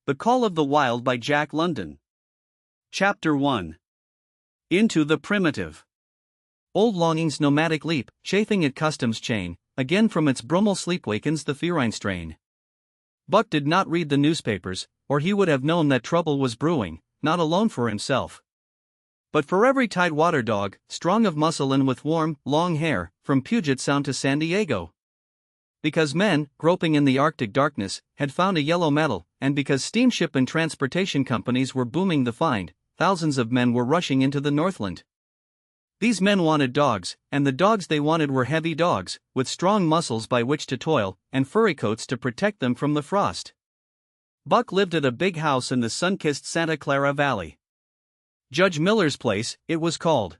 The Call of the Wild by Jack London. Chapter 1. Into the Primitive. Old longing's nomadic leap, chafing at custom's chain, again from its brummel sleep wakens the ferine strain. Buck did not read the newspapers, or he would have known that trouble was brewing, not alone for himself, but for every tidewater dog, strong of muscle and with warm, long hair, from Puget Sound to San Diego. Because men, groping in the Arctic darkness, had found a yellow metal, and because steamship and transportation companies were booming the find, thousands of men were rushing into the Northland. These men wanted dogs, and the dogs they wanted were heavy dogs, with strong muscles by which to toil, and furry coats to protect them from the frost. Buck lived at a big house in the sun-kissed Santa Clara Valley. Judge Miller's place, it was called.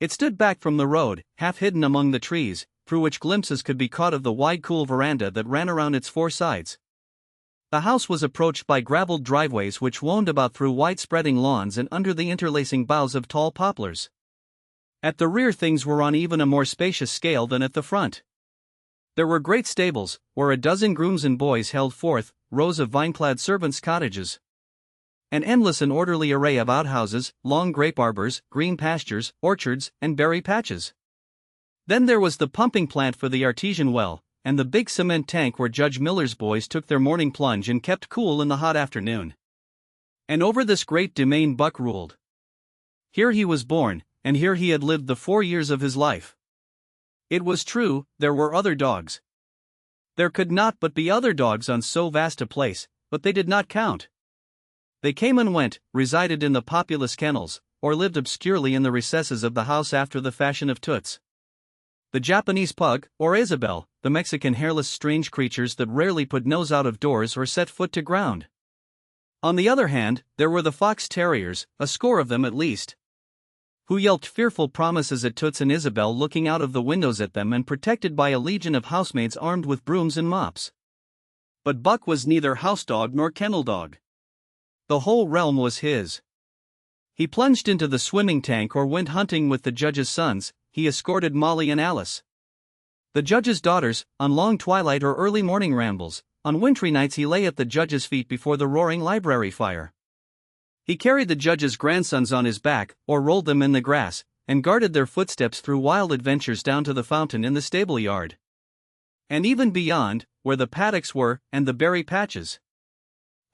It stood back from the road, half hidden among the trees, through which glimpses could be caught of the wide cool veranda that ran around its four sides. The house was approached by graveled driveways which wound about through wide-spreading lawns and under the interlacing boughs of tall poplars. At the rear things were on even a more spacious scale than at the front. There were great stables, where a dozen grooms and boys held forth, rows of vine-clad servants' cottages. An endless and orderly array of outhouses, long grape arbors, green pastures, orchards, and berry patches. Then there was the pumping plant for the artesian well, and the big cement tank where Judge Miller's boys took their morning plunge and kept cool in the hot afternoon. And over this great domain Buck ruled. Here he was born, and here he had lived the 4 years of his life. It was true, there were other dogs. There could not but be other dogs on so vast a place, but they did not count. They came and went, resided in the populous kennels, or lived obscurely in the recesses of the house after the fashion of Toots. The Japanese pug, or Isabel, the Mexican hairless strange creatures that rarely put nose out of doors or set foot to ground. On the other hand, there were the fox terriers, a score of them at least, who yelped fearful promises at Toots and Isabel looking out of the windows at them and protected by a legion of housemaids armed with brooms and mops. But Buck was neither house dog nor kennel dog. The whole realm was his. He plunged into the swimming tank or went hunting with the judge's sons. He escorted Molly and Alice, the judge's daughters, on long twilight or early morning rambles. On wintry nights he lay at the judge's feet before the roaring library fire. He carried the judge's grandsons on his back, or rolled them in the grass, and guarded their footsteps through wild adventures down to the fountain in the stable yard. And even beyond, where the paddocks were, and the berry patches.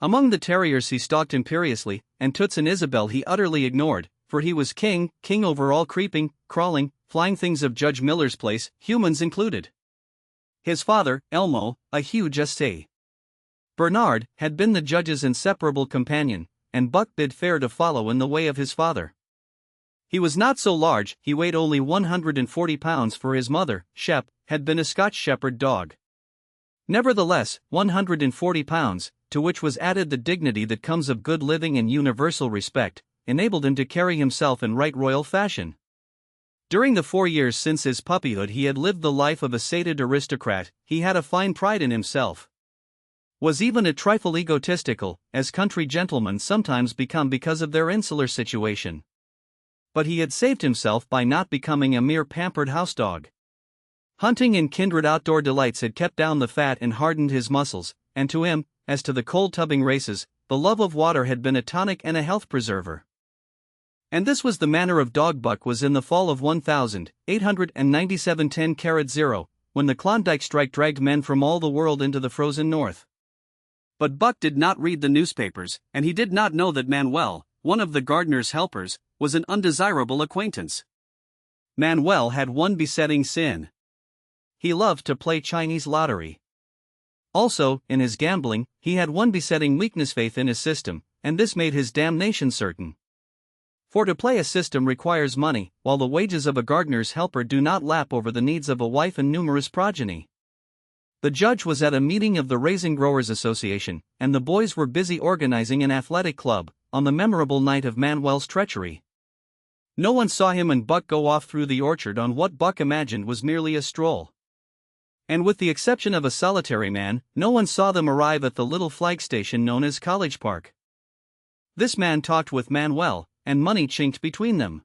Among the terriers he stalked imperiously, and Toots and Isabel he utterly ignored, for he was king over all creeping, crawling, flying things of Judge Miller's place, humans included. His father, Elmo, a huge St. Bernard, had been the judge's inseparable companion, and Buck bid fair to follow in the way of his father. He was not so large, he weighed only 140 pounds, for his mother, Shep, had been a Scotch shepherd dog. Nevertheless, 140 pounds, to which was added the dignity that comes of good living and universal respect, enabled him to carry himself in right royal fashion. During the 4 years since his puppyhood he had lived the life of a sated aristocrat. He had a fine pride in himself. Was even a trifle egotistical, as country gentlemen sometimes become because of their insular situation. But he had saved himself by not becoming a mere pampered house dog. Hunting and kindred outdoor delights had kept down the fat and hardened his muscles, and to him, as to the cold tubbing races, the love of water had been a tonic and a health preserver. And this was the manner of dog Buck was in the fall of 1897 10-0, when the Klondike strike dragged men from all the world into the frozen north. But Buck did not read the newspapers, and he did not know that Manuel, one of the gardener's helpers, was an undesirable acquaintance. Manuel had one besetting sin. He loved to play Chinese lottery. Also, in his gambling, he had one besetting weakness: faith in his system, and this made his damnation certain. For to play a system requires money, while the wages of a gardener's helper do not lap over the needs of a wife and numerous progeny. The judge was at a meeting of the Raisin Growers Association, and the boys were busy organizing an athletic club, on the memorable night of Manuel's treachery. No one saw him and Buck go off through the orchard on what Buck imagined was merely a stroll. And with the exception of a solitary man, no one saw them arrive at the little flag station known as College Park. This man talked with Manuel, and money chinked between them.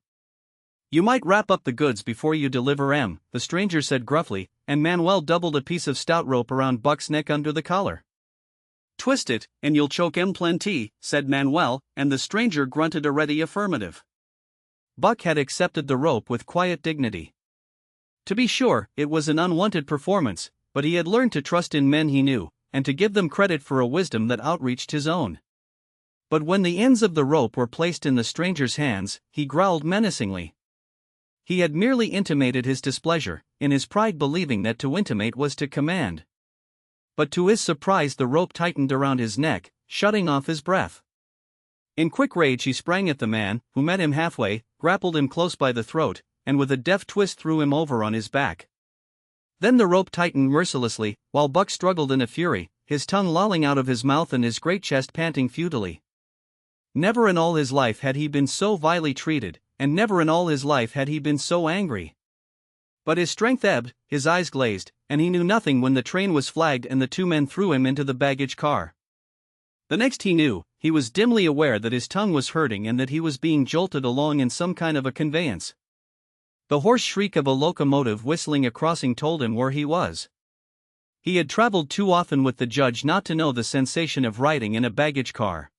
"You might wrap up the goods before you deliver 'em," the stranger said gruffly, and Manuel doubled a piece of stout rope around Buck's neck under the collar. "Twist it, and you'll choke em plenty," said Manuel, and the stranger grunted a ready affirmative. Buck had accepted the rope with quiet dignity. To be sure, it was an unwanted performance, but he had learned to trust in men he knew, and to give them credit for a wisdom that outreached his own. But when the ends of the rope were placed in the stranger's hands, he growled menacingly. He had merely intimated his displeasure, in his pride believing that to intimate was to command. But to his surprise the rope tightened around his neck, shutting off his breath. In quick rage he sprang at the man, who met him halfway, grappled him close by the throat, and with a deft twist threw him over on his back. Then the rope tightened mercilessly, while Buck struggled in a fury, his tongue lolling out of his mouth and his great chest panting futilely. Never in all his life had he been so vilely treated, and never in all his life had he been so angry. But his strength ebbed, his eyes glazed, and he knew nothing when the train was flagged and the two men threw him into the baggage car. The next he knew, he was dimly aware that his tongue was hurting and that he was being jolted along in some kind of a conveyance. The hoarse shriek of a locomotive whistling a crossing told him where he was. He had traveled too often with the judge not to know the sensation of riding in a baggage car.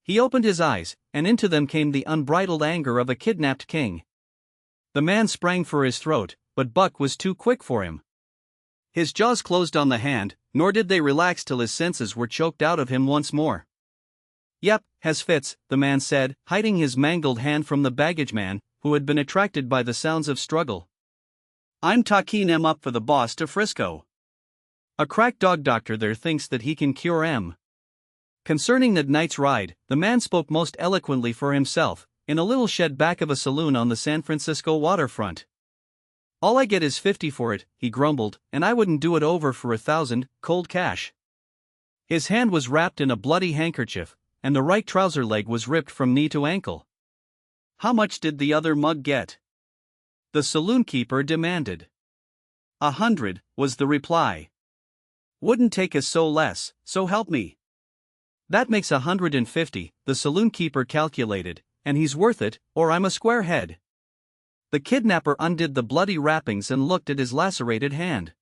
He opened his eyes, and into them came the unbridled anger of a kidnapped king. The man sprang for his throat, but Buck was too quick for him. His jaws closed on the hand, nor did they relax till his senses were choked out of him once more. "Yep, has fits," the man said, hiding his mangled hand from the baggage man, who had been attracted by the sounds of struggle. "I'm talking em up for the boss to Frisco. A crack dog doctor there thinks that he can cure em." Concerning that night's ride, the man spoke most eloquently for himself, in a little shed back of a saloon on the San Francisco waterfront. "All I get is 50 for it," he grumbled, "and I wouldn't do it over for 1,000, cold cash." His hand was wrapped in a bloody handkerchief, and the right trouser leg was ripped from knee to ankle. "How much did the other mug get?" the saloon keeper demanded. 100, was the reply. "Wouldn't take a so less, so help me." "That makes 150, the saloon keeper calculated, and he's worth it, or I'm a square head." The kidnapper undid the bloody wrappings and looked at his lacerated hand.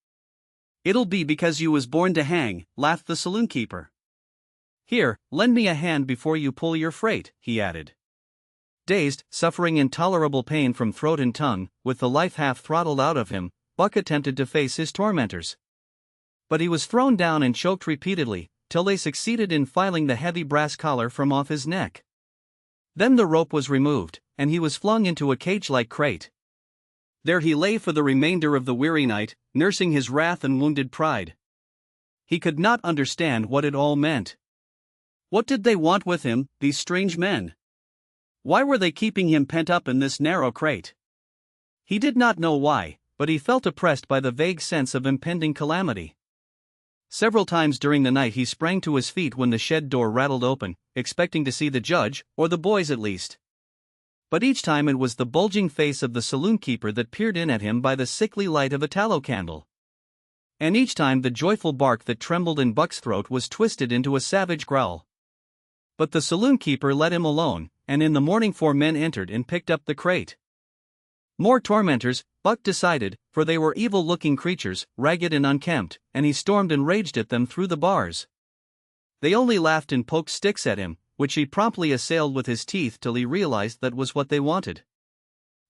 "It'll be because you was born to hang," laughed the saloon keeper. "Here, lend me a hand before you pull your freight," he added. Dazed, suffering intolerable pain from throat and tongue, with the life half throttled out of him, Buck attempted to face his tormentors. But he was thrown down and choked repeatedly, till they succeeded in filing the heavy brass collar from off his neck. Then the rope was removed, and he was flung into a cage-like crate. There he lay for the remainder of the weary night, nursing his wrath and wounded pride. He could not understand what it all meant. What did they want with him, these strange men? Why were they keeping him pent up in this narrow crate? He did not know why, but he felt oppressed by the vague sense of impending calamity. Several times during the night he sprang to his feet when the shed door rattled open, expecting to see the judge, or the boys at least. But each time it was the bulging face of the saloon keeper that peered in at him by the sickly light of a tallow candle. And each time the joyful bark that trembled in Buck's throat was twisted into a savage growl. But the saloon keeper let him alone, and in the morning 4 men entered and picked up the crate. More tormentors, Buck decided, for they were evil-looking creatures, ragged and unkempt, and he stormed and raged at them through the bars. They only laughed and poked sticks at him, which he promptly assailed with his teeth till he realized that was what they wanted.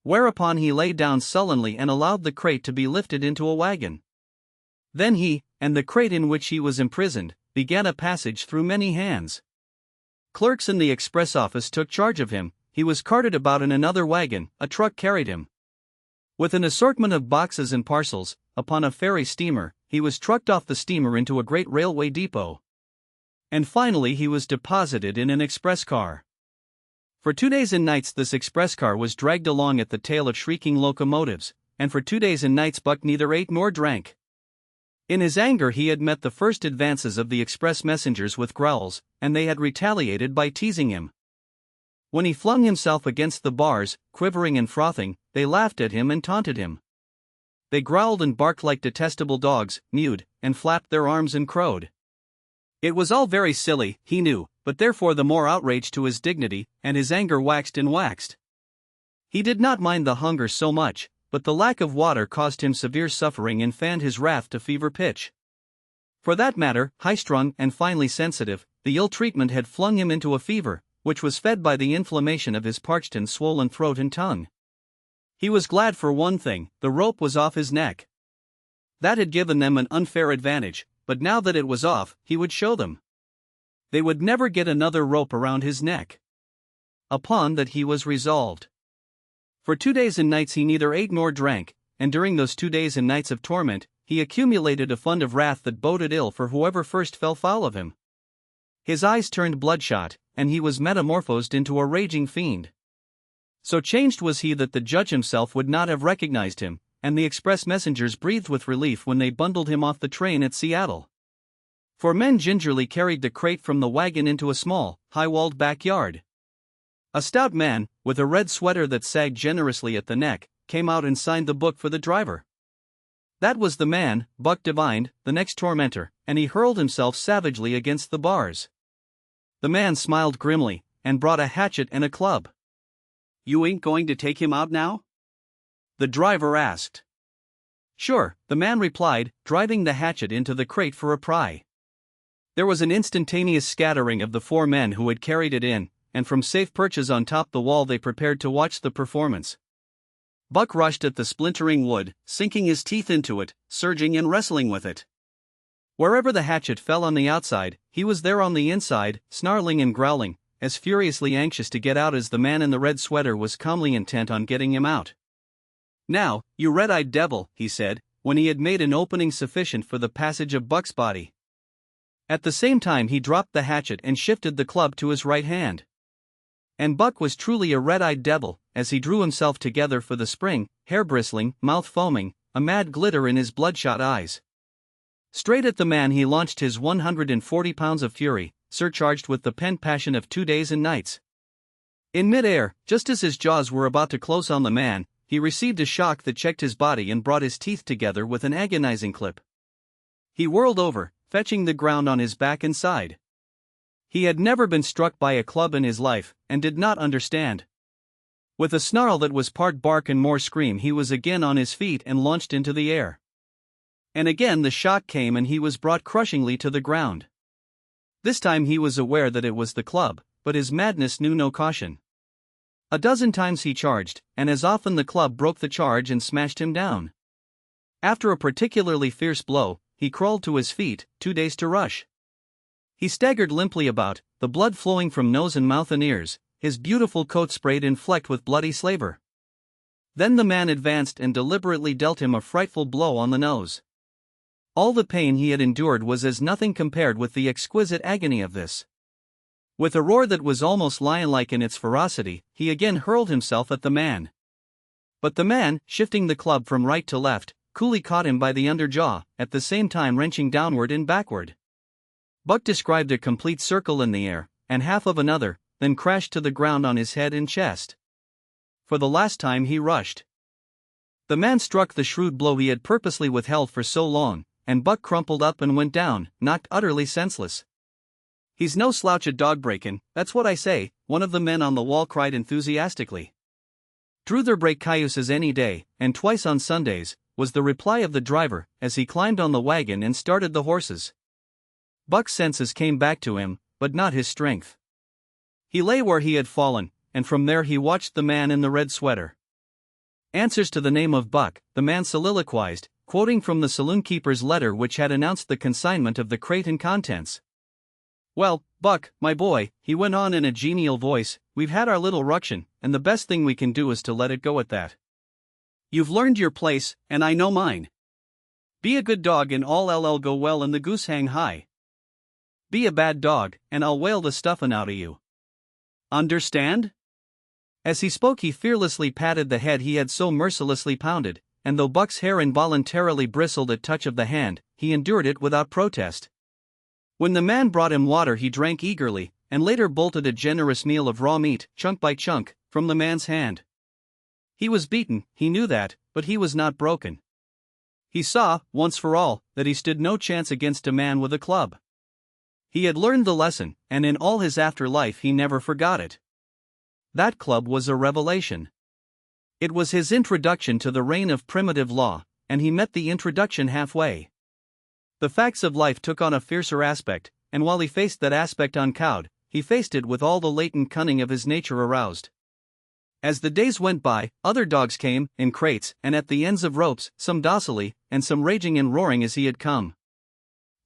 Whereupon he lay down sullenly and allowed the crate to be lifted into a wagon. Then he, and the crate in which he was imprisoned, began a passage through many hands. Clerks in the express office took charge of him. He was carted about in another wagon, a truck carried him. With an assortment of boxes and parcels, upon a ferry steamer, he was trucked off the steamer into a great railway depot. And finally he was deposited in an express car. For 2 days and nights this express car was dragged along at the tail of shrieking locomotives, and for 2 days and nights Buck neither ate nor drank. In his anger he had met the first advances of the express messengers with growls, and they had retaliated by teasing him. When he flung himself against the bars, quivering and frothing, they laughed at him and taunted him. They growled and barked like detestable dogs, mewed, and flapped their arms and crowed. It was all very silly, he knew, but therefore the more outrage to his dignity, and his anger waxed and waxed. He did not mind the hunger so much, but the lack of water caused him severe suffering and fanned his wrath to fever pitch. For that matter, high-strung and finely sensitive, the ill treatment had flung him into a fever, which was fed by the inflammation of his parched and swollen throat and tongue. He was glad for one thing: the rope was off his neck. That had given them an unfair advantage, but now that it was off, he would show them. They would never get another rope around his neck. Upon that he was resolved. For 2 days and nights he neither ate nor drank, and during those 2 days and nights of torment, he accumulated a fund of wrath that boded ill for whoever first fell foul of him. His eyes turned bloodshot, and he was metamorphosed into a raging fiend. So changed was he that the judge himself would not have recognized him, and the express messengers breathed with relief when they bundled him off the train at Seattle. For men gingerly carried the crate from the wagon into a small, high-walled backyard. A stout man, with a red sweater that sagged generously at the neck, came out and signed the book for the driver. That was the man, Buck divined, the next tormentor, and he hurled himself savagely against the bars. The man smiled grimly, and brought a hatchet and a club. "You ain't going to take him out now?" the driver asked. "Sure," the man replied, driving the hatchet into the crate for a pry. There was an instantaneous scattering of the 4 men who had carried it in, and from safe perches on top the wall they prepared to watch the performance. Buck rushed at the splintering wood, sinking his teeth into it, surging and wrestling with it. Wherever the hatchet fell on the outside, he was there on the inside, snarling and growling, as furiously anxious to get out as the man in the red sweater was calmly intent on getting him out. "Now, you red-eyed devil," he said, when he had made an opening sufficient for the passage of Buck's body. At the same time he dropped the hatchet and shifted the club to his right hand. And Buck was truly a red-eyed devil, as he drew himself together for the spring, hair bristling, mouth foaming, a mad glitter in his bloodshot eyes. Straight at the man he launched his 140 pounds of fury, surcharged with the pent passion of 2 days and nights. In mid-air, just as his jaws were about to close on the man, he received a shock that checked his body and brought his teeth together with an agonizing clip. He whirled over, fetching the ground on his back and side. He had never been struck by a club in his life, and did not understand. With a snarl that was part bark and more scream, he was again on his feet and launched into the air. And again the shock came and he was brought crushingly to the ground. This time he was aware that it was the club, but his madness knew no caution. A dozen times he charged, and as often the club broke the charge and smashed him down. After a particularly fierce blow, he crawled to his feet, too dazed to rush. He staggered limply about, the blood flowing from nose and mouth and ears, his beautiful coat sprayed and flecked with bloody slaver. Then the man advanced and deliberately dealt him a frightful blow on the nose. All the pain he had endured was as nothing compared with the exquisite agony of this. With a roar that was almost lion-like in its ferocity, he again hurled himself at the man. But the man, shifting the club from right to left, coolly caught him by the underjaw, at the same time wrenching downward and backward. Buck described a complete circle in the air, and half of another, then crashed to the ground on his head and chest. For the last time he rushed. The man struck the shrewd blow he had purposely withheld for so long, and Buck crumpled up and went down, knocked utterly senseless. "He's no slouch at dog breakin', that's what I say," one of the men on the wall cried enthusiastically. "Druther break cayuses any day, and twice on Sundays," was the reply of the driver, as he climbed on the wagon and started the horses. Buck's senses came back to him, but not his strength. He lay where he had fallen, and from there he watched the man in the red sweater. "Answers to the name of Buck," the man soliloquized, quoting from the saloon-keeper's letter which had announced the consignment of the crate and contents. "Well, Buck, my boy," he went on in a genial voice, "we've had our little ruction, and the best thing we can do is to let it go at that. You've learned your place, and I know mine. Be a good dog and all'll go well and the goose hang high. Be a bad dog, and I'll whale the stuffin' out of you. Understand?" As he spoke he fearlessly patted the head he had so mercilessly pounded, and though Buck's hair involuntarily bristled at touch of the hand, he endured it without protest. When the man brought him water he drank eagerly, and later bolted a generous meal of raw meat, chunk by chunk, from the man's hand. He was beaten, he knew that, but he was not broken. He saw, once for all, that he stood no chance against a man with a club. He had learned the lesson, and in all his after-life he never forgot it. That club was a revelation. It was his introduction to the reign of primitive law, and he met the introduction halfway. The facts of life took on a fiercer aspect, and while he faced that aspect uncowed, he faced it with all the latent cunning of his nature aroused. As the days went by, other dogs came, in crates, and at the ends of ropes, some docilely, and some raging and roaring as he had come.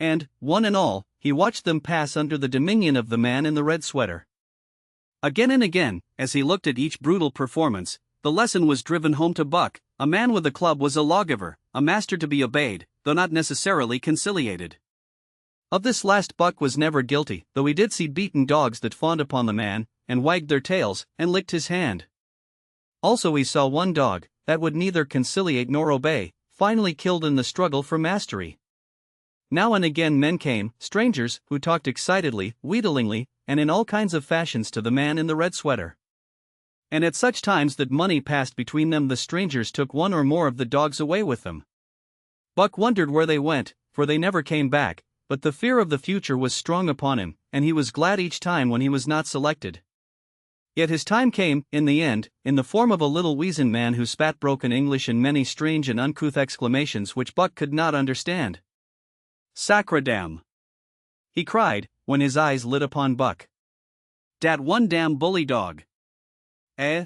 And, one and all, he watched them pass under the dominion of the man in the red sweater. Again and again, as he looked at each brutal performance, the lesson was driven home to Buck: a man with a club was a lawgiver, a master to be obeyed, though not necessarily conciliated. Of this last Buck was never guilty, though he did see beaten dogs that fawned upon the man, and wagged their tails, and licked his hand. Also he saw one dog, that would neither conciliate nor obey, finally killed in the struggle for mastery. Now and again men came, strangers, who talked excitedly, wheedlingly, and in all kinds of fashions to the man in the red sweater. And at such times that money passed between them, the strangers took one or more of the dogs away with them. Buck wondered where they went, for they never came back, but the fear of the future was strong upon him, and he was glad each time when he was not selected. Yet his time came, in the end, in the form of a little weazened man who spat broken English and many strange and uncouth exclamations which Buck could not understand. "Sacredam!" he cried, when his eyes lit upon Buck. "Dat one damn bully dog." "Eh?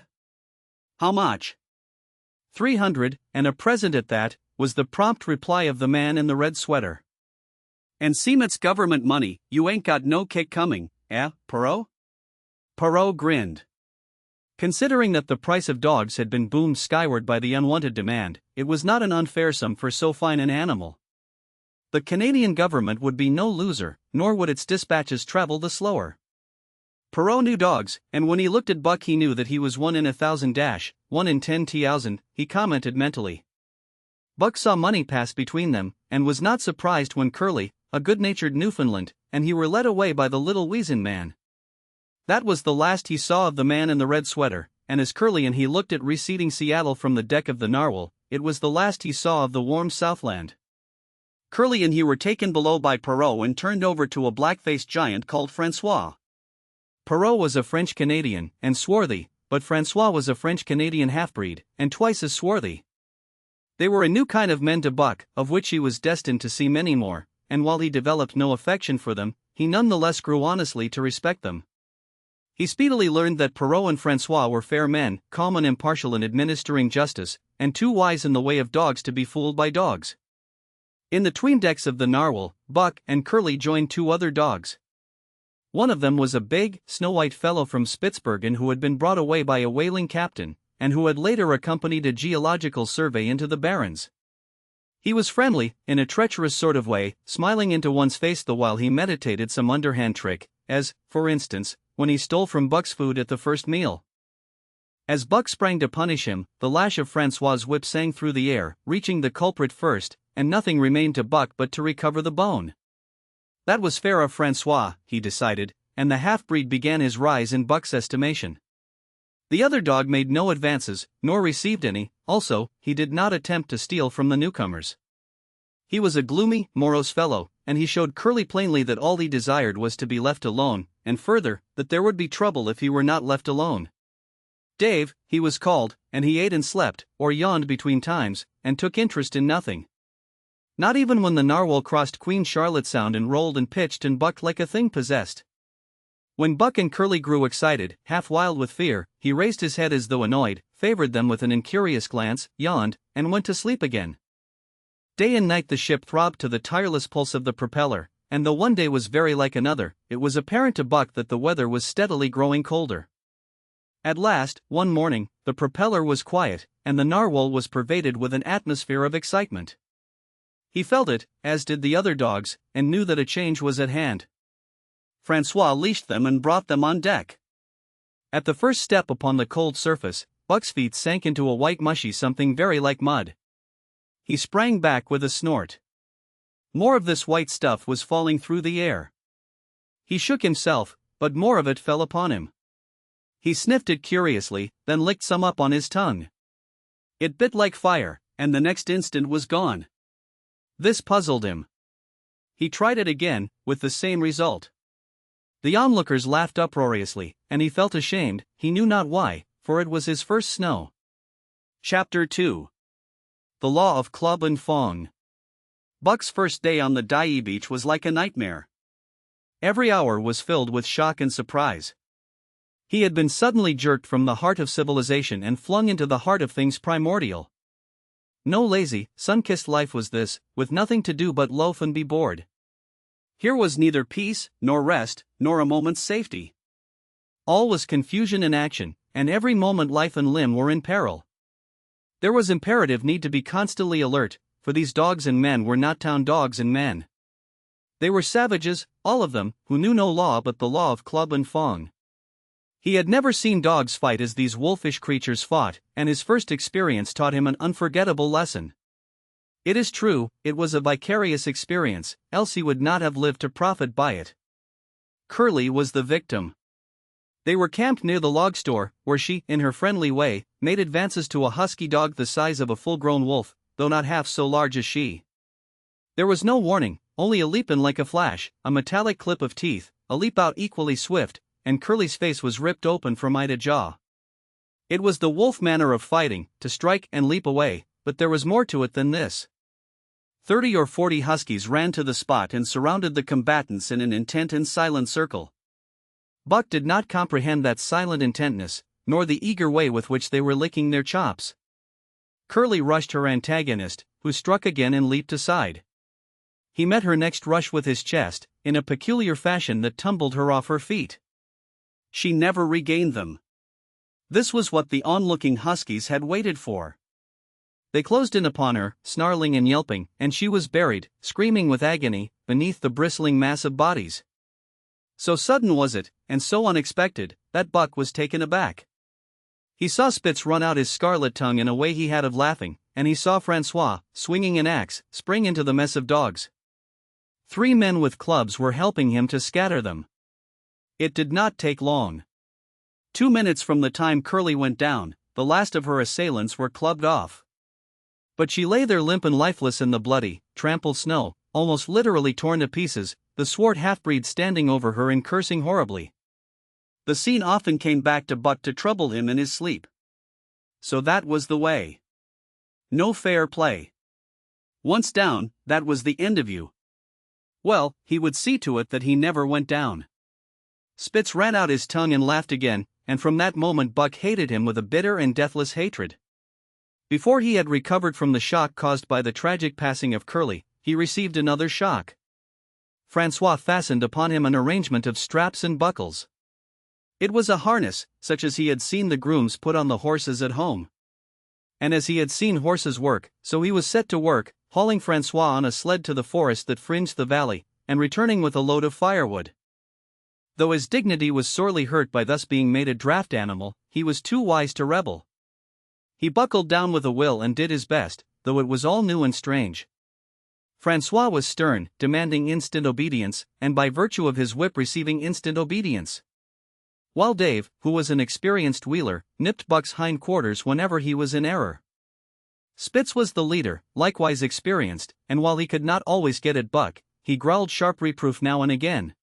How much?" 300, and a present at that, was the prompt reply of the man in the red sweater. "And seem it's government money, you ain't got no kick coming, eh, Perot?" Perot grinned. Considering that the price of dogs had been boomed skyward by the unwanted demand, it was not an unfair sum for so fine an animal. The Canadian government would be no loser, nor would its dispatches travel the slower. Perot knew dogs, and when he looked at Buck he knew that he was 1 in 1,000 1 in 10,000, he commented mentally. Buck saw money pass between them, and was not surprised when Curly, a good-natured Newfoundland, and he were led away by the little weazened man. That was the last he saw of the man in the red sweater, and as Curly and he looked at receding Seattle from the deck of the Narwhal, it was the last he saw of the warm Southland. Curly and he were taken below by Perot and turned over to a black-faced giant called Francois. Perot was a French-Canadian, and swarthy, but Francois was a French-Canadian half-breed, and twice as swarthy. They were a new kind of men to Buck, of which he was destined to see many more, and while he developed no affection for them, he none the less grew honestly to respect them. He speedily learned that Perot and Francois were fair men, calm and impartial in administering justice, and too wise in the way of dogs to be fooled by dogs. In the 'tween decks of the Narwhal, Buck and Curly joined 2 other dogs. One of them was a big, snow-white fellow from Spitzbergen who had been brought away by a whaling captain, and who had later accompanied a geological survey into the Barrens. He was friendly, in a treacherous sort of way, smiling into one's face the while he meditated some underhand trick, as, for instance, when he stole from Buck's food at the first meal. As Buck sprang to punish him, the lash of Francois's whip sang through the air, reaching the culprit first, and nothing remained to Buck but to recover the bone. That was fair of Francois, he decided, and the half-breed began his rise in Buck's estimation. The other dog made no advances, nor received any. Also, he did not attempt to steal from the newcomers. He was a gloomy, morose fellow, and he showed Curly plainly that all he desired was to be left alone, and further, that there would be trouble if he were not left alone. Dave, he was called, and he ate and slept, or yawned between times, and took interest in nothing. Not even when the Narwhal crossed Queen Charlotte Sound and rolled and pitched and bucked like a thing possessed. When Buck and Curly grew excited, half wild with fear, he raised his head as though annoyed, favored them with an incurious glance, yawned, and went to sleep again. Day and night the ship throbbed to the tireless pulse of the propeller, and though one day was very like another, it was apparent to Buck that the weather was steadily growing colder. At last, one morning, the propeller was quiet, and the Narwhal was pervaded with an atmosphere of excitement. He felt it, as did the other dogs, and knew that a change was at hand. Francois leashed them and brought them on deck. At the first step upon the cold surface, Buck's feet sank into a white mushy something very like mud. He sprang back with a snort. More of this white stuff was falling through the air. He shook himself, but more of it fell upon him. He sniffed it curiously, then licked some up on his tongue. It bit like fire, and the next instant was gone. This puzzled him. He tried it again, with the same result. The onlookers laughed uproariously, and he felt ashamed, he knew not why, for it was his first snow. Chapter 2. The Law of Club and Fang. Buck's first day on the Dai beach was like a nightmare. Every hour was filled with shock and surprise. He had been suddenly jerked from the heart of civilization and flung into the heart of things primordial. No lazy, sun-kissed life was this, with nothing to do but loaf and be bored. Here was neither peace, nor rest, nor a moment's safety. All was confusion and action, and every moment life and limb were in peril. There was imperative need to be constantly alert, for these dogs and men were not town dogs and men. They were savages, all of them, who knew no law but the law of club and Fang. He had never seen dogs fight as these wolfish creatures fought, and his first experience taught him an unforgettable lesson. It is true, it was a vicarious experience, else he would not have lived to profit by it. Curly was the victim. They were camped near the log store, where she, in her friendly way, made advances to a husky dog the size of a full-grown wolf, though not half so large as she. There was no warning, only a leap in like a flash, a metallic clip of teeth, a leap out equally swift, and Curly's face was ripped open from eye to jaw. It was the wolf manner of fighting, to strike and leap away, but there was more to it than this. 30 or 40 huskies ran to the spot and surrounded the combatants in an intent and silent circle. Buck did not comprehend that silent intentness, nor the eager way with which they were licking their chops. Curly rushed her antagonist, who struck again and leaped aside. He met her next rush with his chest, in a peculiar fashion that tumbled her off her feet. She never regained them. This was what the onlooking huskies had waited for. They closed in upon her, snarling and yelping, and she was buried, screaming with agony, beneath the bristling mass of bodies. So sudden was it, and so unexpected, that Buck was taken aback. He saw Spitz run out his scarlet tongue in a way he had of laughing, and he saw Francois, swinging an axe, spring into the mess of dogs. 3 men with clubs were helping him to scatter them. It did not take long. 2 minutes from the time Curly went down, the last of her assailants were clubbed off. But she lay there limp and lifeless in the bloody, trampled snow, almost literally torn to pieces, the swart half-breed standing over her and cursing horribly. The scene often came back to Buck to trouble him in his sleep. So that was the way. No fair play. Once down, that was the end of you. Well, he would see to it that he never went down. Spitz ran out his tongue and laughed again, and from that moment Buck hated him with a bitter and deathless hatred. Before he had recovered from the shock caused by the tragic passing of Curly, he received another shock. Francois fastened upon him an arrangement of straps and buckles. It was a harness, such as he had seen the grooms put on the horses at home. And as he had seen horses work, so he was set to work, hauling Francois on a sled to the forest that fringed the valley, and returning with a load of firewood. Though his dignity was sorely hurt by thus being made a draft animal, he was too wise to rebel. He buckled down with a will and did his best, though it was all new and strange. Francois was stern, demanding instant obedience, and by virtue of his whip receiving instant obedience. While Dave, who was an experienced wheeler, nipped Buck's hind quarters whenever he was in error. Spitz was the leader, likewise experienced, and while he could not always get at Buck, he growled sharp reproof now and again.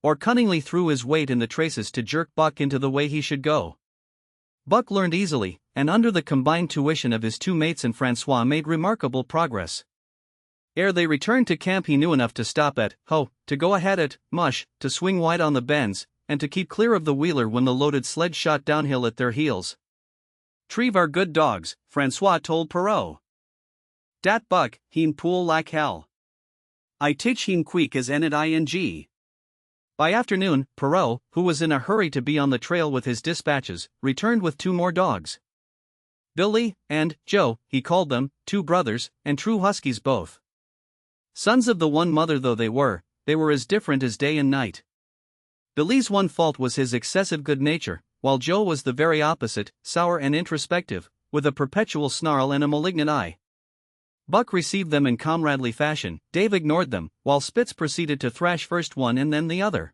Or cunningly threw his weight in the traces to jerk Buck into the way he should go. Buck learned easily, and under the combined tuition of his 2 mates and Francois made remarkable progress. Ere they returned to camp he knew enough to stop at ho, to go ahead at mush, to swing wide on the bends, and to keep clear of the wheeler when the loaded sled shot downhill at their heels. "Treve are good dogs," Francois told Perrault. "Dat Buck, he'n pull like hell. I teach he'n quick as ing." By afternoon, Perrault, who was in a hurry to be on the trail with his dispatches, returned with 2 more dogs. Billy and Joe, he called them, 2 brothers, and true huskies both. Sons of the one mother though they were as different as day and night. Billy's one fault was his excessive good nature, while Joe was the very opposite, sour and introspective, with a perpetual snarl and a malignant eye. Buck received them in comradely fashion, Dave ignored them, while Spitz proceeded to thrash first one and then the other.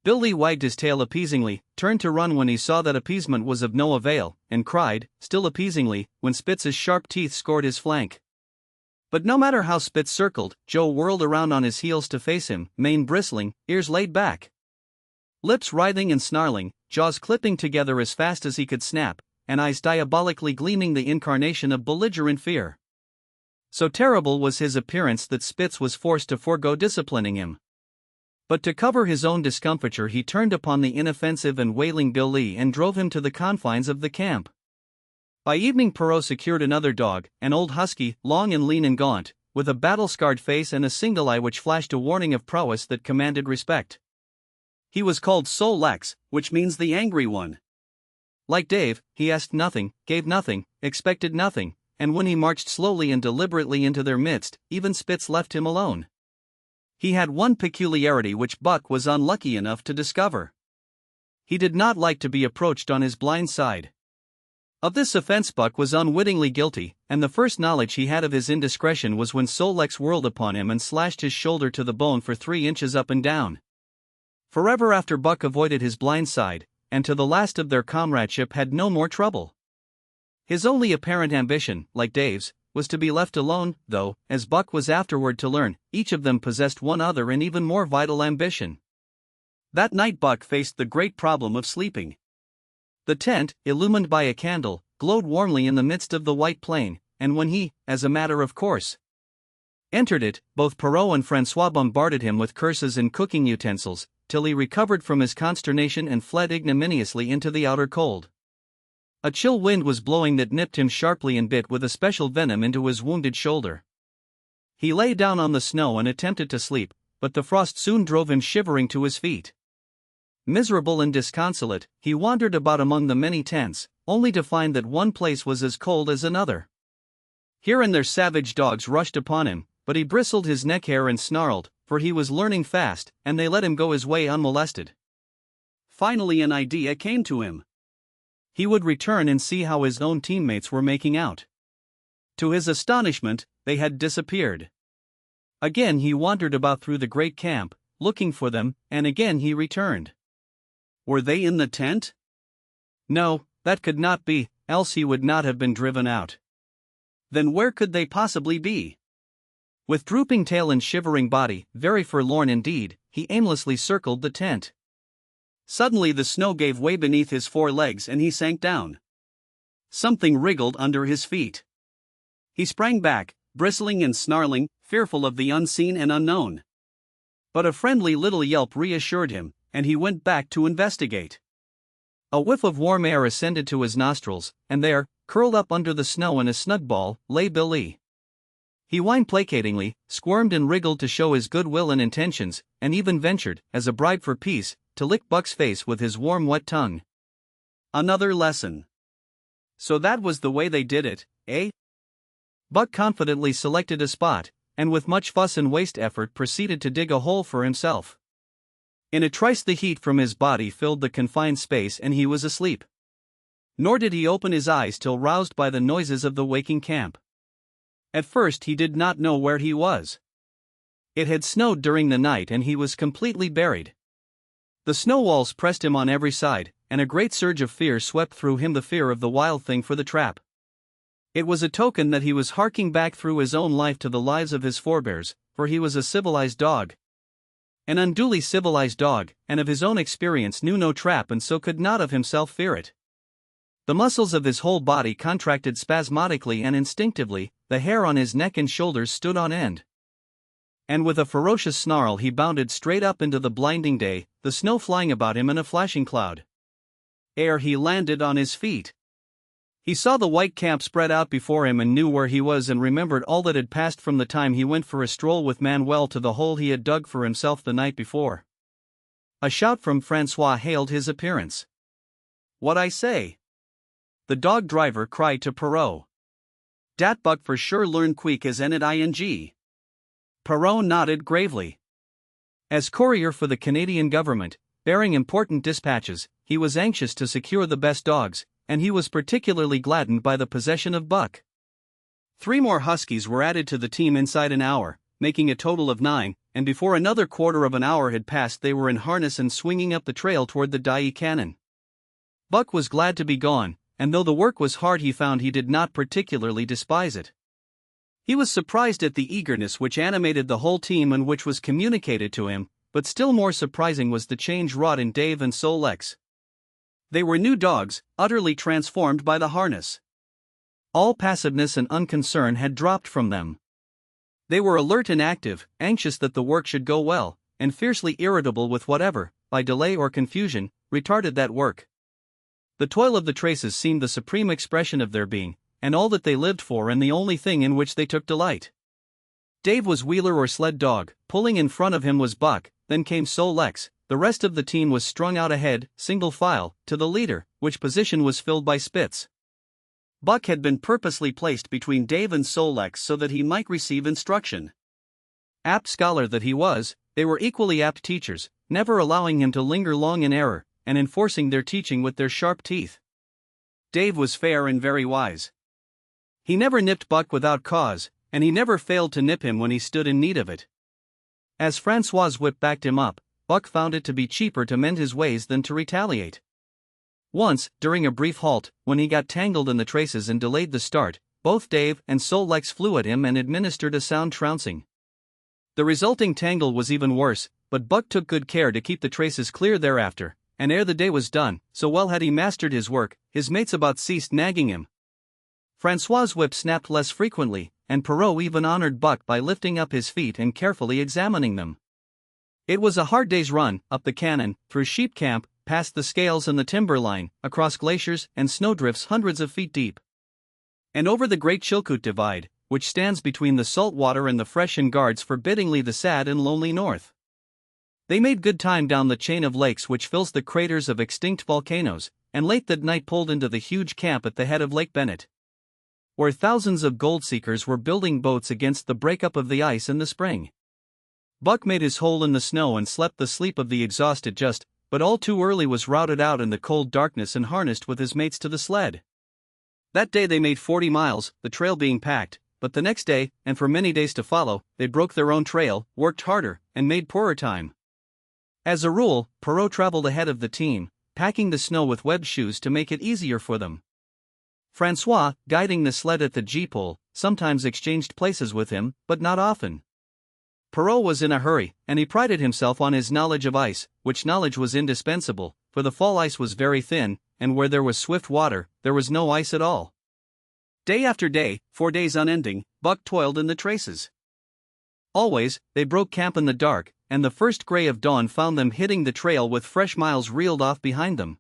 Billy wagged his tail appeasingly, turned to run when he saw that appeasement was of no avail, and cried, still appeasingly, when Spitz's sharp teeth scored his flank. But no matter how Spitz circled, Joe whirled around on his heels to face him, mane bristling, ears laid back. Lips writhing and snarling, jaws clipping together as fast as he could snap, and eyes diabolically gleaming the incarnation of belligerent fear. So terrible was his appearance that Spitz was forced to forego disciplining him. But to cover his own discomfiture, he turned upon the inoffensive and wailing Billy and drove him to the confines of the camp. By evening, Perrault secured another dog, an old husky, long and lean and gaunt, with a battle-scarred face and a single eye which flashed a warning of prowess that commanded respect. He was called Sol Lex, which means the angry one. Like Dave, he asked nothing, gave nothing, expected nothing, and when he marched slowly and deliberately into their midst, even Spitz left him alone. He had one peculiarity which Buck was unlucky enough to discover. He did not like to be approached on his blind side. Of this offense Buck was unwittingly guilty, and the first knowledge he had of his indiscretion was when Sol Lex whirled upon him and slashed his shoulder to the bone for 3 inches up and down. Forever after Buck avoided his blind side, and to the last of their comradeship had no more trouble. His only apparent ambition, like Dave's, was to be left alone, though, as Buck was afterward to learn, each of them possessed one other and even more vital ambition. That night Buck faced the great problem of sleeping. The tent, illumined by a candle, glowed warmly in the midst of the white plain, and when he, as a matter of course, entered it, both Perrault and Francois bombarded him with curses and cooking utensils, till he recovered from his consternation and fled ignominiously into the outer cold. A chill wind was blowing that nipped him sharply and bit with a special venom into his wounded shoulder. He lay down on the snow and attempted to sleep, but the frost soon drove him shivering to his feet. Miserable and disconsolate, he wandered about among the many tents, only to find that one place was as cold as another. Here and there savage dogs rushed upon him, but he bristled his neck hair and snarled, for he was learning fast, and they let him go his way unmolested. Finally an idea came to him. He would return and see how his own teammates were making out. To his astonishment, they had disappeared. Again he wandered about through the great camp, looking for them, and again he returned. Were they in the tent? No, that could not be, else he would not have been driven out. Then where could they possibly be? With drooping tail and shivering body, very forlorn indeed, he aimlessly circled the tent. Suddenly the snow gave way beneath his 4 legs and he sank down. Something wriggled under his feet. He sprang back, bristling and snarling, fearful of the unseen and unknown. But a friendly little yelp reassured him, and he went back to investigate. A whiff of warm air ascended to his nostrils, and there, curled up under the snow in a snug ball, lay Billy. He whined placatingly, squirmed and wriggled to show his good will and intentions, and even ventured, as a bribe for peace, to lick Buck's face with his warm wet tongue. Another lesson. So that was the way they did it, eh? Buck confidently selected a spot, and with much fuss and waste effort proceeded to dig a hole for himself. In a trice the heat from his body filled the confined space and he was asleep. Nor did he open his eyes till roused by the noises of the waking camp. At first he did not know where he was. It had snowed during the night and he was completely buried. The snow walls pressed him on every side, and a great surge of fear swept through him, the fear of the wild thing for the trap. It was a token that he was harking back through his own life to the lives of his forebears, for he was a civilized dog. An unduly civilized dog, and of his own experience knew no trap and so could not of himself fear it. The muscles of his whole body contracted spasmodically and instinctively, the hair on his neck and shoulders stood on end. And with a ferocious snarl he bounded straight up into the blinding day, the snow flying about him in a flashing cloud. Ere he landed on his feet, he saw the white camp spread out before him and knew where he was and remembered all that had passed from the time he went for a stroll with Manuel to the hole he had dug for himself the night before. A shout from Francois hailed his appearance. "What I say?" the dog driver cried to Perrault. "Dat Buck for sure learn quick as ing." Perrault nodded gravely. As courier for the Canadian government, bearing important dispatches, he was anxious to secure the best dogs, and he was particularly gladdened by the possession of Buck. 3 more huskies were added to the team inside an hour, making a total of 9, and before another quarter of an hour had passed they were in harness and swinging up the trail toward the Dye Cannon. Buck was glad to be gone, and though the work was hard he found he did not particularly despise it. He was surprised at the eagerness which animated the whole team and which was communicated to him, but still more surprising was the change wrought in Dave and Sol Lex. They were new dogs, utterly transformed by the harness. All passiveness and unconcern had dropped from them. They were alert and active, anxious that the work should go well, and fiercely irritable with whatever, by delay or confusion, retarded that work. The toil of the traces seemed the supreme expression of their being, and all that they lived for and the only thing in which they took delight. Dave was wheeler or sled dog, pulling in front of him was Buck, then came Sol Lex, the rest of the team was strung out ahead, single file, to the leader, which position was filled by Spitz. Buck had been purposely placed between Dave and Sol Lex so that he might receive instruction. Apt scholar that he was, they were equally apt teachers, never allowing him to linger long in error, and enforcing their teaching with their sharp teeth. Dave was fair and very wise. He never nipped Buck without cause, and he never failed to nip him when he stood in need of it. As Francois's whip backed him up, Buck found it to be cheaper to mend his ways than to retaliate. Once, during a brief halt, when he got tangled in the traces and delayed the start, both Dave and Sol Lex flew at him and administered a sound trouncing. The resulting tangle was even worse, but Buck took good care to keep the traces clear thereafter, and ere the day was done, so well had he mastered his work, his mates about ceased nagging him. Francois's whip snapped less frequently, and Perrault even honored Buck by lifting up his feet and carefully examining them. It was a hard day's run, up the cannon, through sheep camp, past the scales and the timber line, across glaciers and snowdrifts hundreds of feet deep, and over the great Chilkoot Divide, which stands between the salt water and the fresh and guards forbiddingly the sad and lonely north. They made good time down the chain of lakes which fills the craters of extinct volcanoes, and late that night pulled into the huge camp at the head of Lake Bennett, where thousands of gold seekers were building boats against the breakup of the ice in the spring. Buck made his hole in the snow and slept the sleep of the exhausted just, but all too early was routed out in the cold darkness and harnessed with his mates to the sled. That day they made 40 miles, the trail being packed, but the next day, and for many days to follow, they broke their own trail, worked harder, and made poorer time. As a rule, Perrault traveled ahead of the team, packing the snow with webbed shoes to make it easier for them. Francois, guiding the sled at the G-pole, sometimes exchanged places with him, but not often. Perrault was in a hurry, and he prided himself on his knowledge of ice, which knowledge was indispensable, for the fall ice was very thin, and where there was swift water, there was no ice at all. Day after day, 4 days unending, Buck toiled in the traces. Always, they broke camp in the dark, and the first gray of dawn found them hitting the trail with fresh miles reeled off behind them.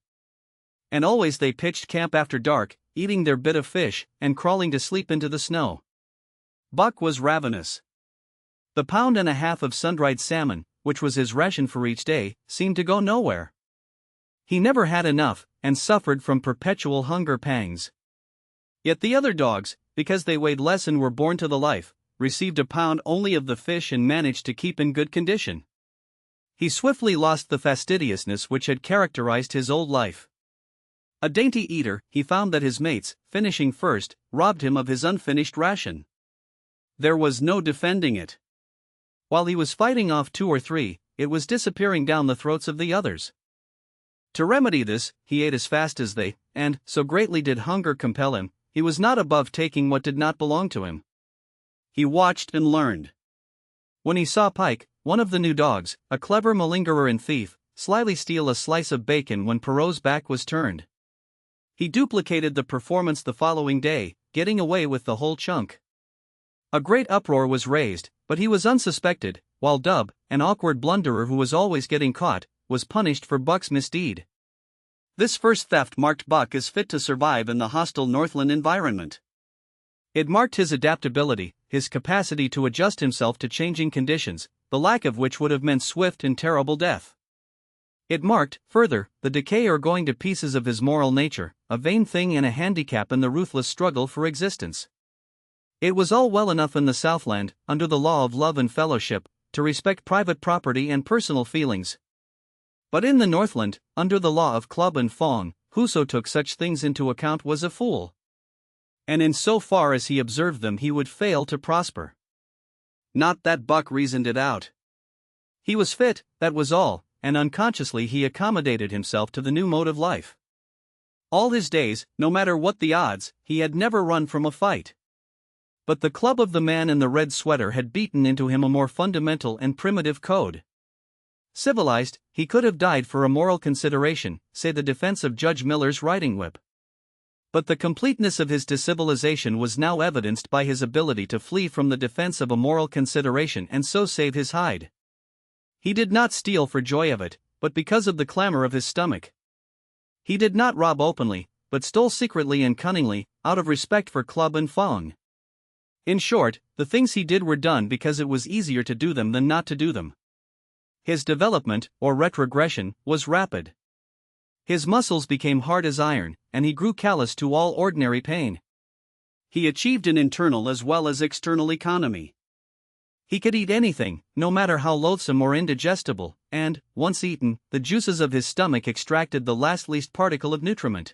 And always they pitched camp after dark, eating their bit of fish, and crawling to sleep into the snow. Buck was ravenous. The pound and a half of sun-dried salmon, which was his ration for each day, seemed to go nowhere. He never had enough, and suffered from perpetual hunger pangs. Yet the other dogs, because they weighed less and were born to the life, received a pound only of the fish and managed to keep in good condition. He swiftly lost the fastidiousness which had characterized his old life. A dainty eater, he found that his mates, finishing first, robbed him of his unfinished ration. There was no defending it. While he was fighting off 2 or 3, it was disappearing down the throats of the others. To remedy this, he ate as fast as they, and, so greatly did hunger compel him, he was not above taking what did not belong to him. He watched and learned. When he saw Pike, one of the new dogs, a clever malingerer and thief, slyly steal a slice of bacon when Perrault's back was turned, he duplicated the performance the following day, getting away with the whole chunk. A great uproar was raised, but he was unsuspected, while Dub, an awkward blunderer who was always getting caught, was punished for Buck's misdeed. This first theft marked Buck as fit to survive in the hostile Northland environment. It marked his adaptability, his capacity to adjust himself to changing conditions, the lack of which would have meant swift and terrible death. It marked, further, the decay or going to pieces of his moral nature, a vain thing and a handicap in the ruthless struggle for existence. It was all well enough in the Southland, under the law of love and fellowship, to respect private property and personal feelings. But in the Northland, under the law of club and Fang, whoso took such things into account was a fool. And in so far as he observed them he would fail to prosper. Not that Buck reasoned it out. He was fit, that was all, and unconsciously he accommodated himself to the new mode of life. All his days, no matter what the odds, he had never run from a fight. But the club of the man in the red sweater had beaten into him a more fundamental and primitive code. Civilized, he could have died for a moral consideration, say the defense of Judge Miller's riding whip. But the completeness of his decivilization was now evidenced by his ability to flee from the defense of a moral consideration and so save his hide. He did not steal for joy of it, but because of the clamor of his stomach. He did not rob openly, but stole secretly and cunningly, out of respect for Club and Fang. In short, the things he did were done because it was easier to do them than not to do them. His development, or retrogression, was rapid. His muscles became hard as iron, and he grew callous to all ordinary pain. He achieved an internal as well as external economy. He could eat anything, no matter how loathsome or indigestible, and, once eaten, the juices of his stomach extracted the least particle of nutriment.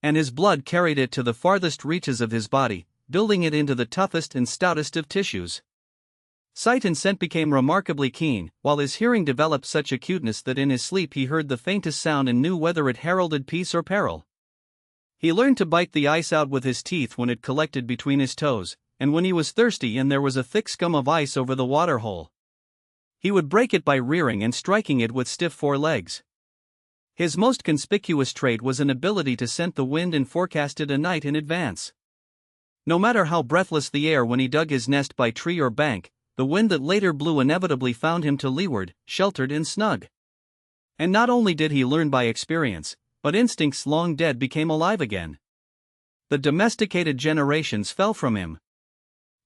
And his blood carried it to the farthest reaches of his body, building it into the toughest and stoutest of tissues. Sight and scent became remarkably keen, while his hearing developed such acuteness that in his sleep he heard the faintest sound and knew whether it heralded peace or peril. He learned to bite the ice out with his teeth when it collected between his toes, and when he was thirsty and there was a thick scum of ice over the water hole, he would break it by rearing and striking it with stiff forelegs. His most conspicuous trait was an ability to scent the wind and forecast it a night in advance. No matter how breathless the air when he dug his nest by tree or bank, the wind that later blew inevitably found him to leeward, sheltered and snug. And not only did he learn by experience, but instincts long dead became alive again. The domesticated generations fell from him.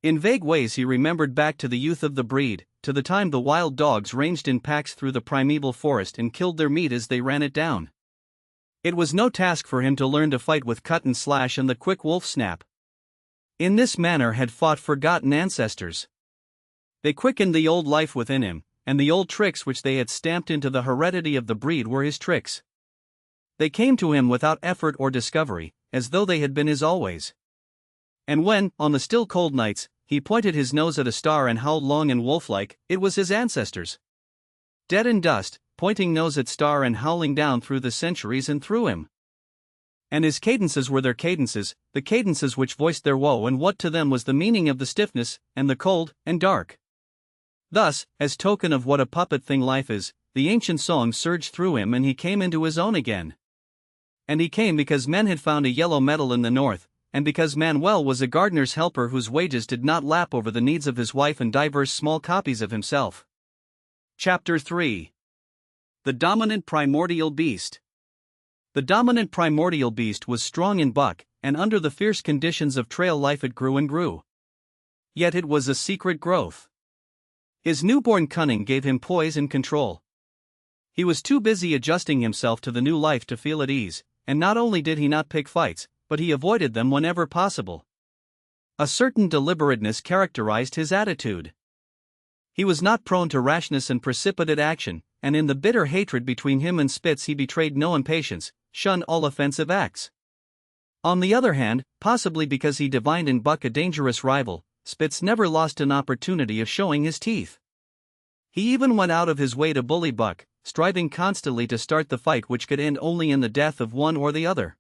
In vague ways he remembered back to the youth of the breed, to the time the wild dogs ranged in packs through the primeval forest and killed their meat as they ran it down. It was no task for him to learn to fight with cut and slash and the quick wolf snap. In this manner had fought forgotten ancestors. They quickened the old life within him, and the old tricks which they had stamped into the heredity of the breed were his tricks. They came to him without effort or discovery, as though they had been his always. And when, on the still cold nights, he pointed his nose at a star and howled long and wolf-like, it was his ancestors. Dead in dust, pointing nose at star and howling down through the centuries and through him. And his cadences were their cadences, the cadences which voiced their woe and what to them was the meaning of the stiffness, and the cold, and dark. Thus, as token of what a puppet thing life is, the ancient song surged through him and he came into his own again. And he came because men had found a yellow metal in the north, and because Manuel was a gardener's helper whose wages did not lap over the needs of his wife and divers small copies of himself. Chapter 3. The Dominant Primordial Beast. The dominant primordial beast was strong in buck, and under the fierce conditions of trail life it grew and grew. Yet it was a secret growth. His newborn cunning gave him poise and control. He was too busy adjusting himself to the new life to feel at ease, and not only did he not pick fights, but he avoided them whenever possible. A certain deliberateness characterized his attitude. He was not prone to rashness and precipitate action, and in the bitter hatred between him and Spitz he betrayed no impatience, shunned all offensive acts. On the other hand, possibly because he divined in Buck a dangerous rival, Spitz never lost an opportunity of showing his teeth. He even went out of his way to bully Buck, striving constantly to start the fight which could end only in the death of one or the other.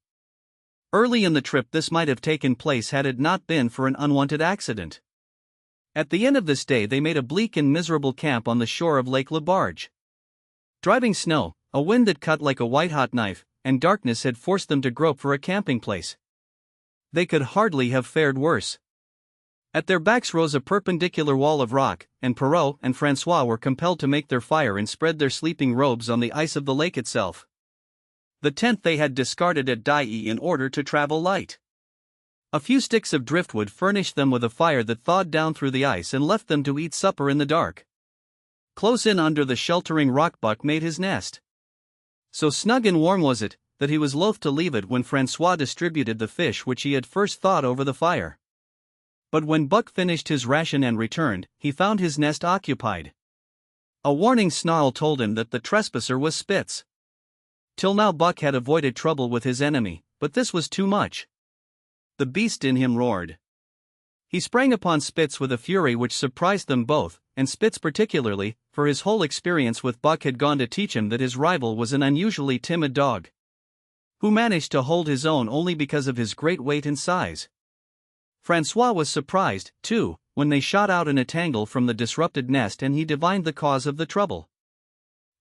Early in the trip this might have taken place had it not been for an unwanted accident. At the end of this day they made a bleak and miserable camp on the shore of Lake Labarge. Driving snow, a wind that cut like a white-hot knife, and darkness had forced them to grope for a camping place. They could hardly have fared worse. At their backs rose a perpendicular wall of rock, and Perrault and Francois were compelled to make their fire and spread their sleeping robes on the ice of the lake itself. The tent they had discarded at Dai in order to travel light. A few sticks of driftwood furnished them with a fire that thawed down through the ice and left them to eat supper in the dark. Close in under the sheltering rock Buck made his nest. So snug and warm was it, that he was loath to leave it when Francois distributed the fish which he had first thawed over the fire. But when Buck finished his ration and returned, he found his nest occupied. A warning snarl told him that the trespasser was Spitz. Till now Buck had avoided trouble with his enemy, but this was too much. The beast in him roared. He sprang upon Spitz with a fury which surprised them both, and Spitz particularly, for his whole experience with Buck had gone to teach him that his rival was an unusually timid dog, who managed to hold his own only because of his great weight and size. Francois was surprised, too, when they shot out in a tangle from the disrupted nest and he divined the cause of the trouble.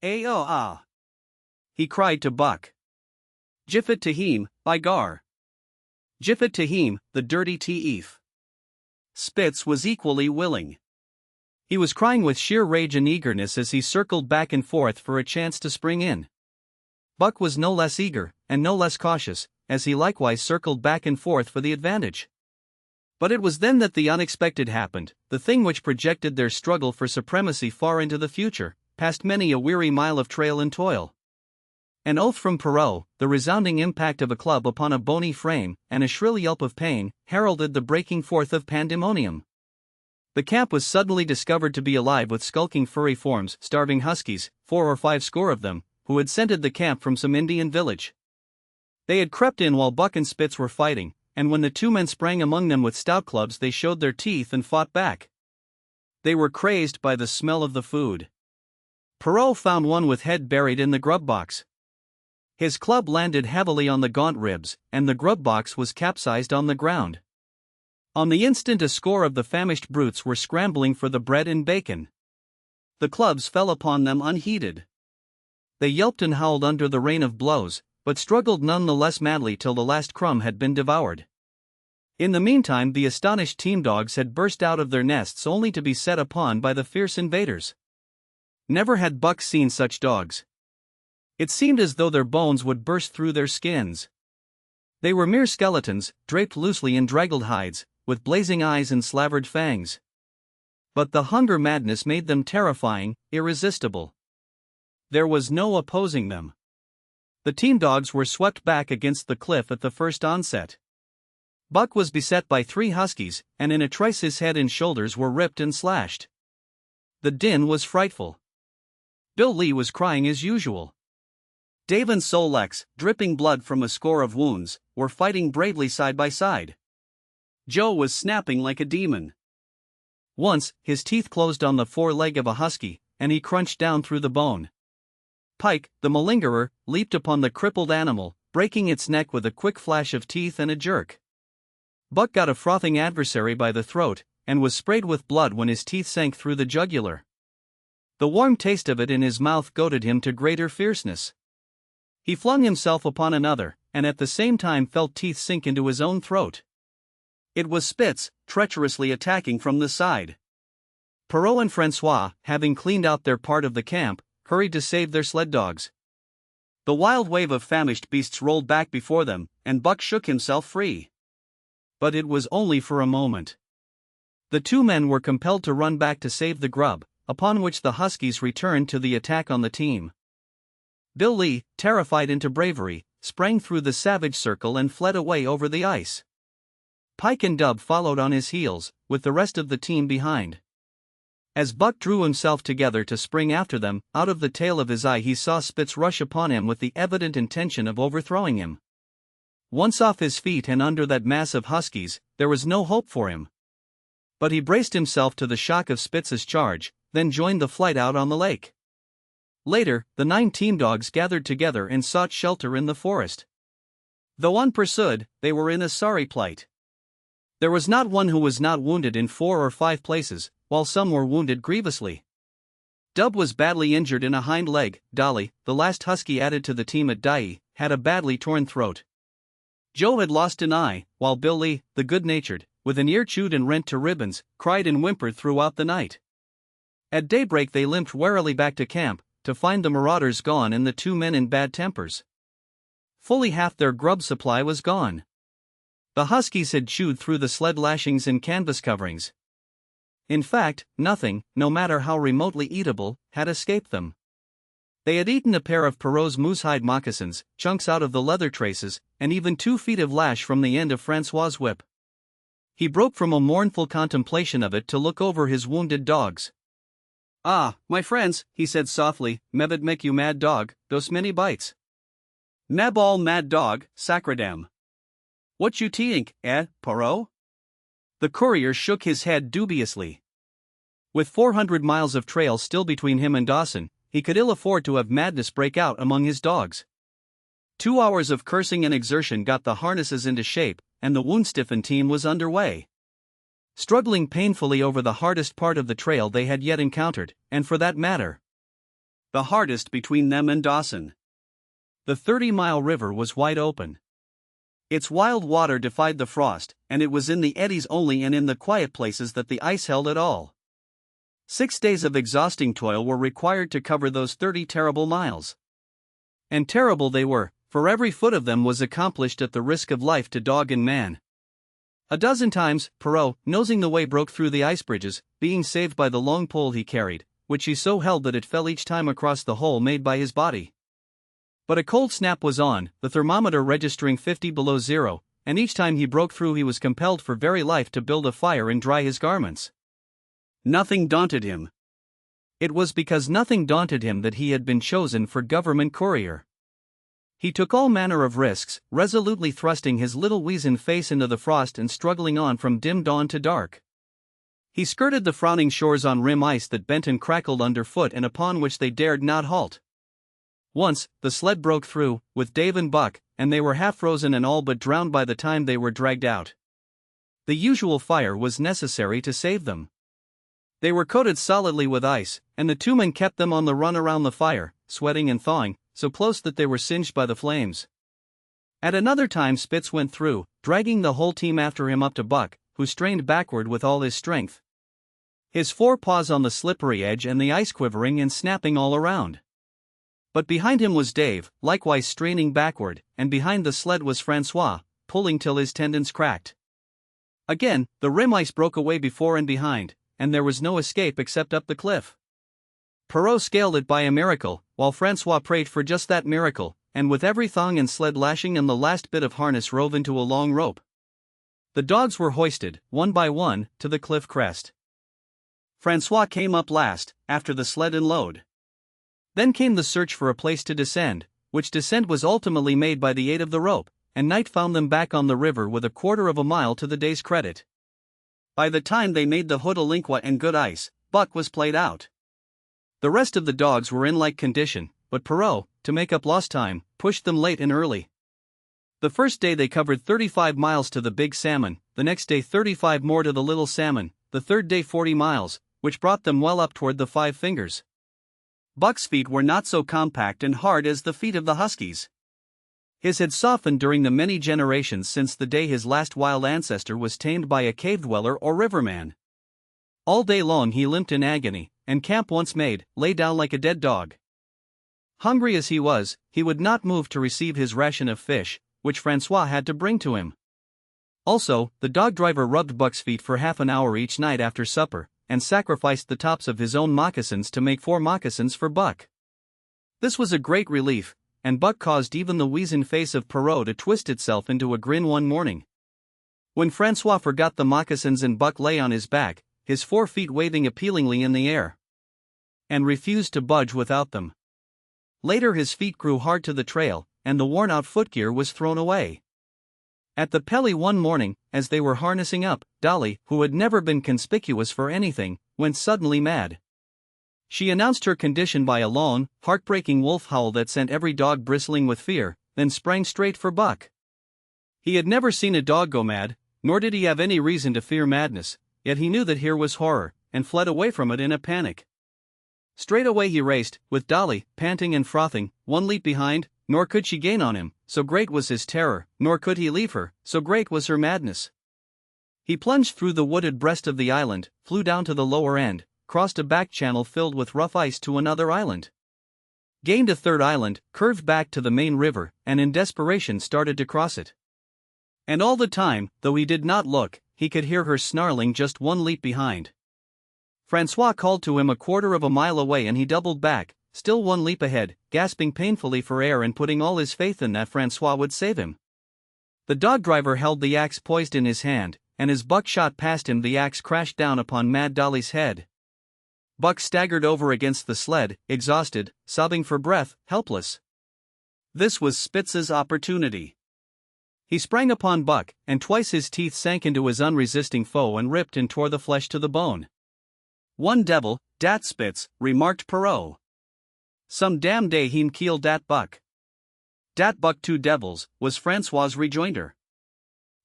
"Ah!" he cried to Buck. "Jiffit to him, by gar! Jiffet Tahim, the dirty thief. Spitz was equally willing. He was crying with sheer rage and eagerness as he circled back and forth for a chance to spring in. Buck was no less eager, and no less cautious, as he likewise circled back and forth for the advantage. But it was then that the unexpected happened, the thing which projected their struggle for supremacy far into the future, past many a weary mile of trail and toil. An oath from Perrault, the resounding impact of a club upon a bony frame, and a shrill yelp of pain, heralded the breaking forth of pandemonium. The camp was suddenly discovered to be alive with skulking furry forms, starving huskies, 4 or 5 score of them, who had scented the camp from some Indian village. They had crept in while Buck and Spitz were fighting, and when the 2 men sprang among them with stout clubs they showed their teeth and fought back. They were crazed by the smell of the food. Perrault found one with head buried in the grub box. His club landed heavily on the gaunt ribs, and the grub box was capsized on the ground. On the instant a score of the famished brutes were scrambling for the bread and bacon. The clubs fell upon them unheeded. They yelped and howled under the rain of blows, but struggled none the less madly till the last crumb had been devoured. In the meantime the astonished team dogs had burst out of their nests only to be set upon by the fierce invaders. Never had Buck seen such dogs. It seemed as though their bones would burst through their skins. They were mere skeletons, draped loosely in draggled hides, with blazing eyes and slavered fangs. But the hunger madness made them terrifying, irresistible. There was no opposing them. The team dogs were swept back against the cliff at the first onset. Buck was beset by 3 huskies, and in a trice his head and shoulders were ripped and slashed. The din was frightful. Bill Lee was crying as usual. Dave and Solex, dripping blood from a score of wounds, were fighting bravely side by side. Joe was snapping like a demon. Once, his teeth closed on the foreleg of a husky, and he crunched down through the bone. Pike, the malingerer, leaped upon the crippled animal, breaking its neck with a quick flash of teeth and a jerk. Buck got a frothing adversary by the throat, and was sprayed with blood when his teeth sank through the jugular. The warm taste of it in his mouth goaded him to greater fierceness. He flung himself upon another, and at the same time felt teeth sink into his own throat. It was Spitz, treacherously attacking from the side. Perrault and Francois, having cleaned out their part of the camp, hurried to save their sled dogs. The wild wave of famished beasts rolled back before them, and Buck shook himself free. But it was only for a moment. The 2 men were compelled to run back to save the grub, upon which the huskies returned to the attack on the team. Bill Lee, terrified into bravery, sprang through the savage circle and fled away over the ice. Pike and Dub followed on his heels, with the rest of the team behind. As Buck drew himself together to spring after them, out of the tail of his eye he saw Spitz rush upon him with the evident intention of overthrowing him. Once off his feet and under that mass of huskies, there was no hope for him. But he braced himself to the shock of Spitz's charge, then joined the flight out on the lake. Later, the 9 team dogs gathered together and sought shelter in the forest. Though unpursued, they were in a sorry plight. There was not one who was not wounded in 4 or 5 places, while some were wounded grievously. Dub was badly injured in a hind leg. Dolly, the last husky added to the team at Dyea, had a badly torn throat. Joe had lost an eye, while Bill Lee, the good-natured, with an ear chewed and rent to ribbons, cried and whimpered throughout the night. At daybreak they limped warily back to camp, to find the marauders gone and the 2 men in bad tempers. Fully half their grub supply was gone. The huskies had chewed through the sled lashings and canvas coverings. In fact, nothing, no matter how remotely eatable, had escaped them. They had eaten a pair of Perrault's moosehide moccasins, chunks out of the leather traces, and even 2 feet of lash from the end of Francois's whip. He broke from a mournful contemplation of it to look over his wounded dogs. "Ah, my friends," he said softly, "mevad make you mad dog, dos many bites. Mab all mad dog, sacredam. What you think, Perrault?" The courier shook his head dubiously. With 400 miles of trail still between him and Dawson, he could ill afford to have madness break out among his dogs. 2 hours of cursing and exertion got the harnesses into shape, and the wound-stiffened team was underway. Struggling painfully over the hardest part of the trail they had yet encountered, and for that matter, the hardest between them and Dawson. The 30-mile river was wide open. Its wild water defied the frost, and it was in the eddies only and in the quiet places that the ice held at all. 6 days of exhausting toil were required to cover those 30 terrible miles. And terrible they were, for every foot of them was accomplished at the risk of life to dog and man. A dozen times, Perrault, nosing the way, broke through the ice bridges, being saved by the long pole he carried, which he so held that it fell each time across the hole made by his body. But a cold snap was on, the thermometer registering 50 below zero, and each time he broke through he was compelled for very life to build a fire and dry his garments. Nothing daunted him. It was because nothing daunted him that he had been chosen for government courier. He took all manner of risks, resolutely thrusting his little weazened face into the frost and struggling on from dim dawn to dark. He skirted the frowning shores on rim ice that bent and crackled underfoot and upon which they dared not halt. Once, the sled broke through, with Dave and Buck, and they were half frozen and all but drowned by the time they were dragged out. The usual fire was necessary to save them. They were coated solidly with ice, and the 2 men kept them on the run around the fire, sweating and thawing, so close that they were singed by the flames. At another time Spitz went through, dragging the whole team after him up to Buck, who strained backward with all his strength. His 4 paws on the slippery edge and the ice quivering and snapping all around. But behind him was Dave, likewise straining backward, and behind the sled was Francois, pulling till his tendons cracked. Again, the rim ice broke away before and behind, and there was no escape except up the cliff. Perrault scaled it by a miracle, while Francois prayed for just that miracle, and with every thong and sled lashing and the last bit of harness rove into a long rope. The dogs were hoisted, one by one, to the cliff crest. Francois came up last, after the sled and load. Then came the search for a place to descend, which descent was ultimately made by the aid of the rope, and night found them back on the river with 1/4 of a mile to the day's credit. By the time they made the Hootalinqua and good ice, Buck was played out. The rest of the dogs were in like condition, but Perrault, to make up lost time, pushed them late and early. The first day they covered 35 miles to the Big Salmon, the next day 35 more to the Little Salmon, the third day 40 miles, which brought them well up toward the 5 Fingers. Buck's feet were not so compact and hard as the feet of the huskies. His had softened during the many generations since the day his last wild ancestor was tamed by a cave dweller or riverman. All day long he limped in agony, and camp once made, lay down like a dead dog. Hungry as he was, he would not move to receive his ration of fish, which Francois had to bring to him. Also, the dog driver rubbed Buck's feet for half an hour each night after supper, and sacrificed the tops of his own moccasins to make 4 moccasins for Buck. This was a great relief, and Buck caused even the weazened face of Perrault to twist itself into a grin one morning. When Francois forgot the moccasins and Buck lay on his back, his 4 feet waving appealingly in the air, and refused to budge without them. Later his feet grew hard to the trail, and the worn-out footgear was thrown away. At the Pelly one morning, as they were harnessing up, Dolly, who had never been conspicuous for anything, went suddenly mad. She announced her condition by a long, heartbreaking wolf howl that sent every dog bristling with fear, then sprang straight for Buck. He had never seen a dog go mad, nor did he have any reason to fear madness, yet he knew that here was horror, and fled away from it in a panic. Straight away he raced, with Dolly, panting and frothing, 1 leap behind, nor could she gain on him, so great was his terror, nor could he leave her, so great was her madness. He plunged through the wooded breast of the island, flew down to the lower end, crossed a back channel filled with rough ice to another island, gained a 3rd island, curved back to the main river, and in desperation started to cross it. And all the time, though he did not look, he could hear her snarling just 1 leap behind. Francois called to him 1/4 of a mile away and he doubled back, still 1 leap ahead, gasping painfully for air and putting all his faith in that Francois would save him. The dog driver held the axe poised in his hand, and as Buck shot past him the axe crashed down upon Mad Dolly's head. Buck staggered over against the sled, exhausted, sobbing for breath, helpless. This was Spitz's opportunity. He sprang upon Buck, and twice his teeth sank into his unresisting foe and ripped and tore the flesh to the bone. "One devil, dat Spitz," remarked Perrault. "Some damn day heem kill dat Buck." "Dat Buck 2 devils," was Francois's rejoinder.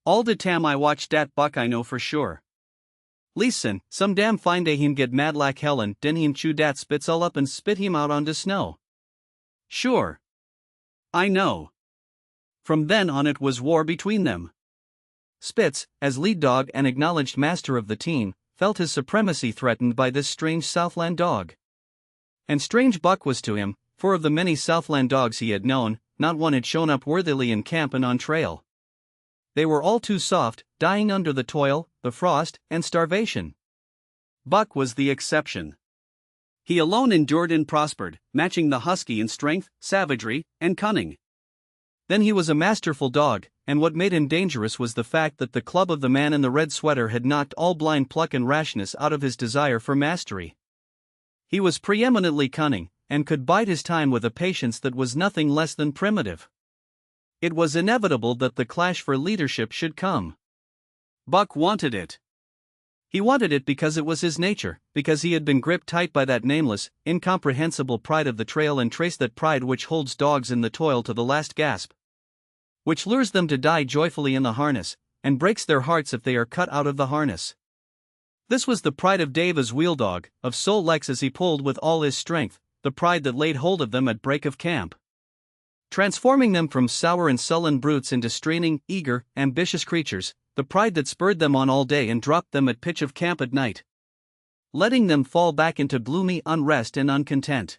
"All de tam I watch dat Buck I know for sure. Listen, some damn fine day heem get mad like hell and den heem chew dat Spitz all up and spit him out on de snow." "Sure. I know." From then on it was war between them. Spitz, as lead dog and acknowledged master of the team, felt his supremacy threatened by this strange Southland dog. And strange Buck was to him, for of the many Southland dogs he had known, not one had shown up worthily in camp and on trail. They were all too soft, dying under the toil, the frost, and starvation. Buck was the exception. He alone endured and prospered, matching the husky in strength, savagery, and cunning. Then he was a masterful dog, and what made him dangerous was the fact that the club of the man in the red sweater had knocked all blind pluck and rashness out of his desire for mastery. He was preeminently cunning, and could bide his time with a patience that was nothing less than primitive. It was inevitable that the clash for leadership should come. Buck wanted it. He wanted it because it was his nature, because he had been gripped tight by that nameless, incomprehensible pride of the trail and traced that pride which holds dogs in the toil to the last gasp. Which lures them to die joyfully in the harness, and breaks their hearts if they are cut out of the harness. This was the pride of Dave as wheel dog, of Sol Lex as he pulled with all his strength, the pride that laid hold of them at break of camp, transforming them from sour and sullen brutes into straining, eager, ambitious creatures, the pride that spurred them on all day and dropped them at pitch of camp at night, letting them fall back into gloomy unrest and uncontent.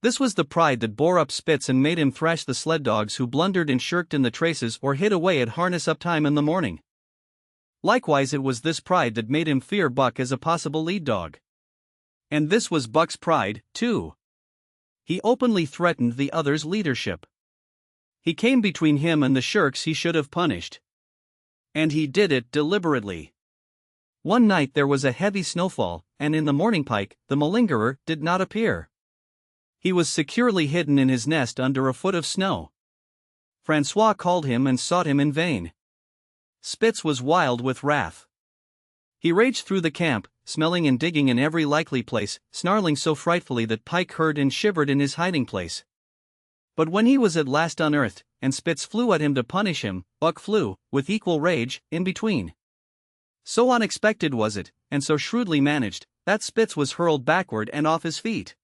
This was the pride that bore up Spitz and made him thrash the sled dogs who blundered and shirked in the traces or hid away at harness-up time in the morning. Likewise, it was this pride that made him fear Buck as a possible lead dog. And this was Buck's pride, too. He openly threatened the other's leadership. He came between him and the shirks he should have punished. And he did it deliberately. One night there was a heavy snowfall, and in the morning Pike, the malingerer, did not appear. He was securely hidden in his nest under a foot of snow. Francois called him and sought him in vain. Spitz was wild with wrath. He raged through the camp, smelling and digging in every likely place, snarling so frightfully that Pike heard and shivered in his hiding place. But when he was at last unearthed, and Spitz flew at him to punish him, Buck flew, with equal rage, in between. So unexpected was it, and so shrewdly managed, that Spitz was hurled backward and off his feet.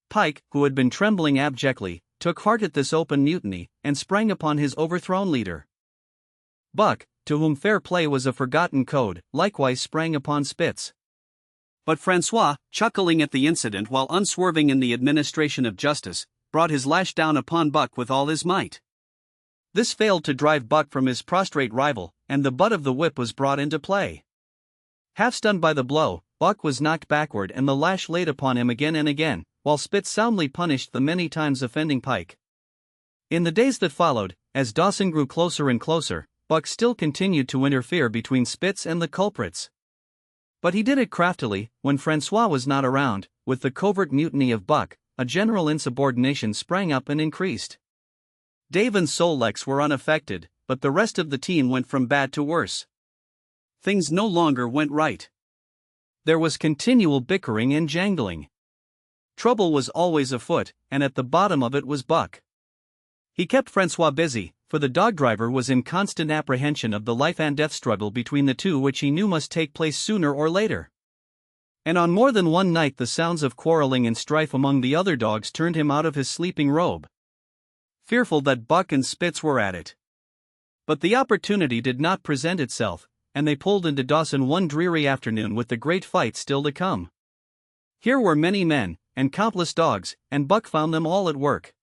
Pike, who had been trembling abjectly, took heart at this open mutiny, and sprang upon his overthrown leader. Buck, to whom fair play was a forgotten code, likewise sprang upon Spitz. But Francois, chuckling at the incident while unswerving in the administration of justice, brought his lash down upon Buck with all his might. This failed to drive Buck from his prostrate rival, and the butt of the whip was brought into play. Half stunned by the blow, Buck was knocked backward and the lash laid upon him again and again, while Spitz soundly punished the many times offending Pike. In the days that followed, as Dawson grew closer and closer, Buck still continued to interfere between Spitz and the culprits. But he did it craftily. When Francois was not around, with the covert mutiny of Buck, a general insubordination sprang up and increased. Dave and Sol Lex were unaffected, but the rest of the team went from bad to worse. Things no longer went right. There was continual bickering and jangling. Trouble was always afoot, and at the bottom of it was Buck. He kept Francois busy, for the dog driver was in constant apprehension of the life and death struggle between the two, which he knew must take place sooner or later. And on more than one night the sounds of quarreling and strife among the other dogs turned him out of his sleeping robe, fearful that Buck and Spitz were at it. But the opportunity did not present itself, and they pulled into Dawson one dreary afternoon with the great fight still to come. Here were many men, and countless dogs, and Buck found them all at work.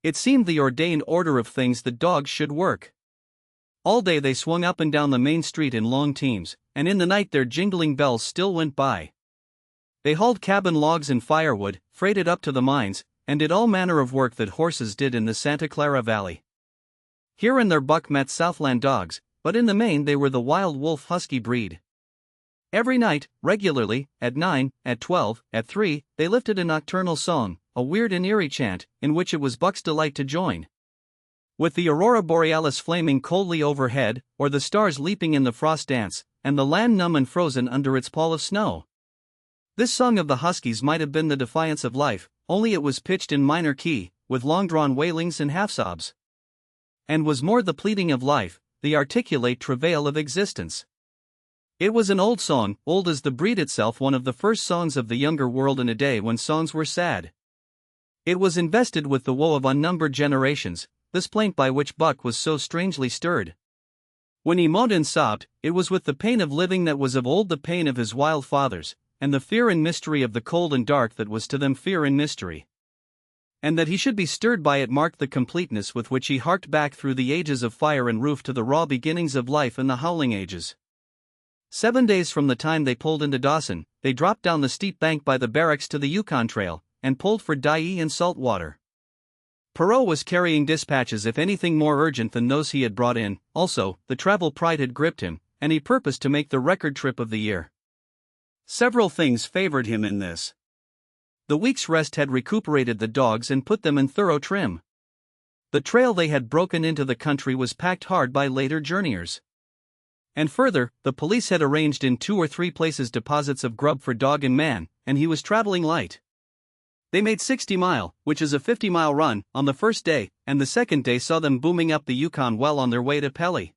It seemed the ordained order of things that dogs should work. All day they swung up and down the main street in long teams, and in the night their jingling bells still went by. They hauled cabin logs and firewood, freighted up to the mines, and did all manner of work that horses did in the Santa Clara Valley. Here and there Buck met Southland dogs, but in the main they were the wild wolf husky breed. Every night, regularly, at 9, at 12, at 3, they lifted a nocturnal song, a weird and eerie chant, in which it was Buck's delight to join. With the aurora borealis flaming coldly overhead, or the stars leaping in the frost dance, and the land numb and frozen under its pall of snow. This song of the huskies might have been the defiance of life, only it was pitched in minor key, with long-drawn wailings and half-sobs. And was more the pleading of life, the articulate travail of existence. It was an old song, old as the breed itself, one of the first songs of the younger world in a day when songs were sad. It was invested with the woe of unnumbered generations, this plaint by which Buck was so strangely stirred. When he moaned and sobbed, it was with the pain of living that was of old the pain of his wild fathers, and the fear and mystery of the cold and dark that was to them fear and mystery. And that he should be stirred by it marked the completeness with which he harked back through the ages of fire and roof to the raw beginnings of life in the howling ages. 7 days from the time they pulled into Dawson, they dropped down the steep bank by the barracks to the Yukon Trail, and pulled for Dyea and salt water. Perrault was carrying dispatches if anything more urgent than those he had brought in. Also, the travel pride had gripped him, and he purposed to make the record trip of the year. Several things favored him in this. The week's rest had recuperated the dogs and put them in thorough trim. The trail they had broken into the country was packed hard by later journeyers. And further, the police had arranged in 2 or 3 places deposits of grub for dog and man, and he was traveling light. They made 60 Mile, which is a 50-mile run, on the first day, and the second day saw them booming up the Yukon well on their way to Pelly.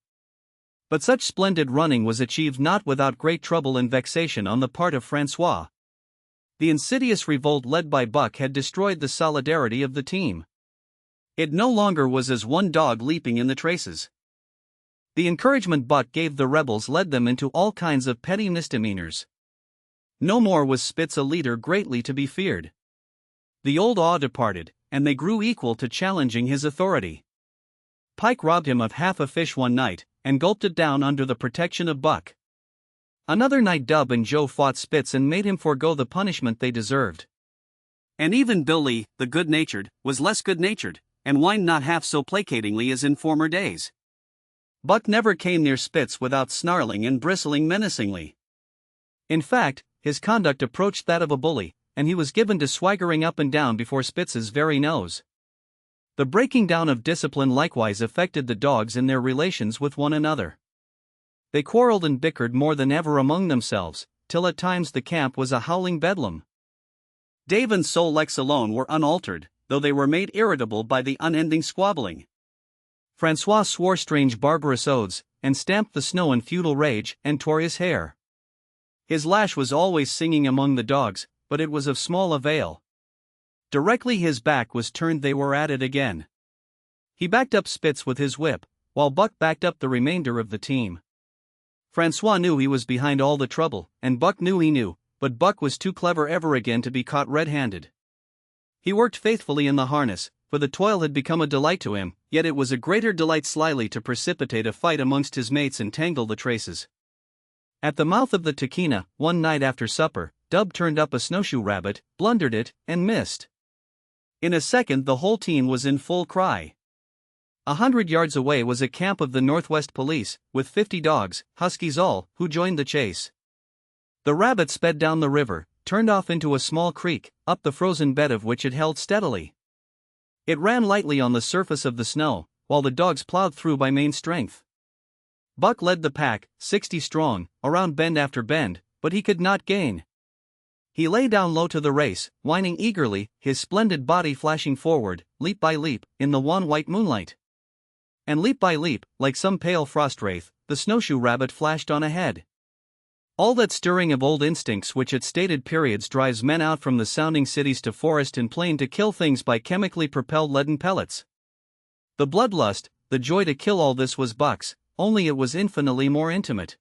But such splendid running was achieved not without great trouble and vexation on the part of Francois. The insidious revolt led by Buck had destroyed the solidarity of the team. It no longer was as one dog leaping in the traces. The encouragement Buck gave the rebels led them into all kinds of petty misdemeanors. No more was Spitz a leader greatly to be feared. The old awe departed, and they grew equal to challenging his authority. Pike robbed him of half a fish one night, and gulped it down under the protection of Buck. Another night Dub and Joe fought Spitz and made him forego the punishment they deserved. And even Billy, the good-natured, was less good-natured, and whined not half so placatingly as in former days. Buck never came near Spitz without snarling and bristling menacingly. In fact, his conduct approached that of a bully, and he was given to swaggering up and down before Spitz's very nose. The breaking down of discipline likewise affected the dogs in their relations with one another. They quarreled and bickered more than ever among themselves, till at times the camp was a howling bedlam. Dave and Sol Lex alone were unaltered, though they were made irritable by the unending squabbling. Francois swore strange barbarous oaths, and stamped the snow in futile rage, and tore his hair. His lash was always singing among the dogs, but it was of small avail. Directly his back was turned they were at it again. He backed up Spitz with his whip, while Buck backed up the remainder of the team. Francois knew he was behind all the trouble, and Buck knew he knew, but Buck was too clever ever again to be caught red-handed. He worked faithfully in the harness, for the toil had become a delight to him, yet it was a greater delight slyly to precipitate a fight amongst his mates and tangle the traces. At the mouth of the Tahkeena, one night after supper, Dub turned up a snowshoe rabbit, blundered it, and missed. In a second the whole team was in full cry. 100 yards away was a camp of the Northwest Police, with 50 dogs, huskies all, who joined the chase. The rabbit sped down the river, turned off into a small creek, up the frozen bed of which it held steadily. It ran lightly on the surface of the snow, while the dogs plowed through by main strength. Buck led the pack, 60 strong, around bend after bend, but he could not gain. He lay down low to the race, whining eagerly, his splendid body flashing forward, leap by leap, in the wan white moonlight. And leap by leap, like some pale frost wraith, the snowshoe rabbit flashed on ahead. All that stirring of old instincts which at stated periods drives men out from the sounding cities to forest and plain to kill things by chemically propelled leaden pellets. The bloodlust, the joy to kill, all this was Buck's, only it was infinitely more intimate.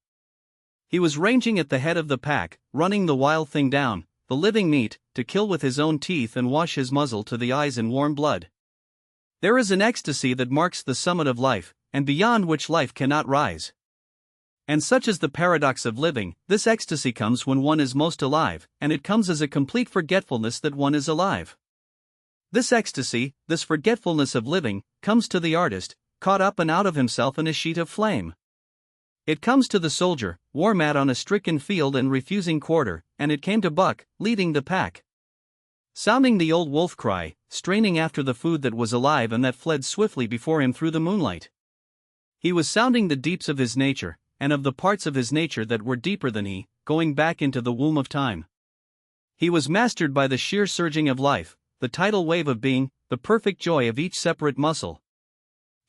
He was ranging at the head of the pack, running the wild thing down, the living meat, to kill with his own teeth and wash his muzzle to the eyes in warm blood. There is an ecstasy that marks the summit of life, and beyond which life cannot rise. And such is the paradox of living, this ecstasy comes when one is most alive, and it comes as a complete forgetfulness that one is alive. This ecstasy, this forgetfulness of living, comes to the artist, caught up and out of himself in a sheet of flame. It comes to the soldier, war mad on a stricken field and refusing quarter, and it came to Buck, leading the pack. Sounding the old wolf cry, straining after the food that was alive and that fled swiftly before him through the moonlight. He was sounding the deeps of his nature, and of the parts of his nature that were deeper than he, going back into the womb of time. He was mastered by the sheer surging of life, the tidal wave of being, the perfect joy of each separate muscle,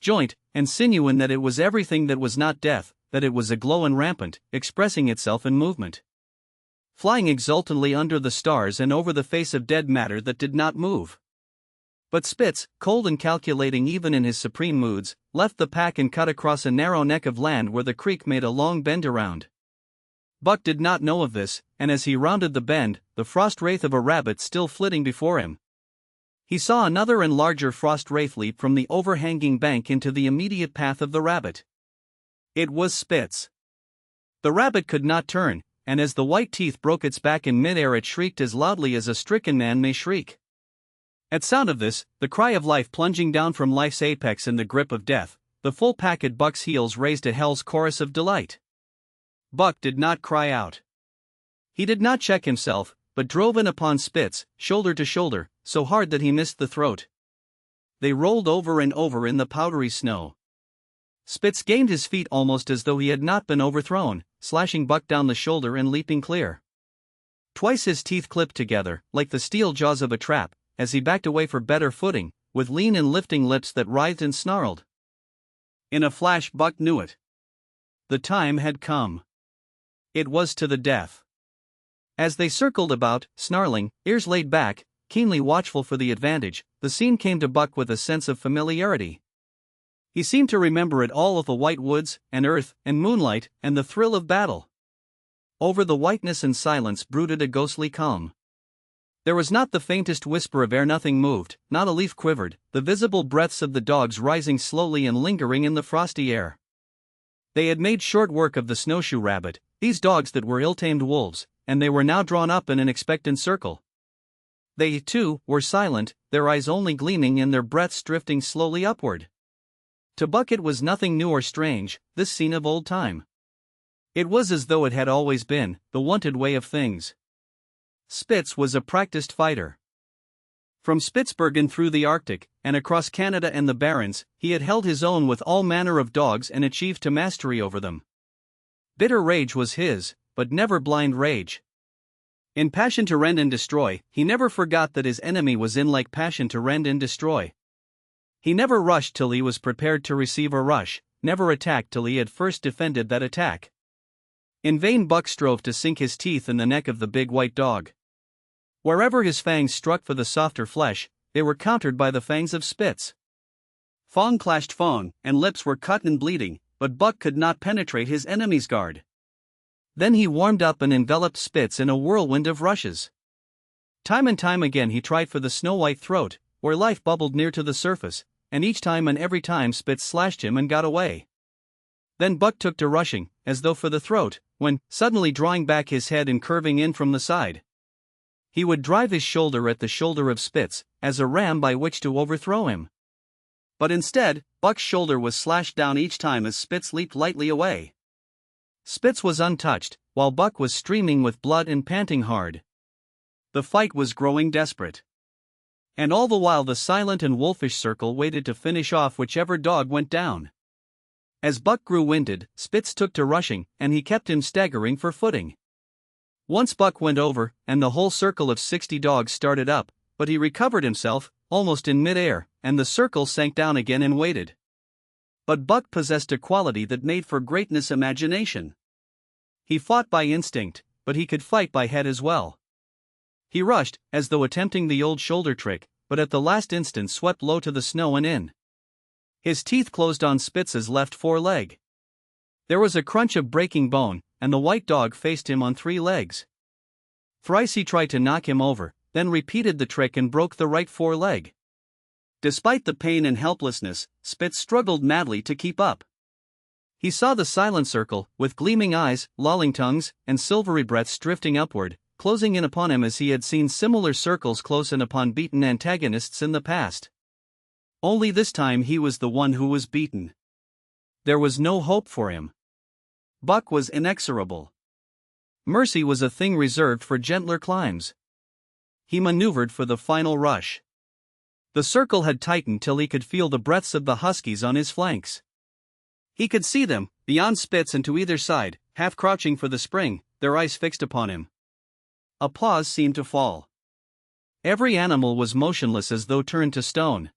joint, and sinew, in that it was everything that was not death, that it was aglow and rampant, expressing itself in movement. Flying exultantly under the stars and over the face of dead matter that did not move. But Spitz, cold and calculating even in his supreme moods, left the pack and cut across a narrow neck of land where the creek made a long bend around. Buck did not know of this, and as he rounded the bend, the frost wraith of a rabbit still flitting before him. He saw another and larger frost wraith leap from the overhanging bank into the immediate path of the rabbit. It was Spitz. The rabbit could not turn, and as the white teeth broke its back in midair it shrieked as loudly as a stricken man may shriek. At sound of this, the cry of life plunging down from life's apex in the grip of death, the full pack at Buck's heels raised a hell's chorus of delight. Buck did not cry out. He did not check himself, but drove in upon Spitz, shoulder to shoulder, so hard that he missed the throat. They rolled over and over in the powdery snow. Spitz gained his feet almost as though he had not been overthrown, slashing Buck down the shoulder and leaping clear. Twice his teeth clipped together, like the steel jaws of a trap, as he backed away for better footing, with lean and lifting lips that writhed and snarled. In a flash Buck knew it. The time had come. It was to the death. As they circled about, snarling, ears laid back, keenly watchful for the advantage, the scene came to Buck with a sense of familiarity. He seemed to remember it all, of the white woods, and earth, and moonlight, and the thrill of battle. Over the whiteness and silence brooded a ghostly calm. There was not the faintest whisper of air, nothing moved, not a leaf quivered, the visible breaths of the dogs rising slowly and lingering in the frosty air. They had made short work of the snowshoe rabbit, these dogs that were ill-tamed wolves, and they were now drawn up in an expectant circle. They, too, were silent, their eyes only gleaming and their breaths drifting slowly upward. To Buck it was nothing new or strange, this scene of old time. It was as though it had always been, the wonted way of things. Spitz was a practiced fighter. From Spitzbergen through the Arctic, and across Canada and the Barrens, he had held his own with all manner of dogs and achieved to mastery over them. Bitter rage was his, but never blind rage. In passion to rend and destroy, he never forgot that his enemy was in like passion to rend and destroy. He never rushed till he was prepared to receive a rush, never attacked till he had first defended that attack. In vain Buck strove to sink his teeth in the neck of the big white dog. Wherever his fangs struck for the softer flesh, they were countered by the fangs of Spitz. Fang clashed fang, and lips were cut and bleeding, but Buck could not penetrate his enemy's guard. Then he warmed up and enveloped Spitz in a whirlwind of rushes. Time and time again he tried for the snow-white throat, where life bubbled near to the surface, and each time and every time Spitz slashed him and got away. Then Buck took to rushing, as though for the throat, when, suddenly drawing back his head and curving in from the side, he would drive his shoulder at the shoulder of Spitz, as a ram by which to overthrow him. But instead, Buck's shoulder was slashed down each time as Spitz leaped lightly away. Spitz was untouched, while Buck was streaming with blood and panting hard. The fight was growing desperate. And all the while the silent and wolfish circle waited to finish off whichever dog went down. As Buck grew winded, Spitz took to rushing, and he kept him staggering for footing. Once Buck went over, and the whole circle of 60 dogs started up, but he recovered himself, almost in mid-air, and the circle sank down again and waited. But Buck possessed a quality that made for greatness: imagination. He fought by instinct, but he could fight by head as well. He rushed, as though attempting the old shoulder trick, but at the last instant swept low to the snow and in. His teeth closed on Spitz's left foreleg. There was a crunch of breaking bone, and the white dog faced him on 3 legs. Thrice he tried to knock him over, then repeated the trick and broke the right foreleg. Despite the pain and helplessness, Spitz struggled madly to keep up. He saw the silent circle, with gleaming eyes, lolling tongues, and silvery breaths drifting upward, closing in upon him as he had seen similar circles close in upon beaten antagonists in the past. Only this time he was the one who was beaten. There was no hope for him. Buck was inexorable. Mercy was a thing reserved for gentler climes. He maneuvered for the final rush. The circle had tightened till he could feel the breaths of the huskies on his flanks. He could see them, beyond Spitz and to either side, half crouching for the spring, their eyes fixed upon him. A pause seemed to fall. Every animal was motionless as though turned to stone.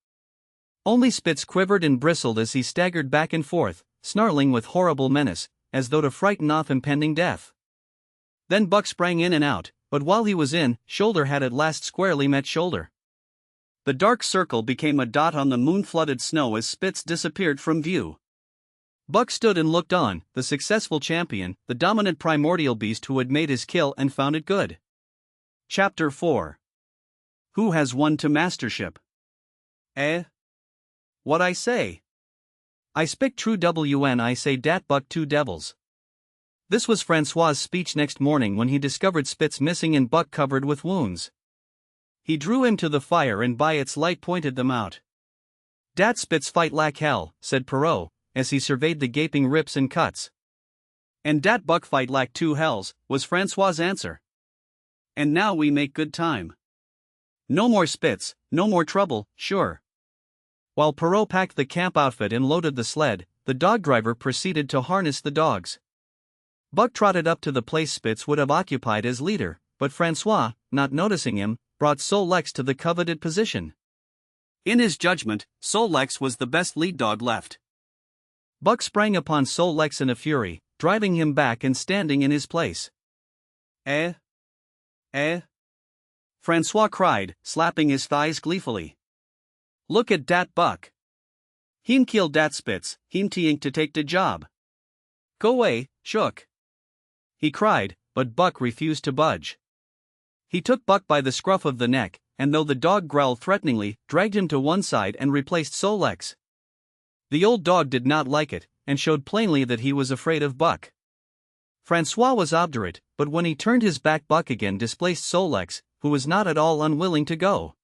Only Spitz quivered and bristled as he staggered back and forth, snarling with horrible menace, as though to frighten off impending death. Then Buck sprang in and out, but while he was in, shoulder had at last squarely met shoulder. The dark circle became a dot on the moon-flooded snow as Spitz disappeared from view. Buck stood and looked on, the successful champion, the dominant primordial beast who had made his kill and found it good. Chapter 4. Who has won to Mastership? What I say? I speak true when I say dat Buck two devils. This was Francois's speech next morning when he discovered Spitz missing and Buck covered with wounds. He drew him to the fire and by its light pointed them out. Dat Spitz fight like hell, said Perrault, as he surveyed the gaping rips and cuts. And dat Buck fight like two hells, was Francois's answer. And now we make good time. No more Spitz, no more trouble, sure. While Perrault packed the camp outfit and loaded the sled, the dog driver proceeded to harness the dogs. Buck trotted up to the place Spitz would have occupied as leader, but Francois, not noticing him, brought Sol-Lex to the coveted position. In his judgment, Sol-Lex was the best lead dog left. Buck sprang upon Sol-Lex in a fury, driving him back and standing in his place. Francois cried, slapping his thighs gleefully. Look at dat Buck. Heem kill dat Spitz, heem tink to take de job. Go away, shook. He cried, but Buck refused to budge. He took Buck by the scruff of the neck, and though the dog growled threateningly, dragged him to one side and replaced Sol-Lex. The old dog did not like it, and showed plainly that he was afraid of Buck. Francois was obdurate, but when he turned his back Buck again displaced Sol-Lex, who was not at all unwilling to go.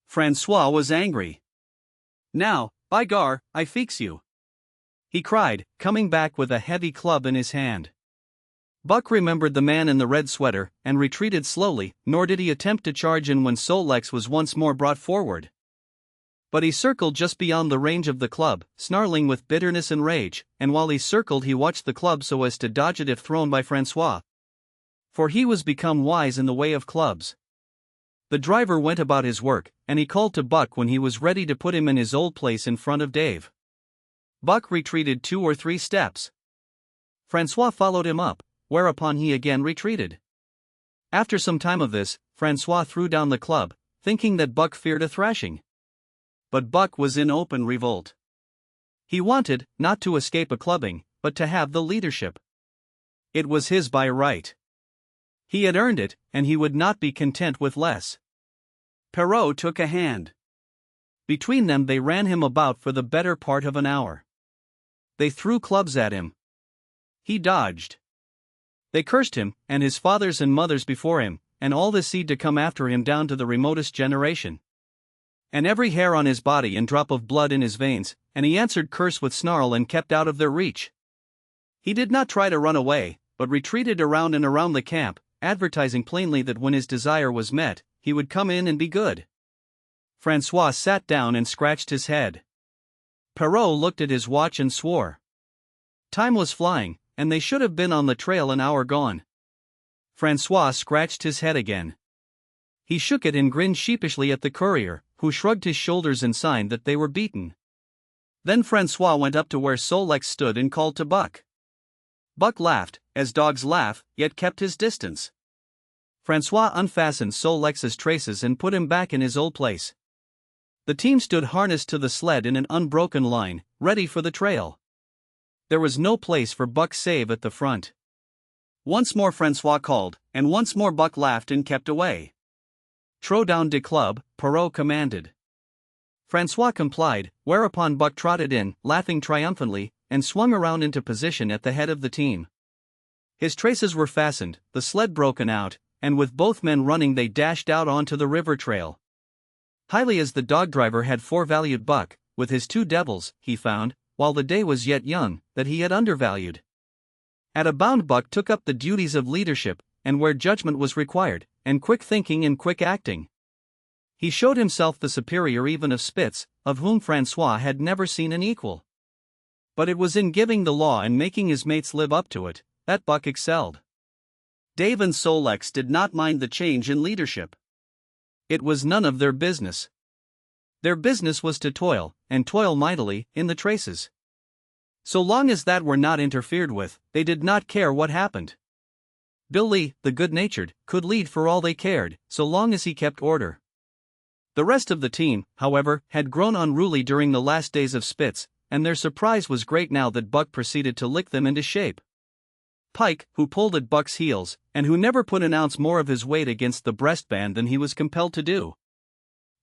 Francois was angry. Now, by gar, I fix you, he cried, coming back with a heavy club in his hand. Buck remembered the man in the red sweater, and retreated slowly, nor did he attempt to charge in when Sol-Lex was once more brought forward. But he circled just beyond the range of the club, snarling with bitterness and rage, and while he circled he watched the club so as to dodge it if thrown by Francois. For he was become wise in the way of clubs. The driver went about his work, and he called to Buck when he was ready to put him in his old place in front of Dave. Buck retreated 2 or 3 steps. Francois followed him up, whereupon he again retreated. After some time of this, Francois threw down the club, thinking that Buck feared a thrashing. But Buck was in open revolt. He wanted, not to escape a clubbing, but to have the leadership. It was his by right. He had earned it, and he would not be content with less. Perrault took a hand. Between them they ran him about for the better part of an hour. They threw clubs at him. He dodged. They cursed him, and his fathers and mothers before him, and all the seed to come after him down to the remotest generation. And every hair on his body and drop of blood in his veins, and he answered curse with snarl and kept out of their reach. He did not try to run away, but retreated around and around the camp, advertising plainly that when his desire was met, he would come in and be good. Francois sat down and scratched his head. Perrault looked at his watch and swore. Time was flying, and they should have been on the trail an hour gone. Francois scratched his head again. He shook it and grinned sheepishly at the courier, who shrugged his shoulders in sign that they were beaten. Then Francois went up to where Sol-Lex stood and called to Buck. Buck laughed, as dogs laugh, yet kept his distance. Francois unfastened Sol-Lex's traces and put him back in his old place. The team stood harnessed to the sled in an unbroken line, ready for the trail. There was no place for Buck save at the front. Once more Francois called, and once more Buck laughed and kept away. Throw down de club, Perrault commanded. Francois complied, whereupon Buck trotted in, laughing triumphantly, and swung around into position at the head of the team. His traces were fastened, the sled broken out, and with both men running they dashed out onto the river trail. Highly as the dog driver had forevalued Buck, with his 2 devils, he found, while the day was yet young, that he had undervalued. At a bound Buck took up the duties of leadership, and where judgment was required, and quick thinking and quick acting. He showed himself the superior even of Spitz, of whom Francois had never seen an equal. But it was in giving the law and making his mates live up to it, that Buck excelled. Dave and Sol-Lex did not mind the change in leadership. It was none of their business. Their business was to toil, and toil mightily, in the traces. So long as that were not interfered with, they did not care what happened. Billy, the good-natured, could lead for all they cared, so long as he kept order. The rest of the team, however, had grown unruly during the last days of Spitz, and their surprise was great now that Buck proceeded to lick them into shape. Pike, who pulled at Buck's heels, and who never put an ounce more of his weight against the breastband than he was compelled to do,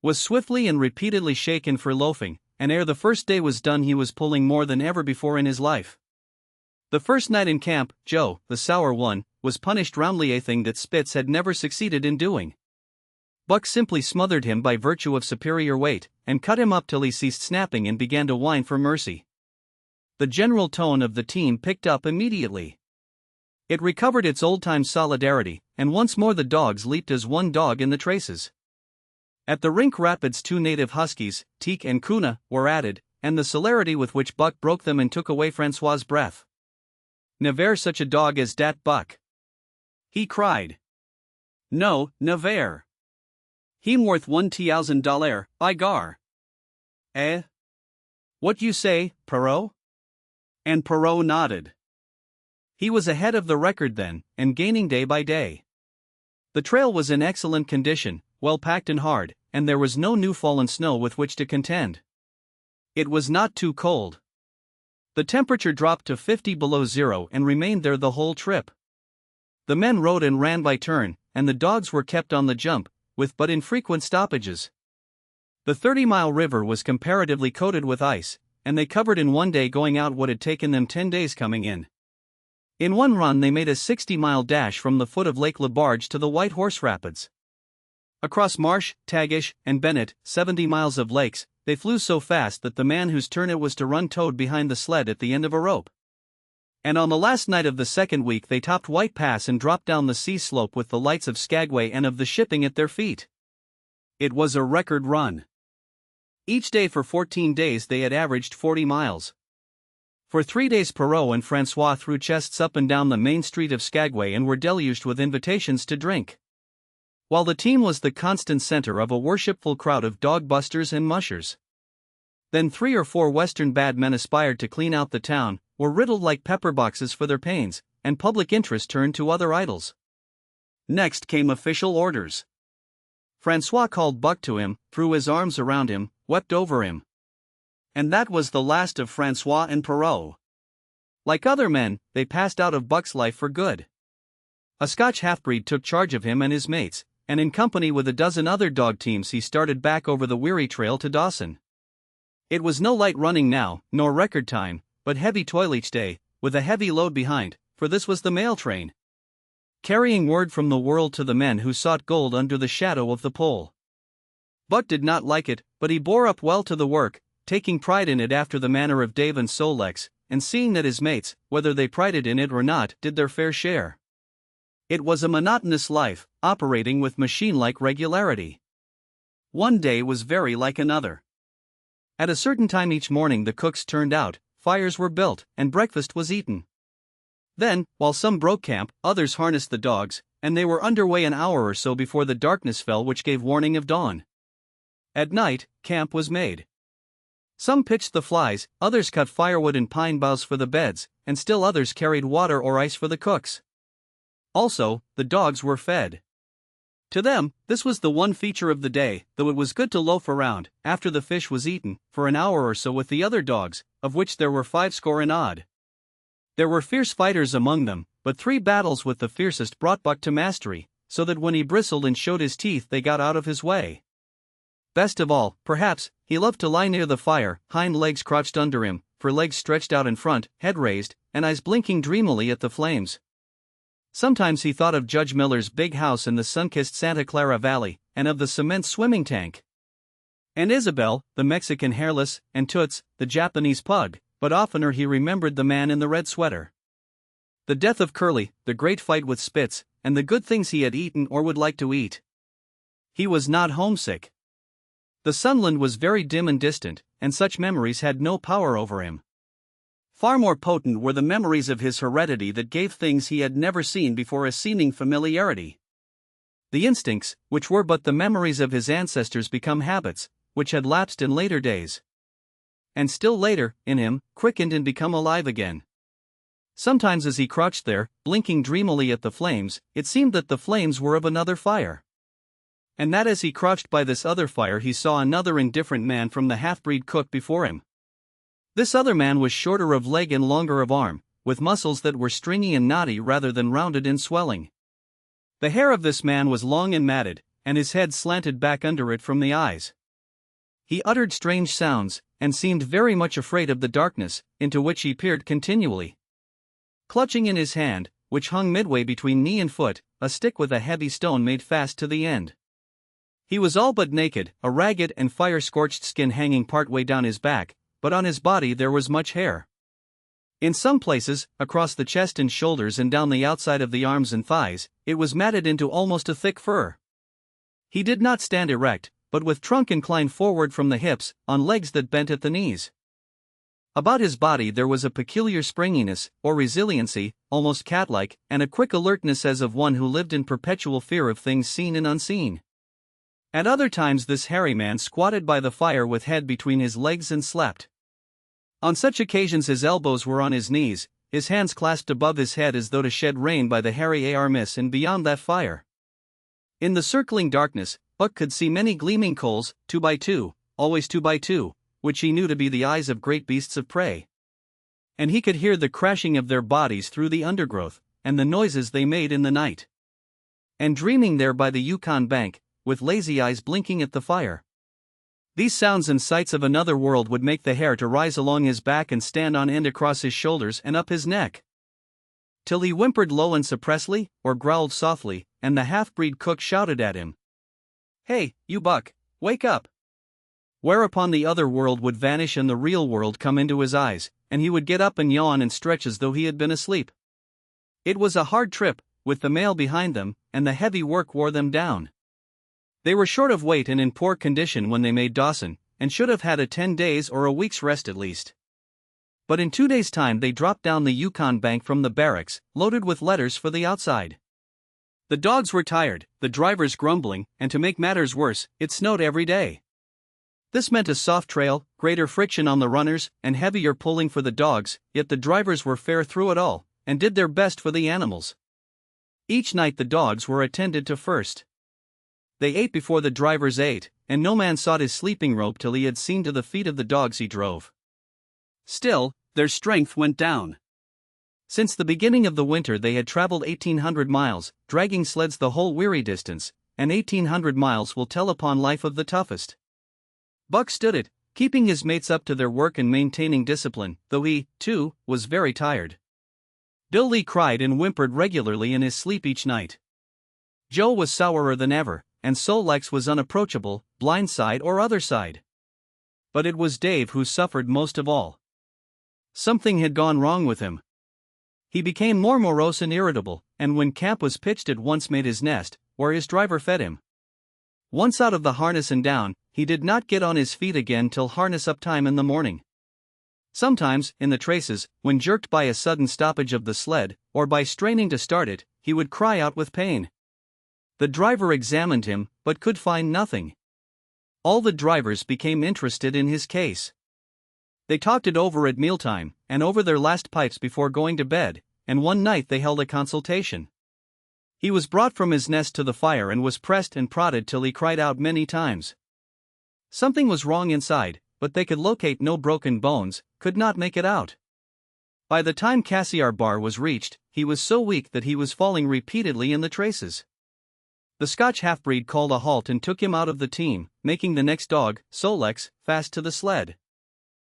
was swiftly and repeatedly shaken for loafing, and ere the first day was done he was pulling more than ever before in his life. The first night in camp, Joe, the sour one, was punished roundly, a thing that Spitz had never succeeded in doing. Buck simply smothered him by virtue of superior weight, and cut him up till he ceased snapping and began to whine for mercy. The general tone of the team picked up immediately. It recovered its old-time solidarity, and once more the dogs leaped as one dog in the traces. At the rink rapids 2 native huskies, Teak and Kuna, were added, and the celerity with which Buck broke them and took away Francois's breath. "Never such a dog as dat Buck!" he cried. "No, never. Heem worth $1,000, by gar." "Eh? What you say, Perrault?" And Perrault nodded. He was ahead of the record then, and gaining day by day. The trail was in excellent condition, well packed and hard, and there was no new fallen snow with which to contend. It was not too cold. The temperature dropped to 50 below zero and remained there the whole trip. The men rode and ran by turn, and the dogs were kept on the jump, with but infrequent stoppages. The 30-mile river was comparatively coated with ice, and they covered in one day going out what had taken them 10 days coming in. In one run they made a 60-mile dash from the foot of Lake LaBarge to the White Horse Rapids. Across Marsh, Tagish, and Bennett, 70 miles of lakes, they flew so fast that the man whose turn it was to run towed behind the sled at the end of a rope. And on the last night of the second week they topped White Pass and dropped down the sea slope with the lights of Skagway and of the shipping at their feet. It was a record run. Each day for 14 days they had averaged 40 miles. For 3 days Perrault and Francois threw chests up and down the main street of Skagway and were deluged with invitations to drink. While the team was the constant center of a worshipful crowd of dog-busters and mushers. Then 3 or 4 Western bad men aspired to clean out the town, were riddled like pepper boxes for their pains, and public interest turned to other idols. Next came official orders. Francois called Buck to him, threw his arms around him, wept over him. And that was the last of Francois and Perrault. Like other men, they passed out of Buck's life for good. A Scotch half-breed took charge of him and his mates, and in company with a dozen other dog teams he started back over the weary trail to Dawson. It was no light running now, nor record time, but heavy toil each day, with a heavy load behind, for this was the mail train, carrying word from the world to the men who sought gold under the shadow of the pole. Buck did not like it, but he bore up well to the work, taking pride in it after the manner of Dave and Solex, and seeing that his mates, whether they prided in it or not, did their fair share. It was a monotonous life, operating with machine-like regularity. One day was very like another. At a certain time each morning the cooks turned out, fires were built, and breakfast was eaten. Then, while some broke camp, others harnessed the dogs, and they were under way an hour or so before the darkness fell which gave warning of dawn. At night, camp was made. Some pitched the flies, others cut firewood and pine boughs for the beds, and still others carried water or ice for the cooks. Also, the dogs were fed. To them, this was the one feature of the day, though it was good to loaf around, after the fish was eaten, for an hour or so with the other dogs, of which there were 50 and odd. There were fierce fighters among them, but 3 battles with the fiercest brought Buck to mastery, so that when he bristled and showed his teeth they got out of his way. Best of all, perhaps, he loved to lie near the fire, hind legs crouched under him, for legs stretched out in front, head raised, and eyes blinking dreamily at the flames. Sometimes he thought of Judge Miller's big house in the sun-kissed Santa Clara Valley, and of the cement swimming tank. And Isabel, the Mexican hairless, and Toots, the Japanese pug, but oftener he remembered the man in the red sweater. The death of Curly, the great fight with Spitz, and the good things he had eaten or would like to eat. He was not homesick. The Sunland was very dim and distant, and such memories had no power over him. Far more potent were the memories of his heredity that gave things he had never seen before a seeming familiarity. The instincts, which were but the memories of his ancestors, become habits, which had lapsed in later days. And still later, in him, quickened and become alive again. Sometimes as he crouched there, blinking dreamily at the flames, it seemed that the flames were of another fire. And that as he crouched by this other fire he saw another indifferent man from the half-breed cook before him. This other man was shorter of leg and longer of arm, with muscles that were stringy and knotty rather than rounded and swelling. The hair of this man was long and matted, and his head slanted back under it from the eyes. He uttered strange sounds, and seemed very much afraid of the darkness, into which he peered continually. Clutching in his hand, which hung midway between knee and foot, a stick with a heavy stone made fast to the end. He was all but naked, a ragged and fire-scorched skin hanging part way down his back, but on his body there was much hair. In some places, across the chest and shoulders and down the outside of the arms and thighs, it was matted into almost a thick fur. He did not stand erect, but with trunk inclined forward from the hips, on legs that bent at the knees. About his body there was a peculiar springiness, or resiliency, almost cat-like, and a quick alertness as of one who lived in perpetual fear of things seen and unseen. At other times this hairy man squatted by the fire with head between his legs and slept. On such occasions his elbows were on his knees, his hands clasped above his head as though to shed rain by the hairy armis and beyond that fire. In the circling darkness, Buck could see many gleaming coals, 2 by 2, always 2 by 2, which he knew to be the eyes of great beasts of prey. And he could hear the crashing of their bodies through the undergrowth, and the noises they made in the night. And dreaming there by the Yukon bank, with lazy eyes blinking at the fire. These sounds and sights of another world would make the hair to rise along his back and stand on end across his shoulders and up his neck. Till he whimpered low and suppressly, or growled softly, and the half-breed cook shouted at him, "Hey, you Buck, wake up!" Whereupon the other world would vanish and the real world come into his eyes, and he would get up and yawn and stretch as though he had been asleep. It was a hard trip, with the mail behind them, and the heavy work wore them down. They were short of weight and in poor condition when they made Dawson, and should have had a 10 days or a week's rest at least. But in 2 days' time they dropped down the Yukon bank from the barracks, loaded with letters for the outside. The dogs were tired, the drivers grumbling, and to make matters worse, it snowed every day. This meant a soft trail, greater friction on the runners, and heavier pulling for the dogs, yet the drivers were fair through it all, and did their best for the animals. Each night the dogs were attended to first. They ate before the drivers ate, and no man sought his sleeping rope till he had seen to the feet of the dogs he drove. Still, their strength went down. Since the beginning of the winter they had traveled 1,800 miles, dragging sleds the whole weary distance, and 1,800 miles will tell upon life of the toughest. Buck stood it, keeping his mates up to their work and maintaining discipline, though he, too, was very tired. Bill Lee cried and whimpered regularly in his sleep each night. Joe was sourer than ever, and Sol-Leks was unapproachable, blind side or other side. But it was Dave who suffered most of all. Something had gone wrong with him. He became more morose and irritable, and when camp was pitched at once made his nest, where his driver fed him. Once out of the harness and down, he did not get on his feet again till harness-up time in the morning. Sometimes, in the traces, when jerked by a sudden stoppage of the sled, or by straining to start it, he would cry out with pain. The driver examined him, but could find nothing. All the drivers became interested in his case. They talked it over at mealtime, and over their last pipes before going to bed, and one night they held a consultation. He was brought from his nest to the fire and was pressed and prodded till he cried out many times. Something was wrong inside, but they could locate no broken bones, could not make it out. By the time Cassiar Bar was reached, he was so weak that he was falling repeatedly in the traces. The Scotch half-breed called a halt and took him out of the team, making the next dog, Sol-Leks, fast to the sled.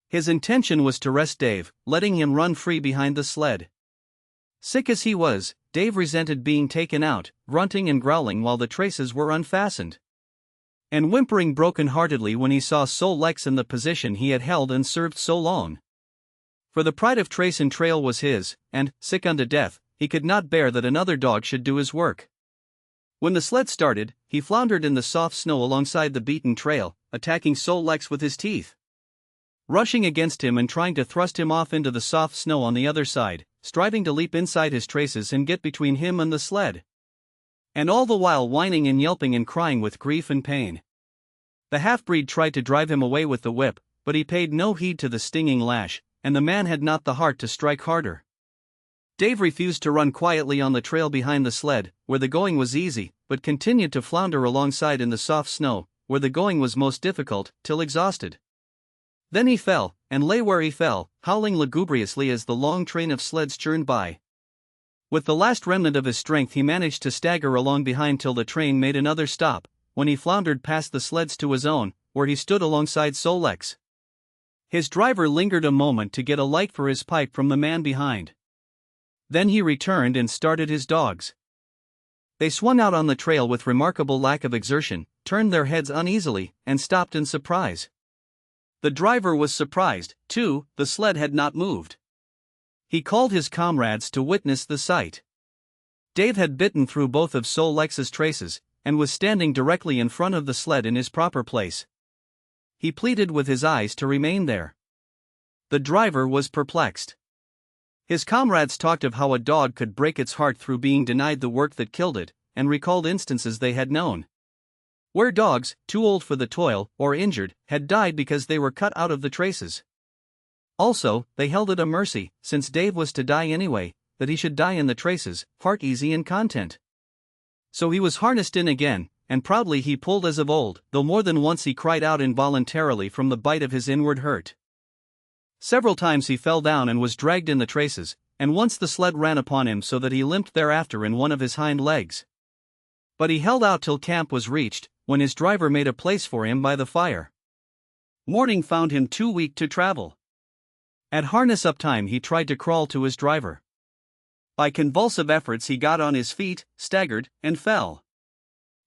His intention was to rest Dave, letting him run free behind the sled. Sick as he was, Dave resented being taken out, grunting and growling while the traces were unfastened, and whimpering broken-heartedly when he saw Sol-Leks in the position he had held and served so long. For the pride of trace and trail was his, and, sick unto death, he could not bear that another dog should do his work. When the sled started, he floundered in the soft snow alongside the beaten trail, attacking Sol-Leks with his teeth, rushing against him and trying to thrust him off into the soft snow on the other side, striving to leap inside his traces and get between him and the sled. And all the while whining and yelping and crying with grief and pain. The half-breed tried to drive him away with the whip, but he paid no heed to the stinging lash, and the man had not the heart to strike harder. Dave refused to run quietly on the trail behind the sled, where the going was easy, but continued to flounder alongside in the soft snow, where the going was most difficult, till exhausted. Then he fell, and lay where he fell, howling lugubriously as the long train of sleds churned by. With the last remnant of his strength he managed to stagger along behind till the train made another stop, when he floundered past the sleds to his own, where he stood alongside Solex. His driver lingered a moment to get a light for his pipe from the man behind. Then he returned and started his dogs. They swung out on the trail with remarkable lack of exertion, turned their heads uneasily, and stopped in surprise. The driver was surprised, too. The sled had not moved. He called his comrades to witness the sight. Dave had bitten through both of Solex's traces, and was standing directly in front of the sled in his proper place. He pleaded with his eyes to remain there. The driver was perplexed. His comrades talked of how a dog could break its heart through being denied the work that killed it, and recalled instances they had known, where dogs, too old for the toil, or injured, had died because they were cut out of the traces. Also, they held it a mercy, since Dave was to die anyway, that he should die in the traces, heart easy and content. So he was harnessed in again, and proudly he pulled as of old, though more than once he cried out involuntarily from the bite of his inward hurt. Several times he fell down and was dragged in the traces, and once the sled ran upon him so that he limped thereafter in one of his hind legs. But he held out till camp was reached, when his driver made a place for him by the fire. Morning found him too weak to travel. At harness-up time he tried to crawl to his driver. By convulsive efforts he got on his feet, staggered, and fell.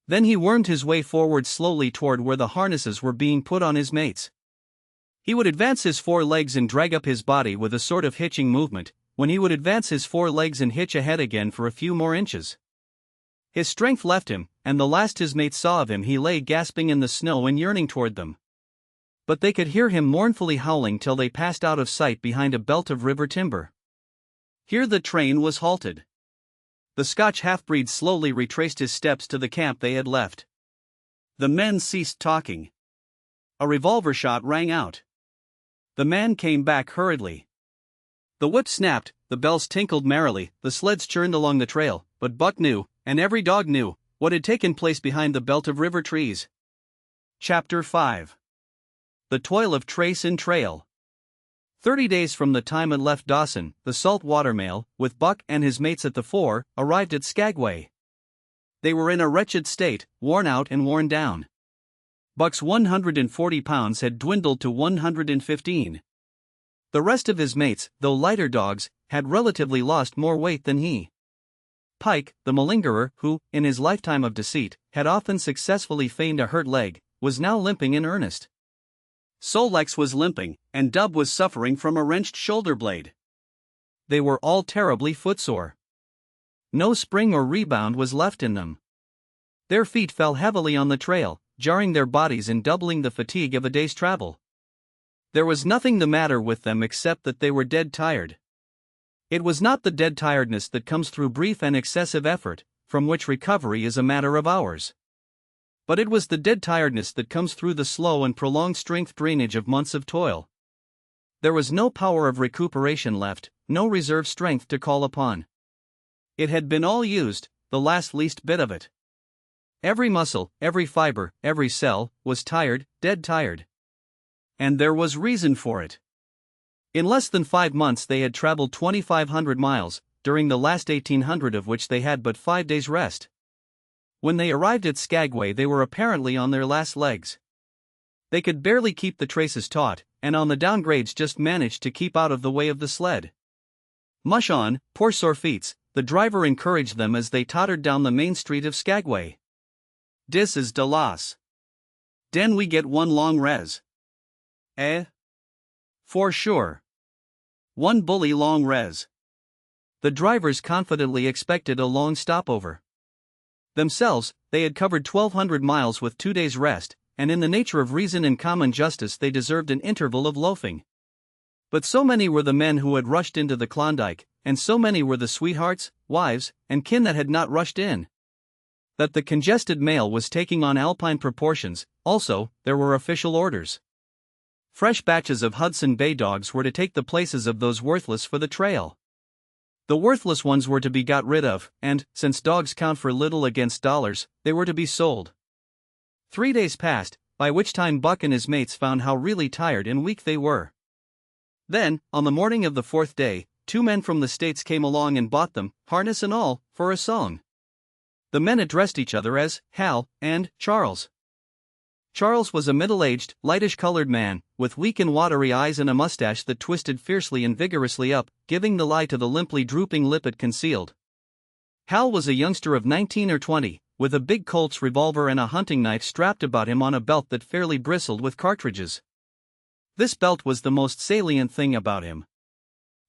Then he wormed his way forward slowly toward where the harnesses were being put on his mates. He would advance his 4 legs and drag up his body with a sort of hitching movement, when he would advance his 4 legs and hitch ahead again for a few more inches. His strength left him, and the last his mates saw of him he lay gasping in the snow and yearning toward them. But they could hear him mournfully howling till they passed out of sight behind a belt of river timber. Here the train was halted. The Scotch half-breed slowly retraced his steps to the camp they had left. The men ceased talking. A revolver shot rang out. The man came back hurriedly. The whip snapped, the bells tinkled merrily, the sleds churned along the trail, but Buck knew, and every dog knew, what had taken place behind the belt of river trees. Chapter 5. The Toil of Trace and Trail. 30 days from the time it left Dawson, the salt water mail, with Buck and his mates at the fore, arrived at Skagway. They were in a wretched state, worn out and worn down. Buck's 140 pounds had dwindled to 115. The rest of his mates, though lighter dogs, had relatively lost more weight than he. Pike, the malingerer, who, in his lifetime of deceit, had often successfully feigned a hurt leg, was now limping in earnest. Solex was limping, and Dub was suffering from a wrenched shoulder blade. They were all terribly footsore. No spring or rebound was left in them. Their feet fell heavily on the trail, jarring their bodies and doubling the fatigue of a day's travel. There was nothing the matter with them except that they were dead tired. It was not the dead tiredness that comes through brief and excessive effort, from which recovery is a matter of hours. But it was the dead tiredness that comes through the slow and prolonged strength drainage of months of toil. There was no power of recuperation left, no reserve strength to call upon. It had been all used, the last least bit of it. Every muscle, every fiber, every cell, was tired, dead tired. And there was reason for it. In less than 5 months they had traveled 2,500 miles, during the last 1,800 of which they had but 5 days' rest. When they arrived at Skagway they were apparently on their last legs. They could barely keep the traces taut, and on the downgrades just managed to keep out of the way of the sled. Mush on, poor sore feets, the driver encouraged them as they tottered down the main street of Skagway. Dis is de las. Den we get one long res. Eh? For sure. One bully long res. The drivers confidently expected a long stopover. Themselves, they had covered 1,200 miles with 2 days' rest, and in the nature of reason and common justice they deserved an interval of loafing. But so many were the men who had rushed into the Klondike, and so many were the sweethearts, wives, and kin that had not rushed in, that the congested mail was taking on alpine proportions. Also, there were official orders. Fresh batches of Hudson Bay dogs were to take the places of those worthless for the trail. The worthless ones were to be got rid of, and, since dogs count for little against dollars, they were to be sold. 3 days passed, by which time Buck and his mates found how really tired and weak they were. Then, on the morning of the 4th day, 2 men from the States came along and bought them, harness and all, for a song. The men addressed each other as Hal and Charles. Charles was a middle-aged, lightish-colored man, with weak and watery eyes and a mustache that twisted fiercely and vigorously up, giving the lie to the limply drooping lip it concealed. Hal was a youngster of 19 or 20, with a big Colt's revolver and a hunting knife strapped about him on a belt that fairly bristled with cartridges. This belt was the most salient thing about him.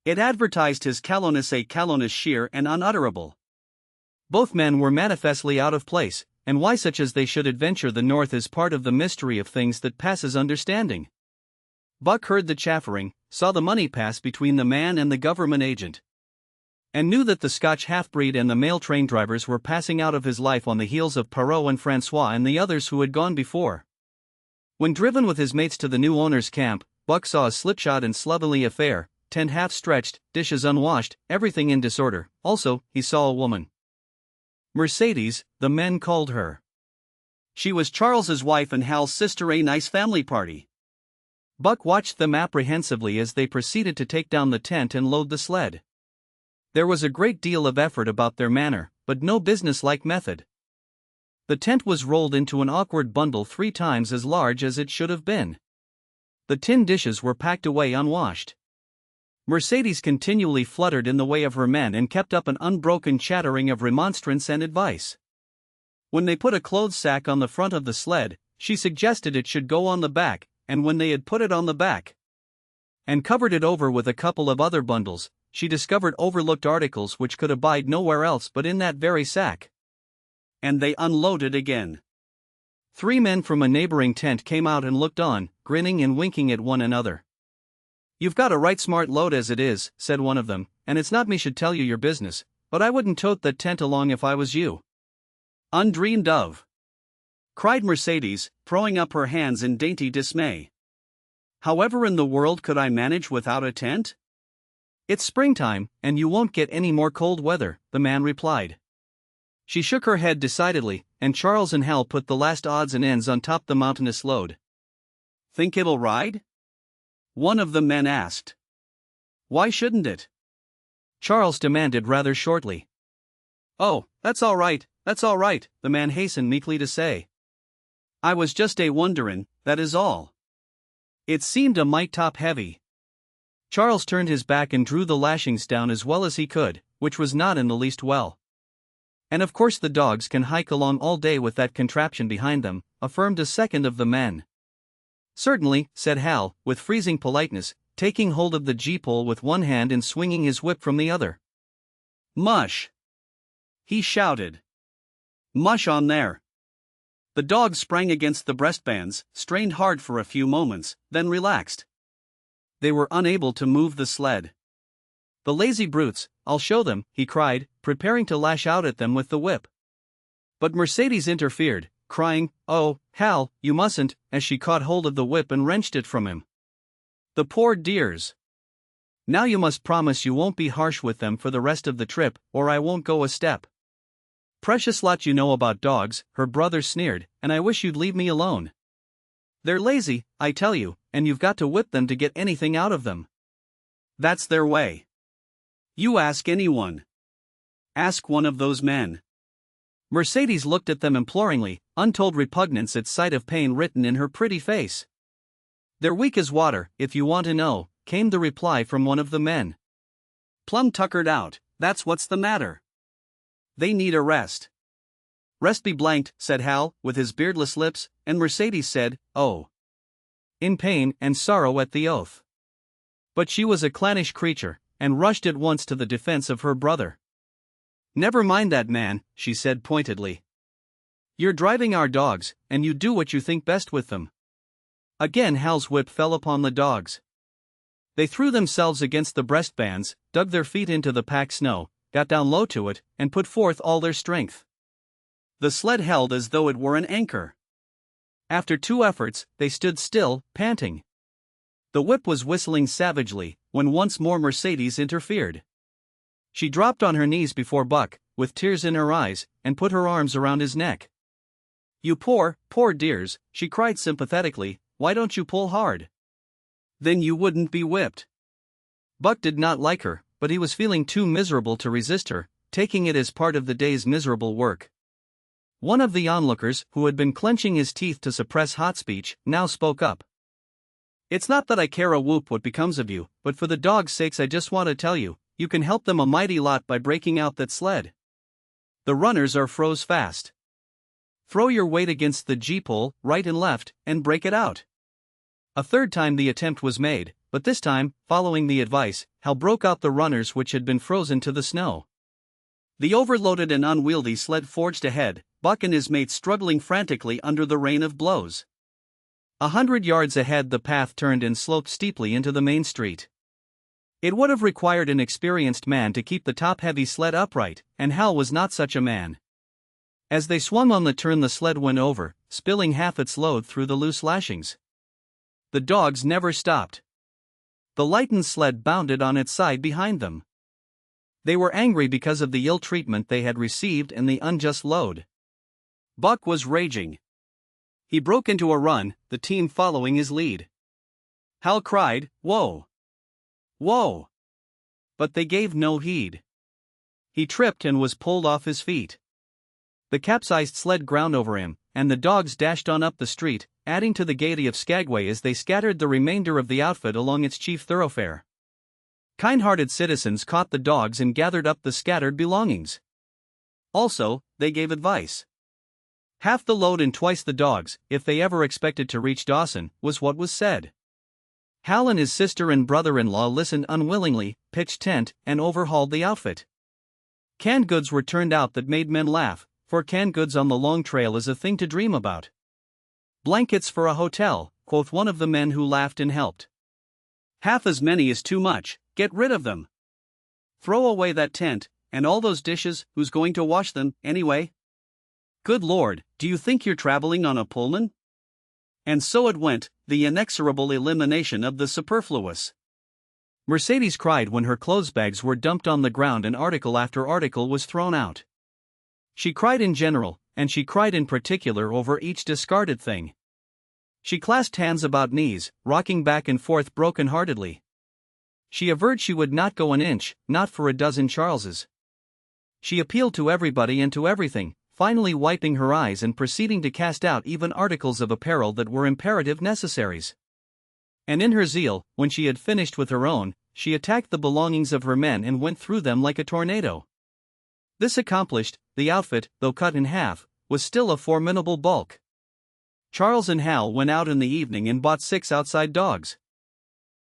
It advertised his callousness, a callousness sheer and unutterable. Both men were manifestly out of place, and why such as they should adventure the north is part of the mystery of things that passes understanding. Buck heard the chaffering, saw the money pass between the man and the government agent, and knew that the Scotch half-breed and the mail train drivers were passing out of his life on the heels of Perrault and Francois and the others who had gone before. When driven with his mates to the new owner's camp, Buck saw a slipshod and slovenly affair, tent half-stretched, dishes unwashed, everything in disorder. Also, he saw a woman. Mercedes, the men called her. She was Charles's wife and Hal's sister, a nice family party. Buck watched them apprehensively as they proceeded to take down the tent and load the sled. There was a great deal of effort about their manner, but no business-like method. The tent was rolled into an awkward bundle 3 times as large as it should have been. The tin dishes were packed away unwashed. Mercedes continually fluttered in the way of her men and kept up an unbroken chattering of remonstrance and advice. When they put a clothes sack on the front of the sled, she suggested it should go on the back, and when they had put it on the back and covered it over with a couple of other bundles, she discovered overlooked articles which could abide nowhere else but in that very sack. And they unloaded again. 3 men from a neighboring tent came out and looked on, grinning and winking at one another. "You've got a right smart load as it is," said one of them, "and it's not me should tell you your business, but I wouldn't tote that tent along if I was you." "Undreamed of!" cried Mercedes, throwing up her hands in dainty dismay. "However in the world could I manage without a tent?" "It's springtime, and you won't get any more cold weather," the man replied. She shook her head decidedly, and Charles and Hal put the last odds and ends on top the mountainous load. "Think it'll ride?" one of the men asked. "Why shouldn't it?" Charles demanded rather shortly. "Oh, that's all right, the man hastened meekly to say. "I was just wonderin', that is all." It seemed a mite top heavy. Charles turned his back and drew the lashings down as well as he could, which was not in the least well. "And of course the dogs can hike along all day with that contraption behind them," affirmed a second of the men. "Certainly," said Hal, with freezing politeness, taking hold of the gee-pole with one hand and swinging his whip from the other. "Mush!" he shouted. "Mush on there!" The dogs sprang against the breastbands, strained hard for a few moments, then relaxed. They were unable to move the sled. "The lazy brutes, I'll show them," he cried, preparing to lash out at them with the whip. But Mercedes interfered, crying, "Oh, Hal, you mustn't," as she caught hold of the whip and wrenched it from him. "The poor dears. Now you must promise you won't be harsh with them for the rest of the trip, or I won't go a step." "Precious lot you know about dogs," her brother sneered, "and I wish you'd leave me alone. They're lazy, I tell you, and you've got to whip them to get anything out of them. That's their way. You ask anyone. Ask one of those men." Mercedes looked at them imploringly, untold repugnance at sight of pain written in her pretty face. "They're weak as water, if you want to know," came the reply from one of the men. "Plumb tuckered out, that's what's the matter. They need a rest." "Rest be blanked," said Hal, with his beardless lips, and Mercedes said, "Oh," in pain and sorrow at the oath. But she was a clannish creature, and rushed at once to the defense of her brother. "Never mind that man," she said pointedly. "You're driving our dogs, and you do what you think best with them." Again Hal's whip fell upon the dogs. They threw themselves against the breastbands, dug their feet into the packed snow, got down low to it, and put forth all their strength. The sled held as though it were an anchor. After 2 efforts, they stood still, panting. The whip was whistling savagely, when once more Mercedes interfered. She dropped on her knees before Buck, with tears in her eyes, and put her arms around his neck. "You poor, poor dears," she cried sympathetically, "why don't you pull hard? Then you wouldn't be whipped." Buck did not like her, but he was feeling too miserable to resist her, taking it as part of the day's miserable work. One of the onlookers, who had been clenching his teeth to suppress hot speech, now spoke up. "It's not that I care a whoop what becomes of you, but for the dogs' sakes I just want to tell you, you can help them a mighty lot by breaking out that sled. The runners are froze fast. Throw your weight against the G-pole, right and left, and break it out." A third time the attempt was made, but this time, following the advice, Hal broke out the runners which had been frozen to the snow. The overloaded and unwieldy sled forged ahead, Buck and his mates struggling frantically under the rain of blows. 100 yards ahead the path turned and sloped steeply into the main street. It would have required an experienced man to keep the top-heavy sled upright, and Hal was not such a man. As they swung on the turn the sled went over, spilling half its load through the loose lashings. The dogs never stopped. The lightened sled bounded on its side behind them. They were angry because of the ill treatment they had received and the unjust load. Buck was raging. He broke into a run, the team following his lead. Hal cried, "Whoa! Whoa!" But they gave no heed. He tripped and was pulled off his feet. The capsized sled ground over him, and the dogs dashed on up the street, adding to the gaiety of Skagway as they scattered the remainder of the outfit along its chief thoroughfare. Kind-hearted citizens caught the dogs and gathered up the scattered belongings. Also, they gave advice. Half the load and twice the dogs, if they ever expected to reach Dawson, was what was said. Hal and his sister and brother-in-law listened unwillingly, pitched tent, and overhauled the outfit. Canned goods were turned out that made men laugh, for canned goods on the long trail is a thing to dream about. "Blankets for a hotel," quoth one of the men who laughed and helped. "Half as many is too much, get rid of them. Throw away that tent, and all those dishes, who's going to wash them, anyway? Good Lord, do you think you're traveling on a Pullman?" And so it went, the inexorable elimination of the superfluous. Mercedes cried when her clothes bags were dumped on the ground and article after article was thrown out. She cried in general, and she cried in particular over each discarded thing. She clasped hands about knees, rocking back and forth broken-heartedly. She averred she would not go an inch, not for a dozen Charleses. She appealed to everybody and to everything, finally wiping her eyes and proceeding to cast out even articles of apparel that were imperative necessaries. And in her zeal, when she had finished with her own, she attacked the belongings of her men and went through them like a tornado. This accomplished, the outfit, though cut in half, was still a formidable bulk. Charles and Hal went out in the evening and bought 6 outside dogs.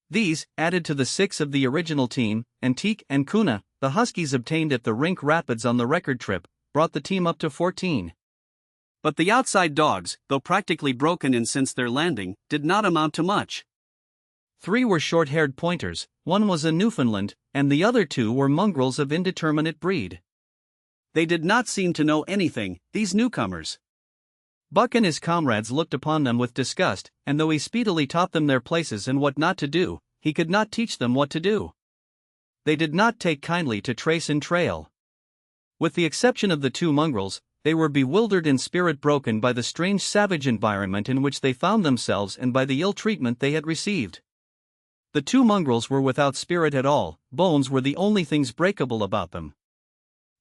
These, added to the 6 of the original team, Antique and Kuna, the huskies obtained at the Rink Rapids on the record trip, brought the team up to 14. But the outside dogs, though practically broken in since their landing, did not amount to much. 3 were short-haired pointers, 1 was a Newfoundland, and the other 2 were mongrels of indeterminate breed. They did not seem to know anything, these newcomers. Buck and his comrades looked upon them with disgust, and though he speedily taught them their places and what not to do, he could not teach them what to do. They did not take kindly to trace and trail. With the exception of the 2 mongrels, they were bewildered and spirit-broken by the strange savage environment in which they found themselves and by the ill treatment they had received. The 2 mongrels were without spirit at all, bones were the only things breakable about them.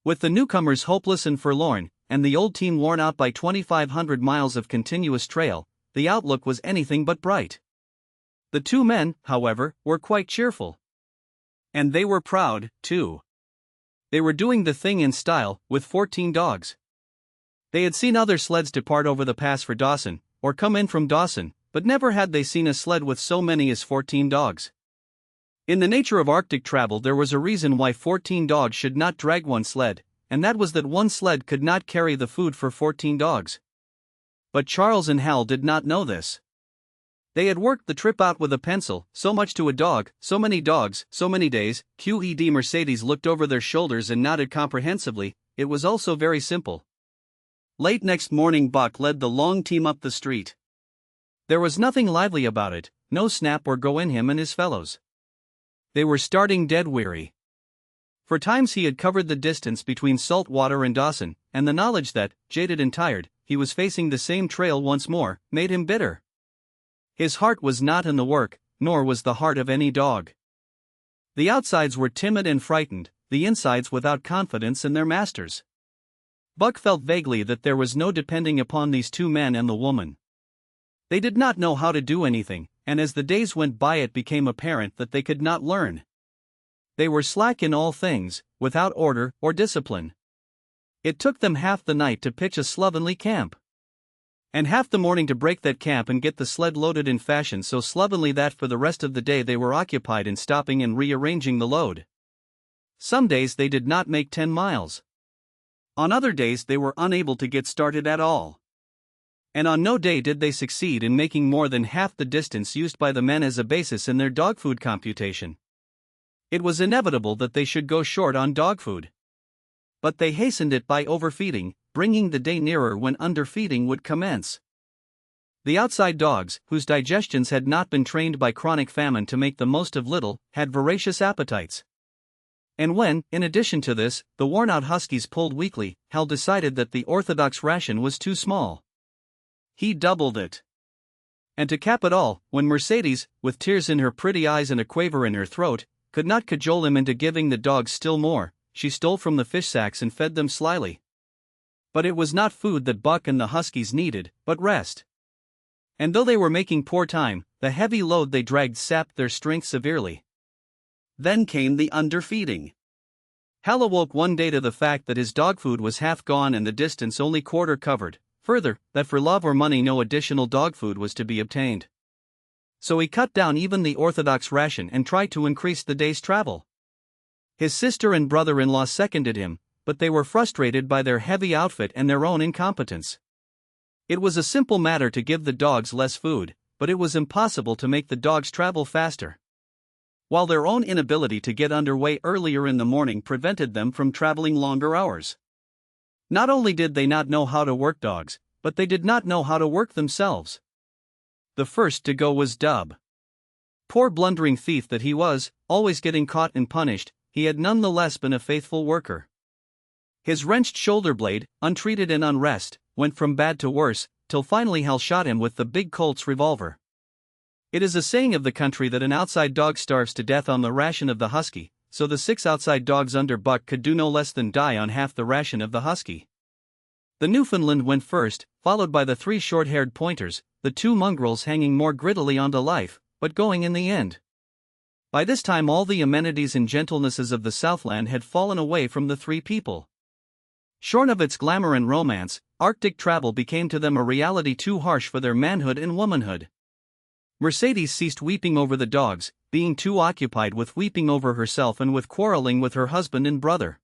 With the newcomers hopeless and forlorn, and the old team worn out by 2,500 miles of continuous trail, the outlook was anything but bright. The 2 men, however, were quite cheerful. And they were proud, too. They were doing the thing in style, with 14 dogs. They had seen other sleds depart over the pass for Dawson, or come in from Dawson, but never had they seen a sled with so many as 14 dogs. In the nature of Arctic travel there was a reason why 14 dogs should not drag one sled, and that was that one sled could not carry the food for 14 dogs. But Charles and Hal did not know this. They had worked the trip out with a pencil, so much to a dog, so many dogs, so many days. QED Mercedes looked over their shoulders and nodded comprehensively. It was also very simple. Late next morning Buck led the long team up the street. There was nothing lively about it, no snap or go in him and his fellows. They were starting dead weary. For times he had covered the distance between salt water and Dawson, and the knowledge that, jaded and tired, he was facing the same trail once more, made him bitter. His heart was not in the work, nor was the heart of any dog. The outsides were timid and frightened, the insides without confidence in their masters. Buck felt vaguely that there was no depending upon these two men and the woman. They did not know how to do anything, and as the days went by it became apparent that they could not learn. They were slack in all things, without order or discipline. It took them half the night to pitch a slovenly camp, and half the morning to break that camp and get the sled loaded in fashion so slovenly that for the rest of the day they were occupied in stopping and rearranging the load. Some days they did not make 10 miles. On other days they were unable to get started at all. And on no day did they succeed in making more than half the distance used by the men as a basis in their dog food computation. It was inevitable that they should go short on dog food. But they hastened it by overfeeding, bringing the day nearer when underfeeding would commence. The outside dogs, whose digestions had not been trained by chronic famine to make the most of little, had voracious appetites. And when, in addition to this, the worn-out huskies pulled weakly, Hal decided that the orthodox ration was too small. He doubled it. And to cap it all, when Mercedes, with tears in her pretty eyes and a quaver in her throat, could not cajole him into giving the dogs still more, she stole from the fish sacks and fed them slyly. But it was not food that Buck and the huskies needed, but rest. And though they were making poor time, the heavy load they dragged sapped their strength severely. Then came the underfeeding. Hal awoke one day to the fact that his dog food was half gone and the distance only quarter covered, further, that for love or money no additional dog food was to be obtained. So he cut down even the orthodox ration and tried to increase the day's travel. His sister and brother-in-law seconded him, but they were frustrated by their heavy outfit and their own incompetence. It was a simple matter to give the dogs less food, but it was impossible to make the dogs travel faster. While their own inability to get underway earlier in the morning prevented them from traveling longer hours. Not only did they not know how to work dogs, but they did not know how to work themselves. The first to go was Dub. Poor blundering thief that he was, always getting caught and punished, he had none the less been a faithful worker. His wrenched shoulder blade, untreated and unrest, went from bad to worse, till finally Hal shot him with the big Colt's revolver. It is a saying of the country that an outside dog starves to death on the ration of the husky, so the 6 outside dogs under Buck could do no less than die on half the ration of the husky. The Newfoundland went first, followed by the 3 short-haired pointers, the 2 mongrels hanging more grittily onto life, but going in the end. By this time all the amenities and gentlenesses of the Southland had fallen away from the 3 people. Shorn of its glamour and romance, Arctic travel became to them a reality too harsh for their manhood and womanhood. Mercedes ceased weeping over the dogs, being too occupied with weeping over herself and with quarreling with her husband and brother.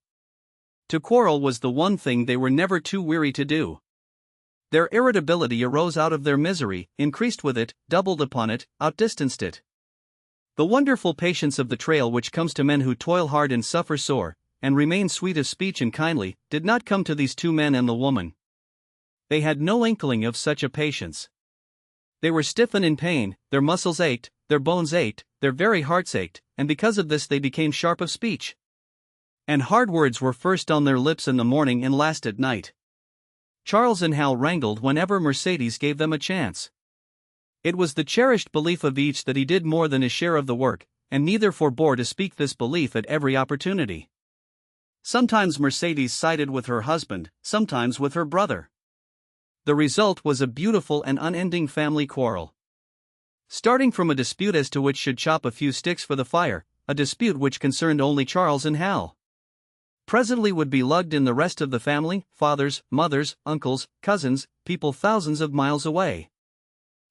To quarrel was the one thing they were never too weary to do. Their irritability arose out of their misery, increased with it, doubled upon it, outdistanced it. The wonderful patience of the trail which comes to men who toil hard and suffer sore, and remain sweet of speech and kindly, did not come to these 2 men and the woman. They had no inkling of such a patience. They were stiff and in pain, their muscles ached, their bones ached, their very hearts ached, and because of this they became sharp of speech. And hard words were first on their lips in the morning and last at night. Charles and Hal wrangled whenever Mercedes gave them a chance. It was the cherished belief of each that he did more than his share of the work, and neither forbore to speak this belief at every opportunity. Sometimes Mercedes sided with her husband, sometimes with her brother. The result was a beautiful and unending family quarrel. Starting from a dispute as to which should chop a few sticks for the fire, a dispute which concerned only Charles and Hal. Presently would be lugged in the rest of the family, fathers, mothers, uncles, cousins, people thousands of miles away.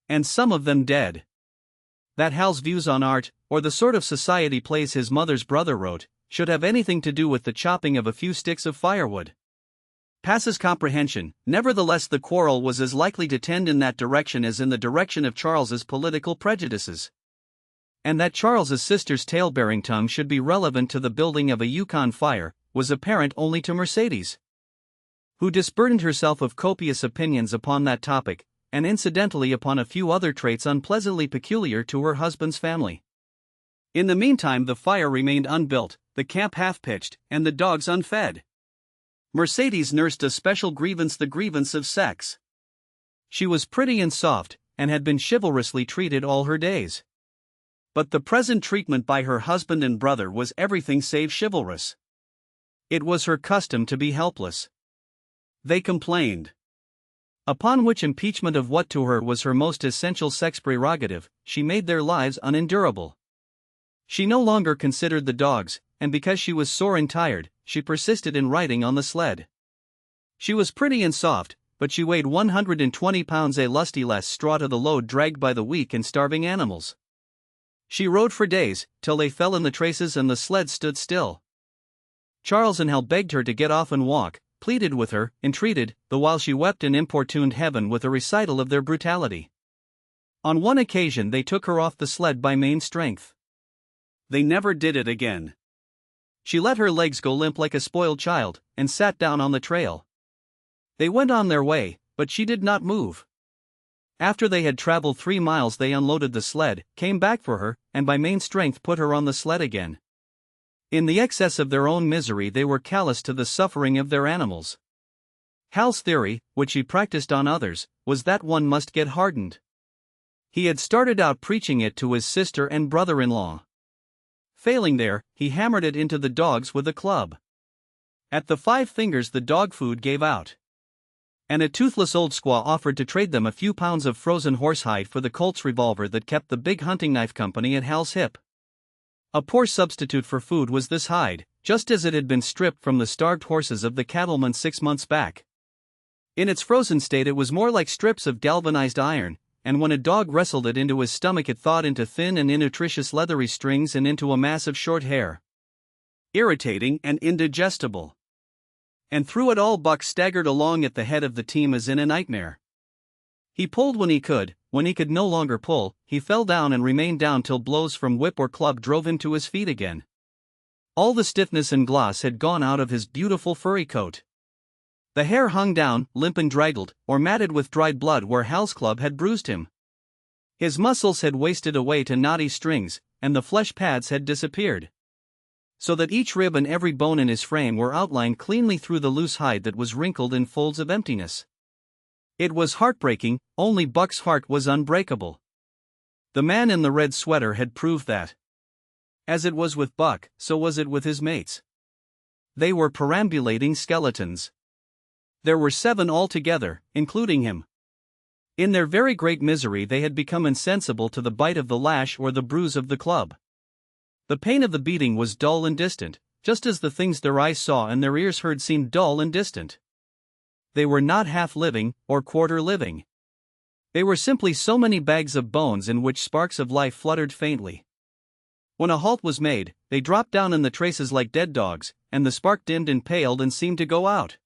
And some of them dead. That Hal's views on art, or the sort of society plays his mother's brother wrote, should have anything to do with the chopping of a few sticks of firewood passes comprehension. Nevertheless, the quarrel was as likely to tend in that direction as in the direction of Charles's political prejudices. And that Charles's sister's tale-bearing tongue should be relevant to the building of a Yukon fire was apparent only to Mercedes, who disburdened herself of copious opinions upon that topic, and incidentally upon a few other traits unpleasantly peculiar to her husband's family. In the meantime, the fire remained unbuilt, the camp half-pitched, and the dogs unfed. Mercedes nursed a special grievance, the grievance of sex. She was pretty and soft, and had been chivalrously treated all her days. But the present treatment by her husband and brother was everything save chivalrous. It was her custom to be helpless. They complained. Upon which impeachment of what to her was her most essential sex prerogative, she made their lives unendurable. She no longer considered the dogs, and because she was sore and tired, she persisted in riding on the sled. She was pretty and soft, but she weighed 120 pounds, a lusty less straw to the load dragged by the weak and starving animals. She rode for days, till they fell in the traces and the sled stood still. Charles and Hal begged her to get off and walk, pleaded with her, entreated, the while she wept and importuned heaven with a recital of their brutality. On one occasion they took her off the sled by main strength. They never did it again. She let her legs go limp like a spoiled child, and sat down on the trail. They went on their way, but she did not move. After they had traveled 3 miles they unloaded the sled, came back for her, and by main strength put her on the sled again. In the excess of their own misery they were callous to the suffering of their animals. Hal's theory, which he practiced on others, was that one must get hardened. He had started out preaching it to his sister and brother-in-law. Failing there, he hammered it into the dogs with a club. At the 5 fingers the dog food gave out. And a toothless old squaw offered to trade them a few pounds of frozen horsehide for the Colt's revolver that kept the big hunting knife company at Hal's hip. A poor substitute for food was this hide, just as it had been stripped from the starved horses of the cattleman 6 months back. In its frozen state it was more like strips of galvanized iron, and when a dog wrestled it into his stomach it thawed into thin and innutritious leathery strings and into a mass of short hair. Irritating and indigestible. And through it all Buck staggered along at the head of the team as in a nightmare. He pulled when he could no longer pull, he fell down and remained down till blows from whip or club drove him to his feet again. All the stiffness and gloss had gone out of his beautiful furry coat. The hair hung down, limp and draggled, or matted with dried blood where Hal's club had bruised him. His muscles had wasted away to knotty strings, and the flesh pads had disappeared. So that each rib and every bone in his frame were outlined cleanly through the loose hide that was wrinkled in folds of emptiness. It was heartbreaking, only Buck's heart was unbreakable. The man in the red sweater had proved that. As it was with Buck, so was it with his mates. They were perambulating skeletons. There were 7 altogether, including him. In their very great misery they had become insensible to the bite of the lash or the bruise of the club. The pain of the beating was dull and distant, just as the things their eyes saw and their ears heard seemed dull and distant. They were not half living, or quarter living. They were simply so many bags of bones in which sparks of life fluttered faintly. When a halt was made, they dropped down in the traces like dead dogs, and the spark dimmed and paled and seemed to go out.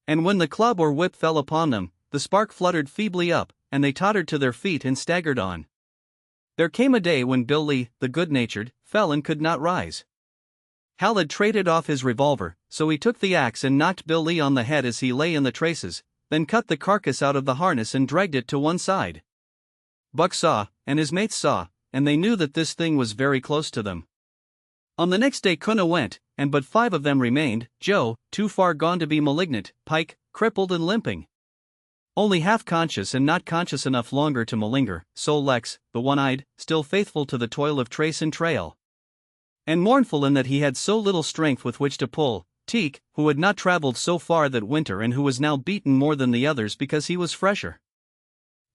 And when the club or whip fell upon them, the spark fluttered feebly up, and they tottered to their feet and staggered on. There came a day when Bill Lee, the good-natured, fell and could not rise. Hal had traded off his revolver, so he took the axe and knocked Bill Lee on the head as he lay in the traces, then cut the carcass out of the harness and dragged it to one side. Buck saw, and his mates saw, and they knew that this thing was very close to them. On the next day Kuna went, and but 5 of them remained: Joe, too far gone to be malignant; Pike, crippled and limping, only half conscious and not conscious enough longer to malinger; Sol Lex, the one-eyed, still faithful to the toil of trace and trail, and mournful in that he had so little strength with which to pull; Teek, who had not traveled so far that winter and who was now beaten more than the others because he was fresher;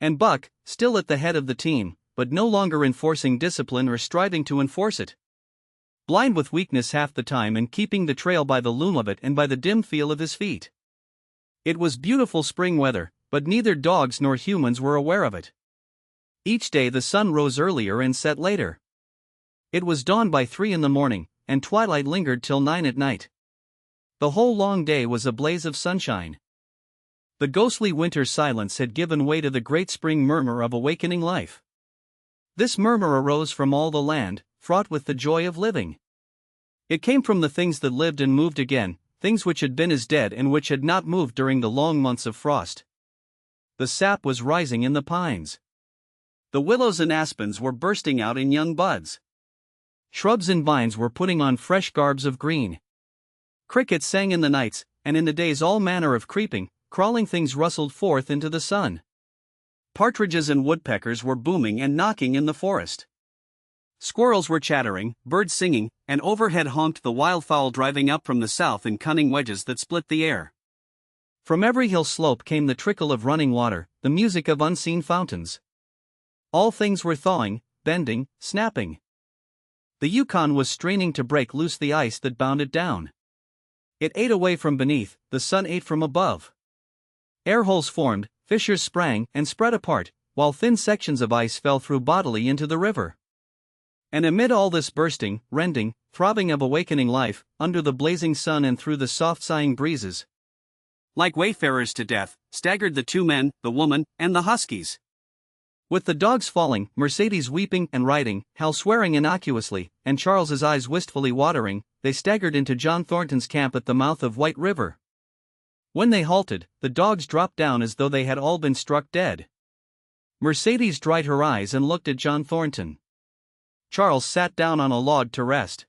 and Buck, still at the head of the team, but no longer enforcing discipline or striving to enforce it. Blind with weakness half the time and keeping the trail by the loom of it and by the dim feel of his feet. It was beautiful spring weather, but neither dogs nor humans were aware of it. Each day the sun rose earlier and set later. It was dawn by 3 in the morning, and twilight lingered till 9 at night. The whole long day was a blaze of sunshine. The ghostly winter silence had given way to the great spring murmur of awakening life. This murmur arose from all the land, fraught with the joy of living. It came from the things that lived and moved again, things which had been as dead and which had not moved during the long months of frost. The sap was rising in the pines. The willows and aspens were bursting out in young buds. Shrubs and vines were putting on fresh garbs of green. Crickets sang in the nights, and in the days all manner of creeping, crawling things rustled forth into the sun. Partridges and woodpeckers were booming and knocking in the forest. Squirrels were chattering, birds singing, and overhead honked the wildfowl driving up from the south in cunning wedges that split the air. From every hill slope came the trickle of running water, the music of unseen fountains. All things were thawing, bending, snapping. The Yukon was straining to break loose the ice that bound it down. It ate away from beneath, the sun ate from above. Air holes formed, fissures sprang and spread apart, while thin sections of ice fell through bodily into the river. And amid all this bursting, rending, throbbing of awakening life, under the blazing sun and through the soft sighing breezes, like wayfarers to death, staggered the two men, the woman, and the huskies. With the dogs falling, Mercedes weeping and riding, Hal swearing innocuously, and Charles's eyes wistfully watering, they staggered into John Thornton's camp at the mouth of White River. When they halted, the dogs dropped down as though they had all been struck dead. Mercedes dried her eyes and looked at John Thornton. Charles sat down on a log to rest.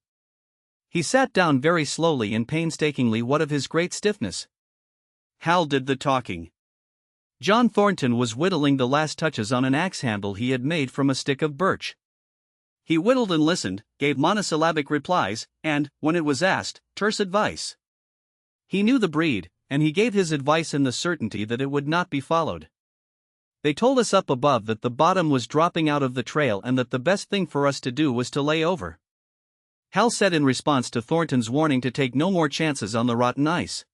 He sat down very slowly and painstakingly, what of his great stiffness. Hal did the talking. John Thornton was whittling the last touches on an axe handle he had made from a stick of birch. He whittled and listened, gave monosyllabic replies, and, when it was asked, terse advice. He knew the breed, and he gave his advice in the certainty that it would not be followed. They told us up above that the bottom was dropping out of the trail and that the best thing for us to do was to lay over. Hal said in response to Thornton's warning to take no more chances on the rotten ice.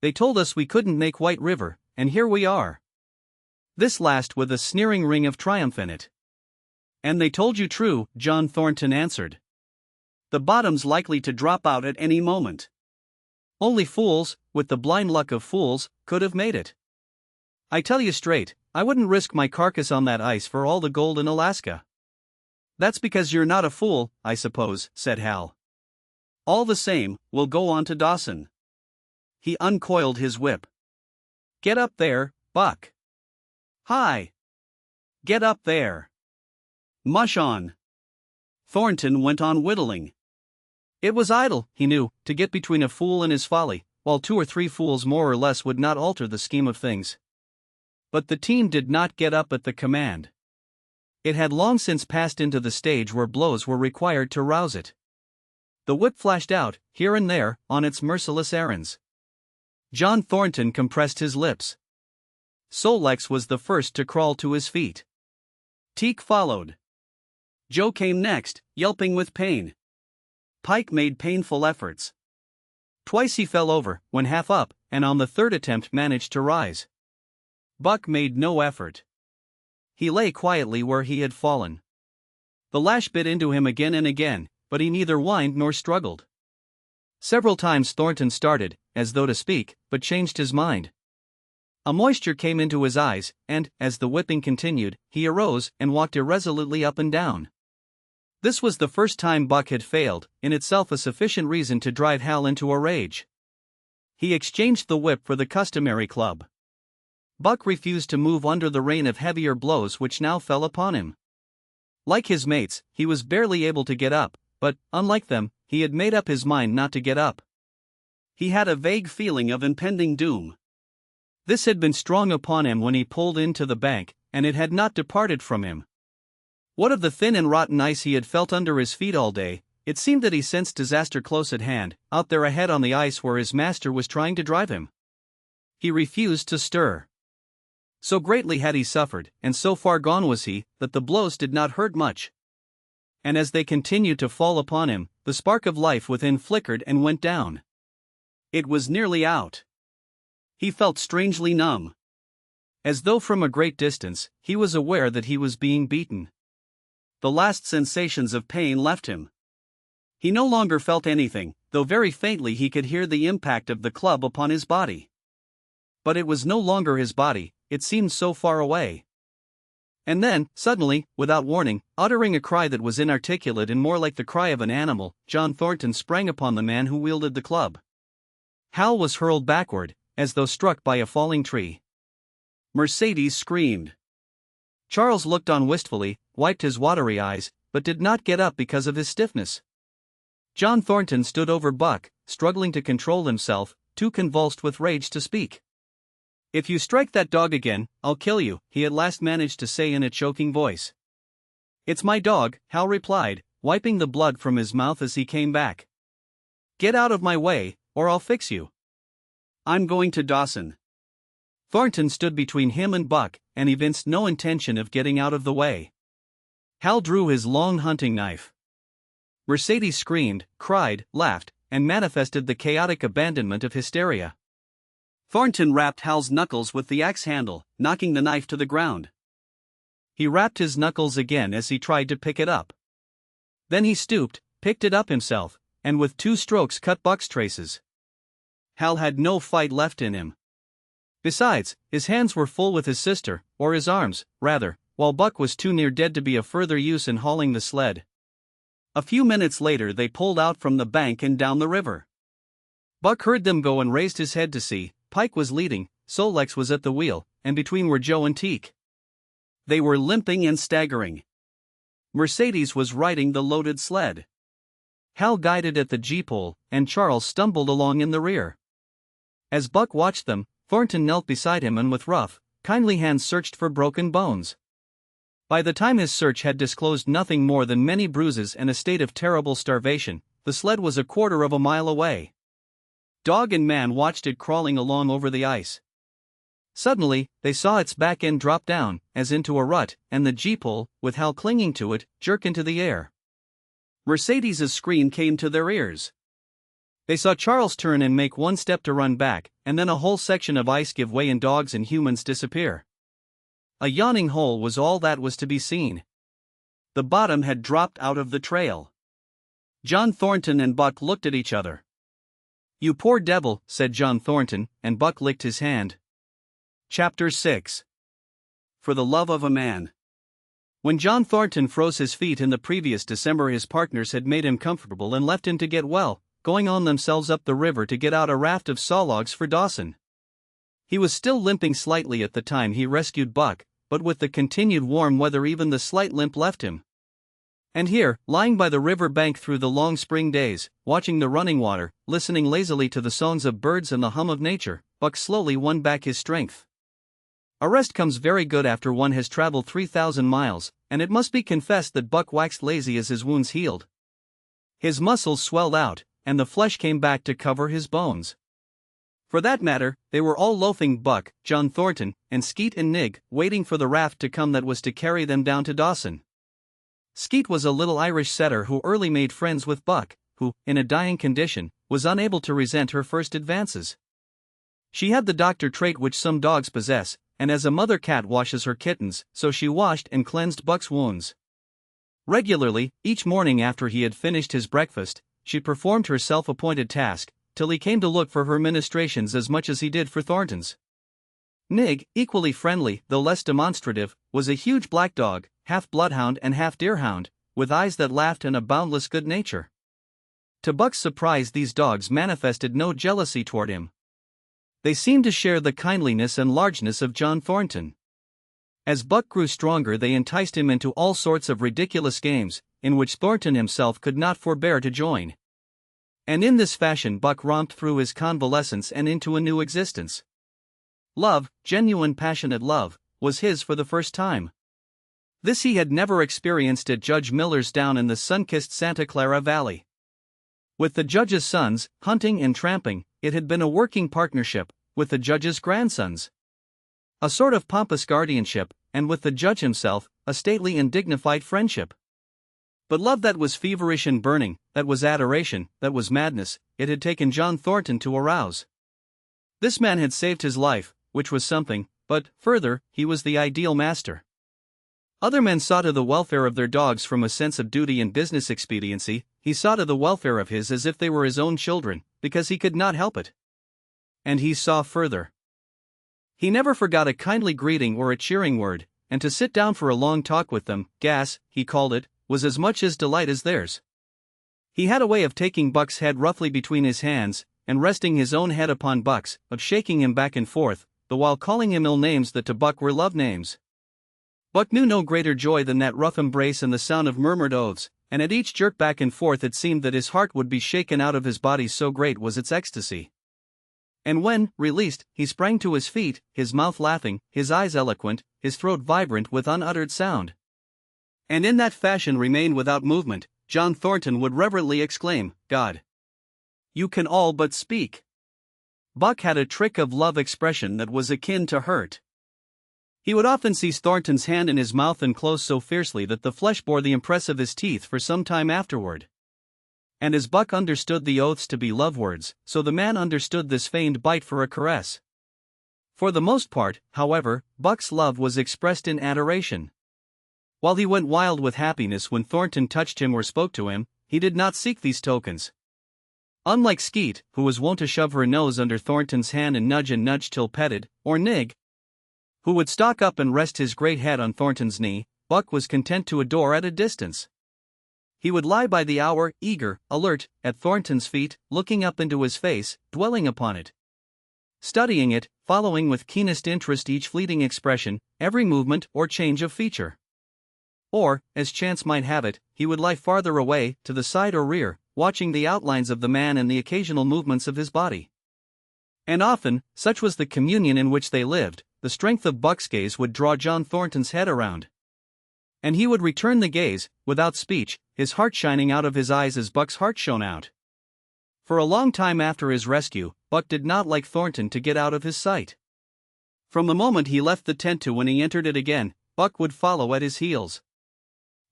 They told us we couldn't make White River, and here we are. This last with a sneering ring of triumph in it. And they told you true, John Thornton answered. The bottom's likely to drop out at any moment. Only fools, with the blind luck of fools, could have made it. I tell you straight, I wouldn't risk my carcass on that ice for all the gold in Alaska. That's because you're not a fool, I suppose, said Hal. All the same, we'll go on to Dawson. He uncoiled his whip. Get up there, Buck. Hi. Get up there. Mush on. Thornton went on whittling. It was idle, he knew, to get between a fool and his folly, while 2 or 3 fools more or less would not alter the scheme of things. But the team did not get up at the command. It had long since passed into the stage where blows were required to rouse it. The whip flashed out, here and there, on its merciless errands. John Thornton compressed his lips. Sol-Lex was the first to crawl to his feet. Teak followed. Joe came next, yelping with pain. Pike made painful efforts. Twice he fell over, when half up, and on the third attempt managed to rise. Buck made no effort. He lay quietly where he had fallen. The lash bit into him again and again, but he neither whined nor struggled. Several times Thornton started, as though to speak, but changed his mind. A moisture came into his eyes, and, as the whipping continued, he arose and walked irresolutely up and down. This was the first time Buck had failed, in itself a sufficient reason to drive Hal into a rage. He exchanged the whip for the customary club. Buck refused to move under the rain of heavier blows which now fell upon him. Like his mates, he was barely able to get up, but, unlike them, he had made up his mind not to get up. He had a vague feeling of impending doom. This had been strong upon him when he pulled into the bank, and it had not departed from him. What of the thin and rotten ice he had felt under his feet all day? It seemed that he sensed disaster close at hand, out there ahead on the ice where his master was trying to drive him. He refused to stir. So greatly had he suffered, and so far gone was he, that the blows did not hurt much. And as they continued to fall upon him, the spark of life within flickered and went down. It was nearly out. He felt strangely numb. As though from a great distance, he was aware that he was being beaten. The last sensations of pain left him. He no longer felt anything, though very faintly he could hear the impact of the club upon his body. But it was no longer his body, it seemed so far away. And then, suddenly, without warning, uttering a cry that was inarticulate and more like the cry of an animal, John Thornton sprang upon the man who wielded the club. Hal was hurled backward, as though struck by a falling tree. Mercedes screamed. Charles looked on wistfully, wiped his watery eyes, but did not get up because of his stiffness. John Thornton stood over Buck, struggling to control himself, too convulsed with rage to speak. "If you strike that dog again, I'll kill you," he at last managed to say in a choking voice. "It's my dog," Hal replied, wiping the blood from his mouth as he came back. "Get out of my way, or I'll fix you. I'm going to Dawson." Thornton stood between him and Buck, and evinced no intention of getting out of the way. Hal drew his long hunting knife. Mercedes screamed, cried, laughed, and manifested the chaotic abandonment of hysteria. Thornton rapped Hal's knuckles with the axe handle, knocking the knife to the ground. He rapped his knuckles again as he tried to pick it up. Then he stooped, picked it up himself, and with 2 strokes cut Buck's traces. Hal had no fight left in him. Besides, his hands were full with his sister, or his arms, rather, while Buck was too near dead to be of further use in hauling the sled. A few minutes later they pulled out from the bank and down the river. Buck heard them go and raised his head to see. Pike was leading, Solex was at the wheel, and between were Joe and Teak. They were limping and staggering. Mercedes was riding the loaded sled. Hal guided at the G-pole, and Charles stumbled along in the rear. As Buck watched them, Thornton knelt beside him and with rough, kindly hands searched for broken bones. By the time his search had disclosed nothing more than many bruises and a state of terrible starvation, the sled was 1/4 of a mile away. Dog and man watched it crawling along over the ice. Suddenly, they saw its back end drop down, as into a rut, and the G-pole, with Hal clinging to it, jerk into the air. Mercedes's scream came to their ears. They saw Charles turn and make 1 step to run back, and then a whole section of ice give way and dogs and humans disappear. A yawning hole was all that was to be seen. The bottom had dropped out of the trail. John Thornton and Buck looked at each other. "You poor devil," said John Thornton, and Buck licked his hand. Chapter 6. For the Love of a Man. When John Thornton froze his feet in the previous December, his partners had made him comfortable and left him to get well, going on themselves up the river to get out a raft of saw logs for Dawson. He was still limping slightly at the time he rescued Buck, but with the continued warm weather even the slight limp left him. And here, lying by the river bank through the long spring days, watching the running water, listening lazily to the songs of birds and the hum of nature, Buck slowly won back his strength. A rest comes very good after one has traveled 3,000 miles, and it must be confessed that Buck waxed lazy as his wounds healed. His muscles swelled out, and the flesh came back to cover his bones. For that matter, they were all loafing, Buck, John Thornton, and Skeet and Nig, waiting for the raft to come that was to carry them down to Dawson. Skeet was a little Irish setter who early made friends with Buck, who, in a dying condition, was unable to resent her first advances. She had the doctor trait which some dogs possess, and as a mother cat washes her kittens, so she washed and cleansed Buck's wounds. Regularly, each morning after he had finished his breakfast, she performed her self-appointed task, till he came to look for her ministrations as much as he did for Thornton's. Nig, equally friendly, though less demonstrative, was a huge black dog, half bloodhound and half deerhound, with eyes that laughed and a boundless good nature. To Buck's surprise, these dogs manifested no jealousy toward him. They seemed to share the kindliness and largeness of John Thornton. As Buck grew stronger, they enticed him into all sorts of ridiculous games, in which Thornton himself could not forbear to join. And in this fashion Buck romped through his convalescence and into a new existence. Love, genuine passionate love, was his for the first time. This he had never experienced at Judge Miller's down in the sun-kissed Santa Clara Valley. With the judge's sons, hunting and tramping, it had been a working partnership, with the judge's grandsons. A sort of pompous guardianship, and with the judge himself, a stately and dignified friendship. But love that was feverish and burning, that was adoration, that was madness, it had taken John Thornton to arouse. This man had saved his life, which was something, but, further, he was the ideal master. Other men saw to the welfare of their dogs from a sense of duty and business expediency, he saw to the welfare of his as if they were his own children, because he could not help it. And he saw further. He never forgot a kindly greeting or a cheering word, and to sit down for a long talk with them, gas, he called it, was as much his delight as theirs. He had a way of taking Buck's head roughly between his hands, and resting his own head upon Buck's, of shaking him back and forth, the while calling him ill names that to Buck were love names. Buck knew no greater joy than that rough embrace and the sound of murmured oaths, and at each jerk back and forth it seemed that his heart would be shaken out of his body, so great was its ecstasy. And when, released, he sprang to his feet, his mouth laughing, his eyes eloquent, his throat vibrant with unuttered sound, and in that fashion remained without movement, John Thornton would reverently exclaim, "God, you can all but speak." Buck had a trick of love expression that was akin to hurt. He would often seize Thornton's hand in his mouth and close so fiercely that the flesh bore the impress of his teeth for some time afterward. And as Buck understood the oaths to be love words, so the man understood this feigned bite for a caress. For the most part, however, Buck's love was expressed in adoration. While he went wild with happiness when Thornton touched him or spoke to him, he did not seek these tokens. Unlike Skeet, who was wont to shove her nose under Thornton's hand and nudge till petted, or Nig, who would stalk up and rest his great head on Thornton's knee, Buck was content to adore at a distance. He would lie by the hour, eager, alert, at Thornton's feet, looking up into his face, dwelling upon it, studying it, following with keenest interest each fleeting expression, every movement or change of feature. Or, as chance might have it, he would lie farther away, to the side or rear, watching the outlines of the man and the occasional movements of his body. And often, such was the communion in which they lived, the strength of Buck's gaze would draw John Thornton's head around, and he would return the gaze, without speech, his heart shining out of his eyes as Buck's heart shone out. For a long time after his rescue, Buck did not like Thornton to get out of his sight. From the moment he left the tent to when he entered it again, Buck would follow at his heels.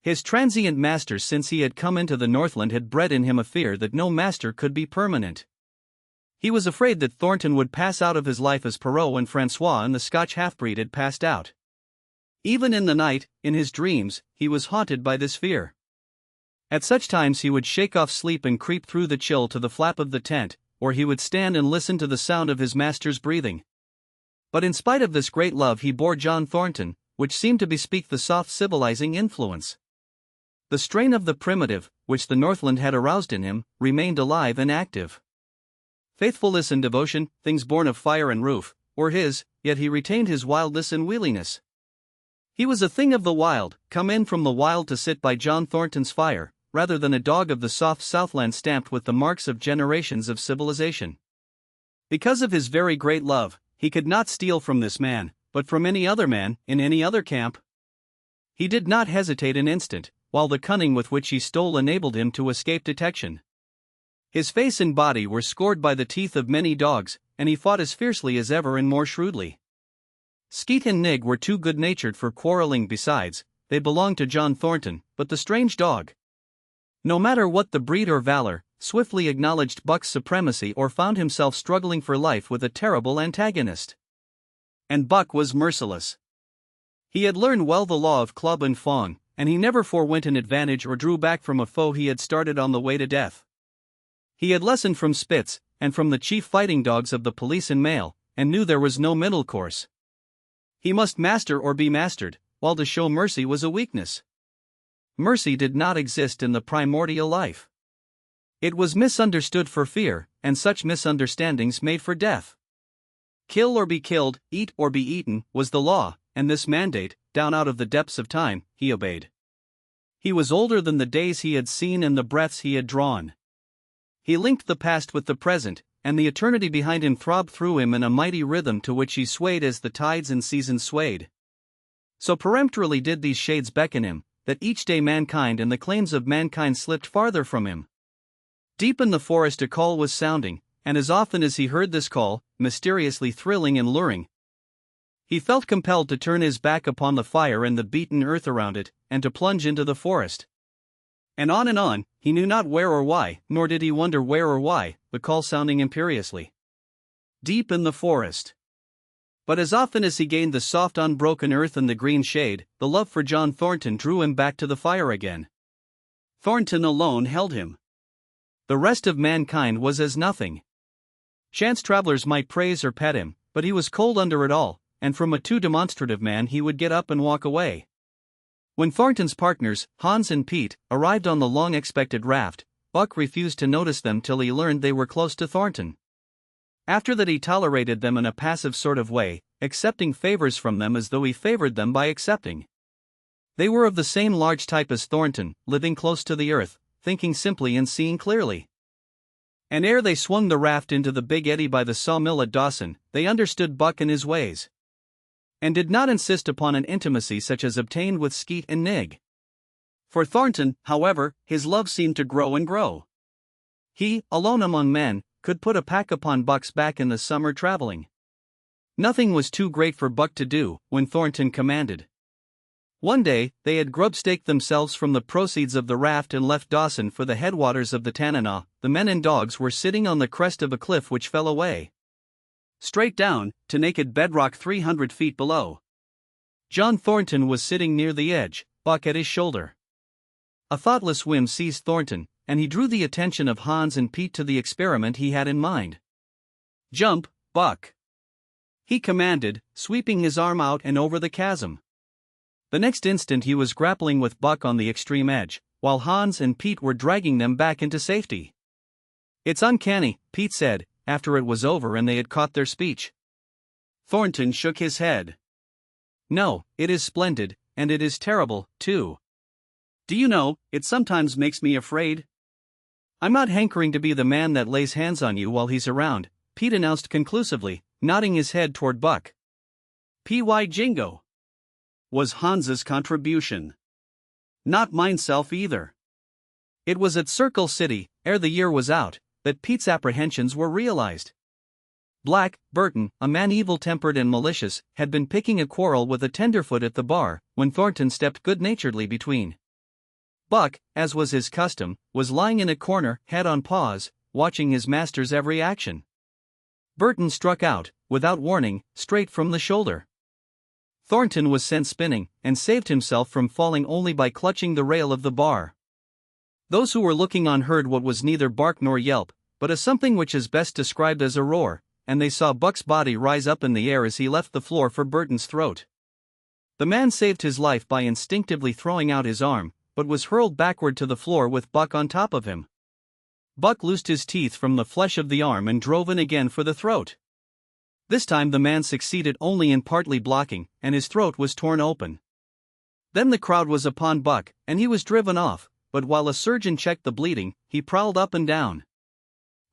His transient masters since he had come into the Northland had bred in him a fear that no master could be permanent. He was afraid that Thornton would pass out of his life as Perrault and Francois and the Scotch half-breed had passed out. Even in the night, in his dreams, he was haunted by this fear. At such times he would shake off sleep and creep through the chill to the flap of the tent, or he would stand and listen to the sound of his master's breathing. But in spite of this great love he bore John Thornton, which seemed to bespeak the soft civilizing influence. The strain of the primitive, which the Northland had aroused in him, remained alive and active. Faithfulness and devotion, things born of fire and roof, were his, yet he retained his wildness and wheeliness. He was a thing of the wild, come in from the wild to sit by John Thornton's fire, rather than a dog of the soft Southland stamped with the marks of generations of civilization. Because of his very great love, he could not steal from this man, but from any other man, in any other camp. He did not hesitate an instant, while the cunning with which he stole enabled him to escape detection. His face and body were scored by the teeth of many dogs, and he fought as fiercely as ever and more shrewdly. Skeet and Nig were too good-natured for quarreling. Besides, they belonged to John Thornton, but the strange dog, no matter what the breed or valor, swiftly acknowledged Buck's supremacy or found himself struggling for life with a terrible antagonist. And Buck was merciless. He had learned well the law of club and fawn, and he never forewent an advantage or drew back from a foe he had started on the way to death. He had lessoned from Spitz, and from the chief fighting dogs of the police and mail, and knew there was no middle course. He must master or be mastered, while to show mercy was a weakness. Mercy did not exist in the primordial life. It was misunderstood for fear, and such misunderstandings made for death. Kill or be killed, eat or be eaten, was the law, and this mandate, down out of the depths of time, he obeyed. He was older than the days he had seen and the breaths he had drawn. He linked the past with the present, and the eternity behind him throbbed through him in a mighty rhythm to which he swayed as the tides and seasons swayed. So peremptorily did these shades beckon him, that each day mankind and the claims of mankind slipped farther from him. Deep in the forest a call was sounding, and as often as he heard this call, mysteriously thrilling and luring, he felt compelled to turn his back upon the fire and the beaten earth around it, and to plunge into the forest. And on, he knew not where or why, nor did he wonder where or why, the call sounding imperiously. Deep in the forest. But as often as he gained the soft unbroken earth and the green shade, the love for John Thornton drew him back to the fire again. Thornton alone held him. The rest of mankind was as nothing. Chance travelers might praise or pet him, but he was cold under it all, and from a too demonstrative man he would get up and walk away. When Thornton's partners, Hans and Pete, arrived on the long-expected raft, Buck refused to notice them till he learned they were close to Thornton. After that he tolerated them in a passive sort of way, accepting favors from them as though he favored them by accepting. They were of the same large type as Thornton, living close to the earth, thinking simply and seeing clearly. And ere they swung the raft into the big eddy by the sawmill at Dawson, they understood Buck and his ways, and did not insist upon an intimacy such as obtained with Skeet and Nig. For Thornton, however, his love seemed to grow and grow. He, alone among men, could put a pack upon Buck's back in the summer traveling. Nothing was too great for Buck to do, when Thornton commanded. One day, they had grub-staked themselves from the proceeds of the raft and left Dawson for the headwaters of the Tanana. The men and dogs were sitting on the crest of a cliff which fell away straight down, to naked bedrock 300 feet below. John Thornton was sitting near the edge, Buck at his shoulder. A thoughtless whim seized Thornton, and he drew the attention of Hans and Pete to the experiment he had in mind. "Jump, Buck!" he commanded, sweeping his arm out and over the chasm. The next instant he was grappling with Buck on the extreme edge, while Hans and Pete were dragging them back into safety. "It's uncanny," Pete said, after it was over and they had caught their speech. Thornton shook his head. "No, it is splendid, and it is terrible, too. Do you know, it sometimes makes me afraid. I'm not hankering to be the man that lays hands on you while he's around," Pete announced conclusively, nodding his head toward Buck. "P.Y. Jingo," was Hans's contribution. "Not mineself either." It was at Circle City, ere the year was out, that Pete's apprehensions were realized. Black Burton, a man evil-tempered and malicious, had been picking a quarrel with a tenderfoot at the bar, when Thornton stepped good-naturedly between. Buck, as was his custom, was lying in a corner, head on paws, watching his master's every action. Burton struck out, without warning, straight from the shoulder. Thornton was sent spinning, and saved himself from falling only by clutching the rail of the bar. Those who were looking on heard what was neither bark nor yelp, but a something which is best described as a roar, and they saw Buck's body rise up in the air as he left the floor for Burton's throat. The man saved his life by instinctively throwing out his arm, but was hurled backward to the floor with Buck on top of him. Buck loosed his teeth from the flesh of the arm and drove in again for the throat. This time the man succeeded only in partly blocking, and his throat was torn open. Then the crowd was upon Buck, and he was driven off, but while a surgeon checked the bleeding, he prowled up and down,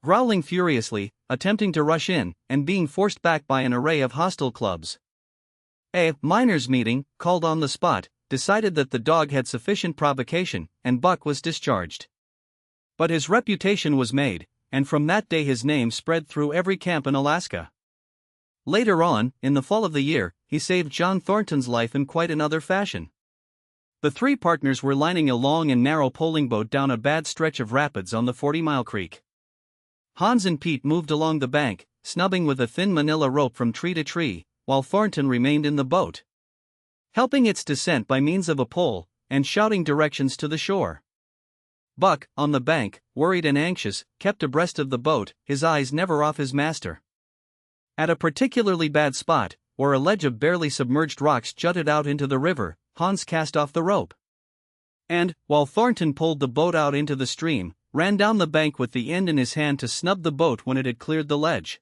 growling furiously, attempting to rush in, and being forced back by an array of hostile clubs. A miners' meeting, called on the spot, decided that the dog had sufficient provocation, and Buck was discharged. But his reputation was made, and from that day his name spread through every camp in Alaska. Later on, in the fall of the year, he saved John Thornton's life in quite another fashion. The three partners were lining a long and narrow poling boat down a bad stretch of rapids on the 40-mile creek. Hans and Pete moved along the bank, snubbing with a thin manila rope from tree to tree, while Thornton remained in the boat, helping its descent by means of a pole, and shouting directions to the shore. Buck, on the bank, worried and anxious, kept abreast of the boat, his eyes never off his master. At a particularly bad spot, where a ledge of barely submerged rocks jutted out into the river, Hans cast off the rope, and, while Thornton pulled the boat out into the stream, ran down the bank with the end in his hand to snub the boat when it had cleared the ledge.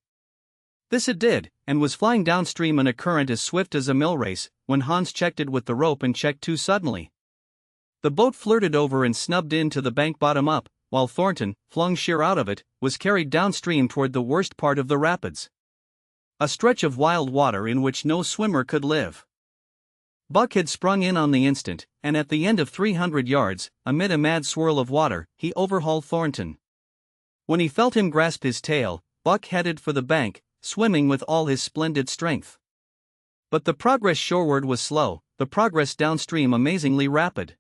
This it did, and was flying downstream in a current as swift as a mill race, when Hans checked it with the rope and checked too suddenly. The boat flirted over and snubbed in to the bank bottom up, while Thornton, flung sheer out of it, was carried downstream toward the worst part of the rapids, a stretch of wild water in which no swimmer could live. Buck had sprung in on the instant, and at the end of 300 yards, amid a mad swirl of water, he overhauled Thornton. When he felt him grasp his tail, Buck headed for the bank, swimming with all his splendid strength. But the progress shoreward was slow, the progress downstream amazingly rapid.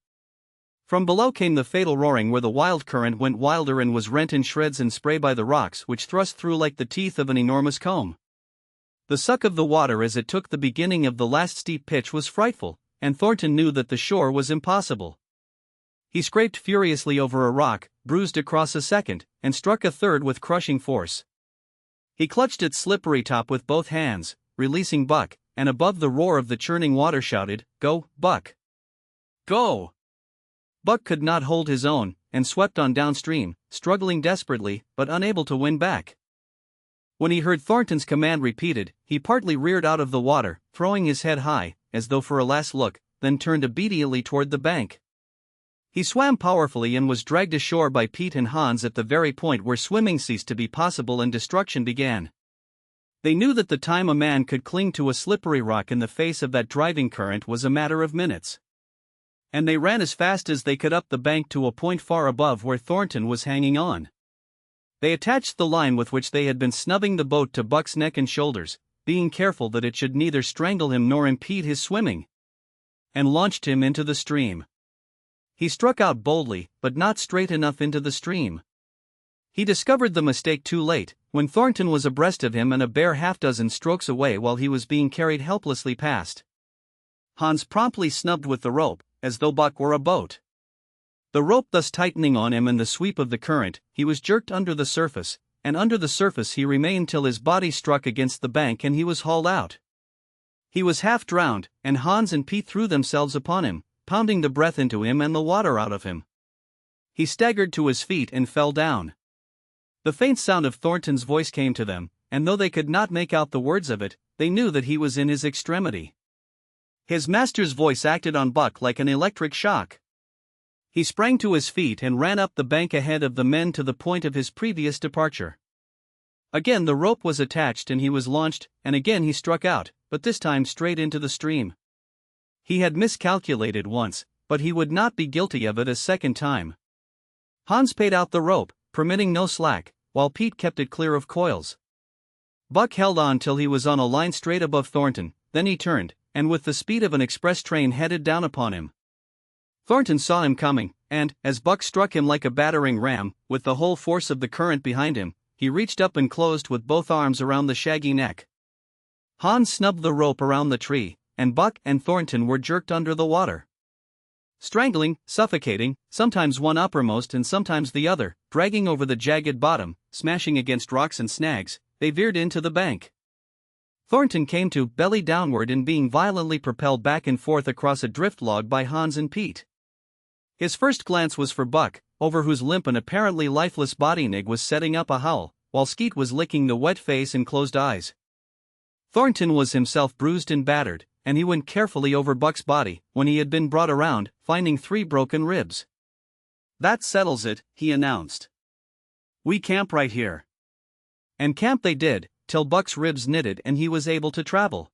From below came the fatal roaring where the wild current went wilder and was rent in shreds and spray by the rocks which thrust through like the teeth of an enormous comb. The suck of the water as it took the beginning of the last steep pitch was frightful, and Thornton knew that the shore was impossible. He scraped furiously over a rock, bruised across a second, and struck a third with crushing force. He clutched its slippery top with both hands, releasing Buck, and above the roar of the churning water shouted, "Go, Buck! Go!" Buck could not hold his own, and swept on downstream, struggling desperately, but unable to win back. When he heard Thornton's command repeated, he partly reared out of the water, throwing his head high, as though for a last look, then turned obediently toward the bank. He swam powerfully and was dragged ashore by Pete and Hans at the very point where swimming ceased to be possible and destruction began. They knew that the time a man could cling to a slippery rock in the face of that driving current was a matter of minutes. And they ran as fast as they could up the bank to a point far above where Thornton was hanging on. They attached the line with which they had been snubbing the boat to Buck's neck and shoulders, being careful that it should neither strangle him nor impede his swimming, and launched him into the stream. He struck out boldly, but not straight enough into the stream. He discovered the mistake too late, when Thornton was abreast of him and a bare half-dozen strokes away while he was being carried helplessly past. Hans promptly snubbed with the rope, as though Buck were a boat. The rope thus tightening on him in the sweep of the current, he was jerked under the surface, and under the surface he remained till his body struck against the bank and he was hauled out. He was half drowned, and Hans and Pete threw themselves upon him, pounding the breath into him and the water out of him. He staggered to his feet and fell down. The faint sound of Thornton's voice came to them, and though they could not make out the words of it, they knew that he was in his extremity. His master's voice acted on Buck like an electric shock. He sprang to his feet and ran up the bank ahead of the men to the point of his previous departure. Again the rope was attached and he was launched, and again he struck out, but this time straight into the stream. He had miscalculated once, but he would not be guilty of it a second time. Hans paid out the rope, permitting no slack, while Pete kept it clear of coils. Buck held on till he was on a line straight above Thornton, then he turned, and with the speed of an express train headed down upon him. Thornton saw him coming, and, as Buck struck him like a battering ram, with the whole force of the current behind him, he reached up and closed with both arms around the shaggy neck. Hans snubbed the rope around the tree, and Buck and Thornton were jerked under the water. Strangling, suffocating, sometimes one uppermost and sometimes the other, dragging over the jagged bottom, smashing against rocks and snags, they veered into the bank. Thornton came to, belly downward and being violently propelled back and forth across a drift log by Hans and Pete. His first glance was for Buck, over whose limp and apparently lifeless body Nig was setting up a howl, while Skeet was licking the wet face and closed eyes. Thornton was himself bruised and battered, and he went carefully over Buck's body, when he had been brought around, finding 3 broken ribs. "That settles it," he announced. "We camp right here." And camp they did, till Buck's ribs knitted and he was able to travel.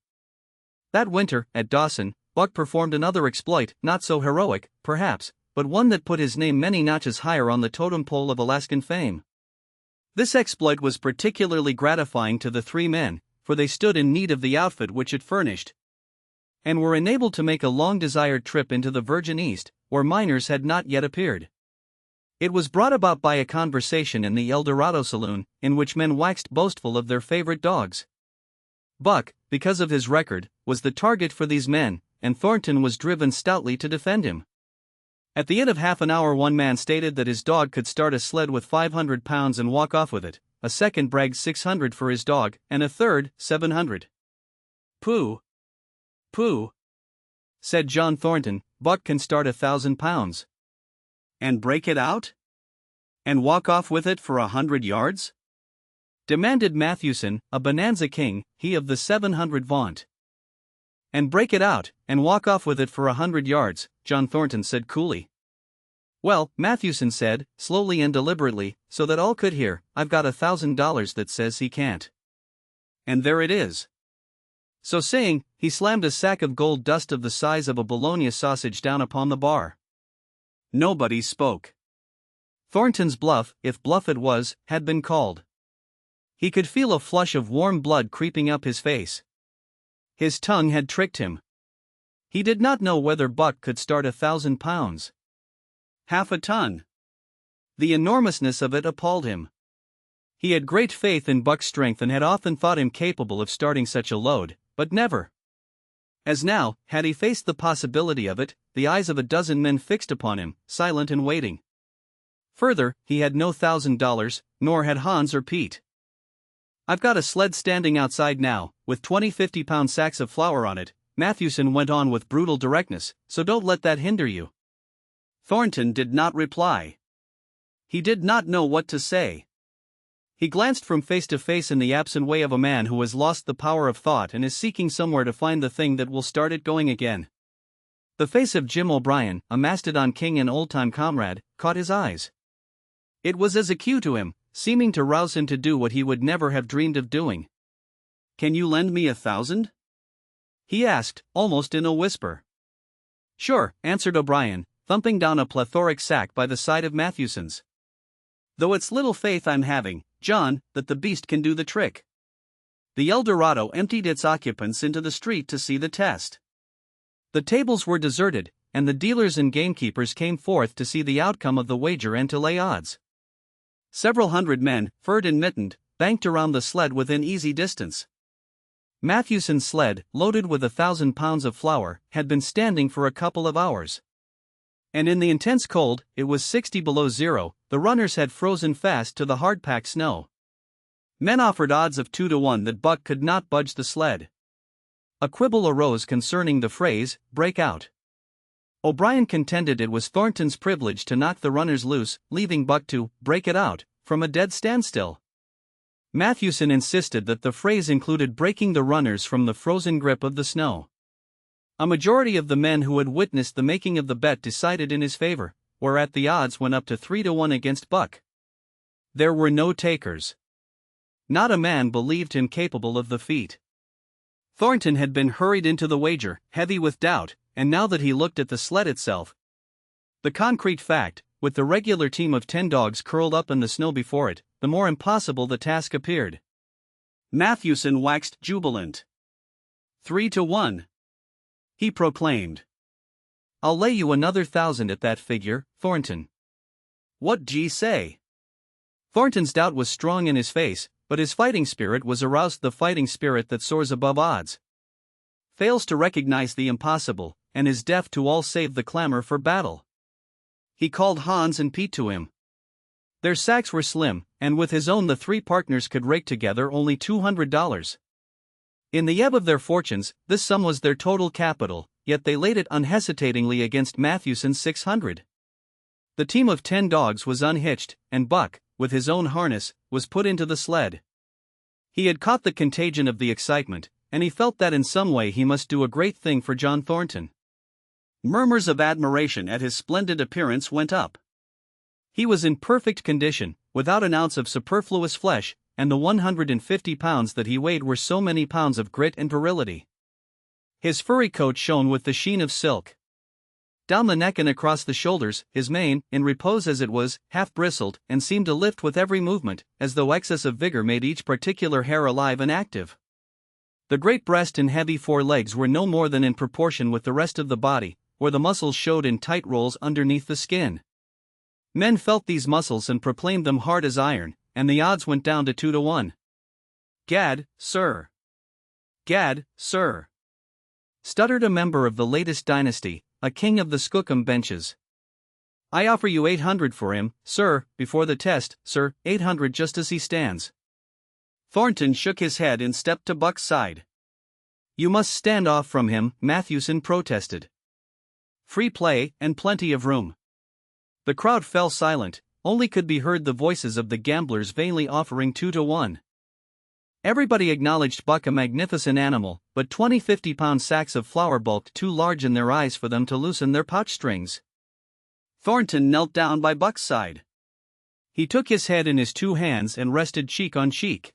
That winter, at Dawson, Buck performed another exploit, not so heroic, perhaps, but one that put his name many notches higher on the totem pole of Alaskan fame. This exploit was particularly gratifying to the 3 men, for they stood in need of the outfit which it furnished, and were enabled to make a long-desired trip into the Virgin East, where miners had not yet appeared. It was brought about by a conversation in the El Dorado saloon, in which men waxed boastful of their favorite dogs. Buck, because of his record, was the target for these men, and Thornton was driven stoutly to defend him. At the end of half an hour one man stated that his dog could start a sled with 500 pounds and walk off with it, a second bragged 600 for his dog, and a third, 700. "Pooh! Pooh!" said John Thornton, "Buck can start 1,000 pounds. And break it out? And walk off with it for 100 yards? Demanded Mathewson, a bonanza king, he of the 700 vaunt. "And break it out, and walk off with it for 100 yards, John Thornton said coolly. "Well," Mathewson said, slowly and deliberately, so that all could hear, "I've got $1,000 that says he can't. And there it is." So saying, he slammed a sack of gold dust of the size of a bologna sausage down upon the bar. Nobody spoke. Thornton's bluff, if bluff it was, had been called. He could feel a flush of warm blood creeping up his face. His tongue had tricked him. He did not know whether Buck could start 1,000 pounds. Half a ton. The enormousness of it appalled him. He had great faith in Buck's strength and had often thought him capable of starting such a load, but never. As now, had he faced the possibility of it, the eyes of a dozen men fixed upon him, silent and waiting. Further, he had no $1,000, nor had Hans or Pete. "I've got a sled standing outside now, with 20 50-pound sacks of flour on it," Mathewson went on with brutal directness, "so don't let that hinder you." Thornton did not reply. He did not know what to say. He glanced from face to face in the absent way of a man who has lost the power of thought and is seeking somewhere to find the thing that will start it going again. The face of Jim O'Brien, a Mastodon king and old-time comrade, caught his eyes. It was as a cue to him, seeming to rouse him to do what he would never have dreamed of doing. "Can you lend me 1,000?" he asked, almost in a whisper. "Sure," answered O'Brien, thumping down a plethoric sack by the side of Matthewson's. "Though it's little faith I'm having, John, that the beast can do the trick." The Eldorado emptied its occupants into the street to see the test. The tables were deserted, and the dealers and gamekeepers came forth to see the outcome of the wager and to lay odds. Several hundred men, furred and mittened, banked around the sled within easy distance. Matthewson's sled, loaded with 1,000 pounds of flour, had been standing for a couple of hours. And in the intense cold, it was 60 below zero, the runners had frozen fast to the hard-packed snow. Men offered odds of 2-1 that Buck could not budge the sled. A quibble arose concerning the phrase, "break out." O'Brien contended it was Thornton's privilege to knock the runners loose, leaving Buck to "break it out" from a dead standstill. Matthewson insisted that the phrase included breaking the runners from the frozen grip of the snow. A majority of the men who had witnessed the making of the bet decided in his favor, whereat the odds went up to 3-1 against Buck. There were no takers. Not a man believed him capable of the feat. Thornton had been hurried into the wager, heavy with doubt, and now that he looked at the sled itself, the concrete fact, with the regular team of 10 dogs curled up in the snow before it, the more impossible the task appeared. Matthewson waxed jubilant. 3-1. He proclaimed. "I'll lay you another 1,000 at that figure, Thornton." "What d'ye say?" Thornton's doubt was strong in his face, but his fighting spirit was aroused, the fighting spirit that soars above odds, fails to recognize the impossible, and is deaf to all save the clamor for battle. He called Hans and Pete to him. Their sacks were slim, and with his own the three partners could rake together only $200. In the ebb of their fortunes, this sum was their total capital, yet they laid it unhesitatingly against Matthewson's 600. The team of 10 dogs was unhitched, and Buck, with his own harness, was put into the sled. He had caught the contagion of the excitement, and he felt that in some way he must do a great thing for John Thornton. Murmurs of admiration at his splendid appearance went up. He was in perfect condition, without an ounce of superfluous flesh, and the 150 pounds that he weighed were so many pounds of grit and virility. His furry coat shone with the sheen of silk. Down the neck and across the shoulders, his mane, in repose as it was, half bristled, and seemed to lift with every movement, as though excess of vigor made each particular hair alive and active. The great breast and heavy forelegs were no more than in proportion with the rest of the body, where the muscles showed in tight rolls underneath the skin. Men felt these muscles and proclaimed them hard as iron, and the odds went down to 2-1. "Gad, sir! Gad, sir!" stuttered a member of the latest dynasty, a king of the Skookum benches. "I offer you 800 for him, sir, before the test, sir, 800 just as he stands." Thornton shook his head and stepped to Buck's side. "You must stand off from him," Matthewson protested. "Free play, and plenty of room." The crowd fell silent, only could be heard the voices of the gamblers vainly offering 2-1. Everybody acknowledged Buck a magnificent animal, but 20 50-pound sacks of flour bulked too large in their eyes for them to loosen their pouch strings. Thornton knelt down by Buck's side. He took his head in his two hands and rested cheek on cheek.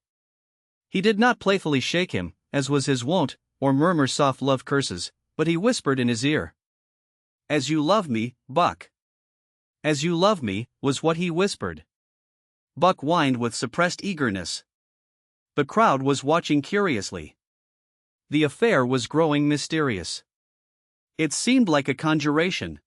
He did not playfully shake him, as was his wont, or murmur soft love curses, but he whispered in his ear. "As you love me, Buck. As you love me," was what he whispered. Buck whined with suppressed eagerness. The crowd was watching curiously. The affair was growing mysterious. It seemed like a conjuration.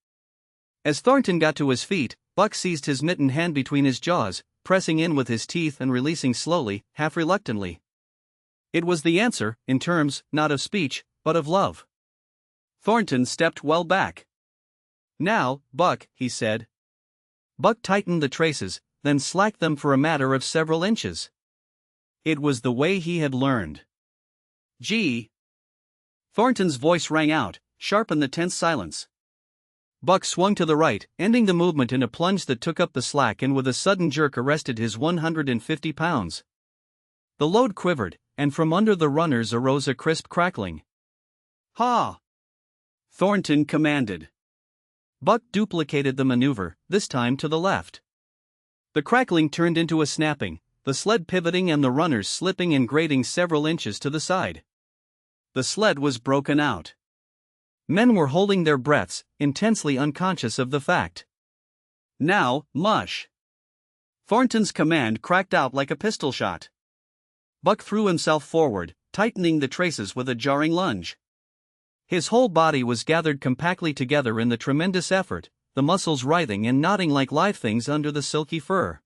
As Thornton got to his feet, Buck seized his mittened hand between his jaws, pressing in with his teeth and releasing slowly, half reluctantly. It was the answer, in terms, not of speech, but of love. Thornton stepped well back. "Now, Buck," he said. Buck tightened the traces, then slacked them for a matter of several inches. It was the way he had learned. "Gee!" Thornton's voice rang out, sharp in the tense silence. Buck swung to the right, ending the movement in a plunge that took up the slack and with a sudden jerk arrested his 150 pounds. The load quivered, and from under the runners arose a crisp crackling. "Ha! Thornton commanded. Buck duplicated the maneuver, this time to the left. The crackling turned into a snapping, the sled pivoting and the runners slipping and grating several inches to the side. The sled was broken out. Men were holding their breaths, intensely unconscious of the fact. Now, mush! Thornton's command cracked out like a pistol shot. Buck threw himself forward, tightening the traces with a jarring lunge. His whole body was gathered compactly together in the tremendous effort, the muscles writhing and knotting like live things under the silky fur.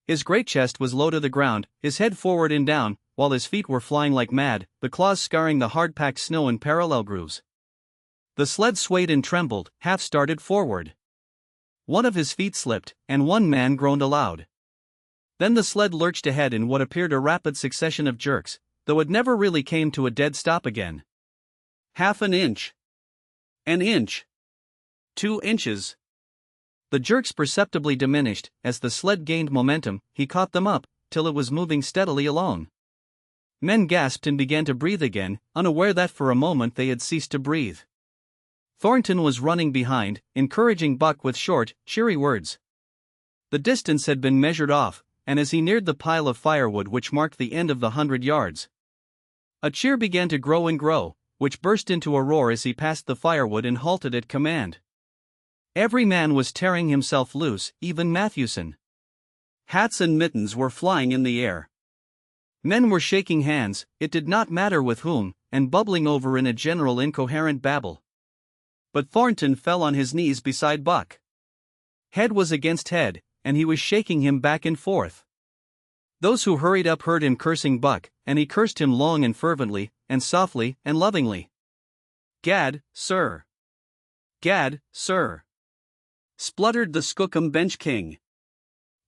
His great chest was low to the ground, his head forward and down, while his feet were flying like mad, the claws scarring the hard-packed snow in parallel grooves. The sled swayed and trembled, half started forward. One of his feet slipped, and one man groaned aloud. Then the sled lurched ahead in what appeared a rapid succession of jerks, though it never really came to a dead stop again. Half an inch. An inch. 2 inches. The jerks perceptibly diminished. As the sled gained momentum, he caught them up, till it was moving steadily along. Men gasped and began to breathe again, unaware that for a moment they had ceased to breathe. Thornton was running behind, encouraging Buck with short, cheery words. The distance had been measured off, and as he neared the pile of firewood which marked the end of the 100 yards, a cheer began to grow and grow, which burst into a roar as he passed the firewood and halted at command. Every man was tearing himself loose, even Matthewson. Hats and mittens were flying in the air. Men were shaking hands, it did not matter with whom, and bubbling over in a general incoherent babble. But Thornton fell on his knees beside Buck. Head was against head, and he was shaking him back and forth. Those who hurried up heard him cursing Buck, and he cursed him long and fervently, and softly and lovingly. "Gad, sir! Gad, sir!" spluttered the Skookum Bench King.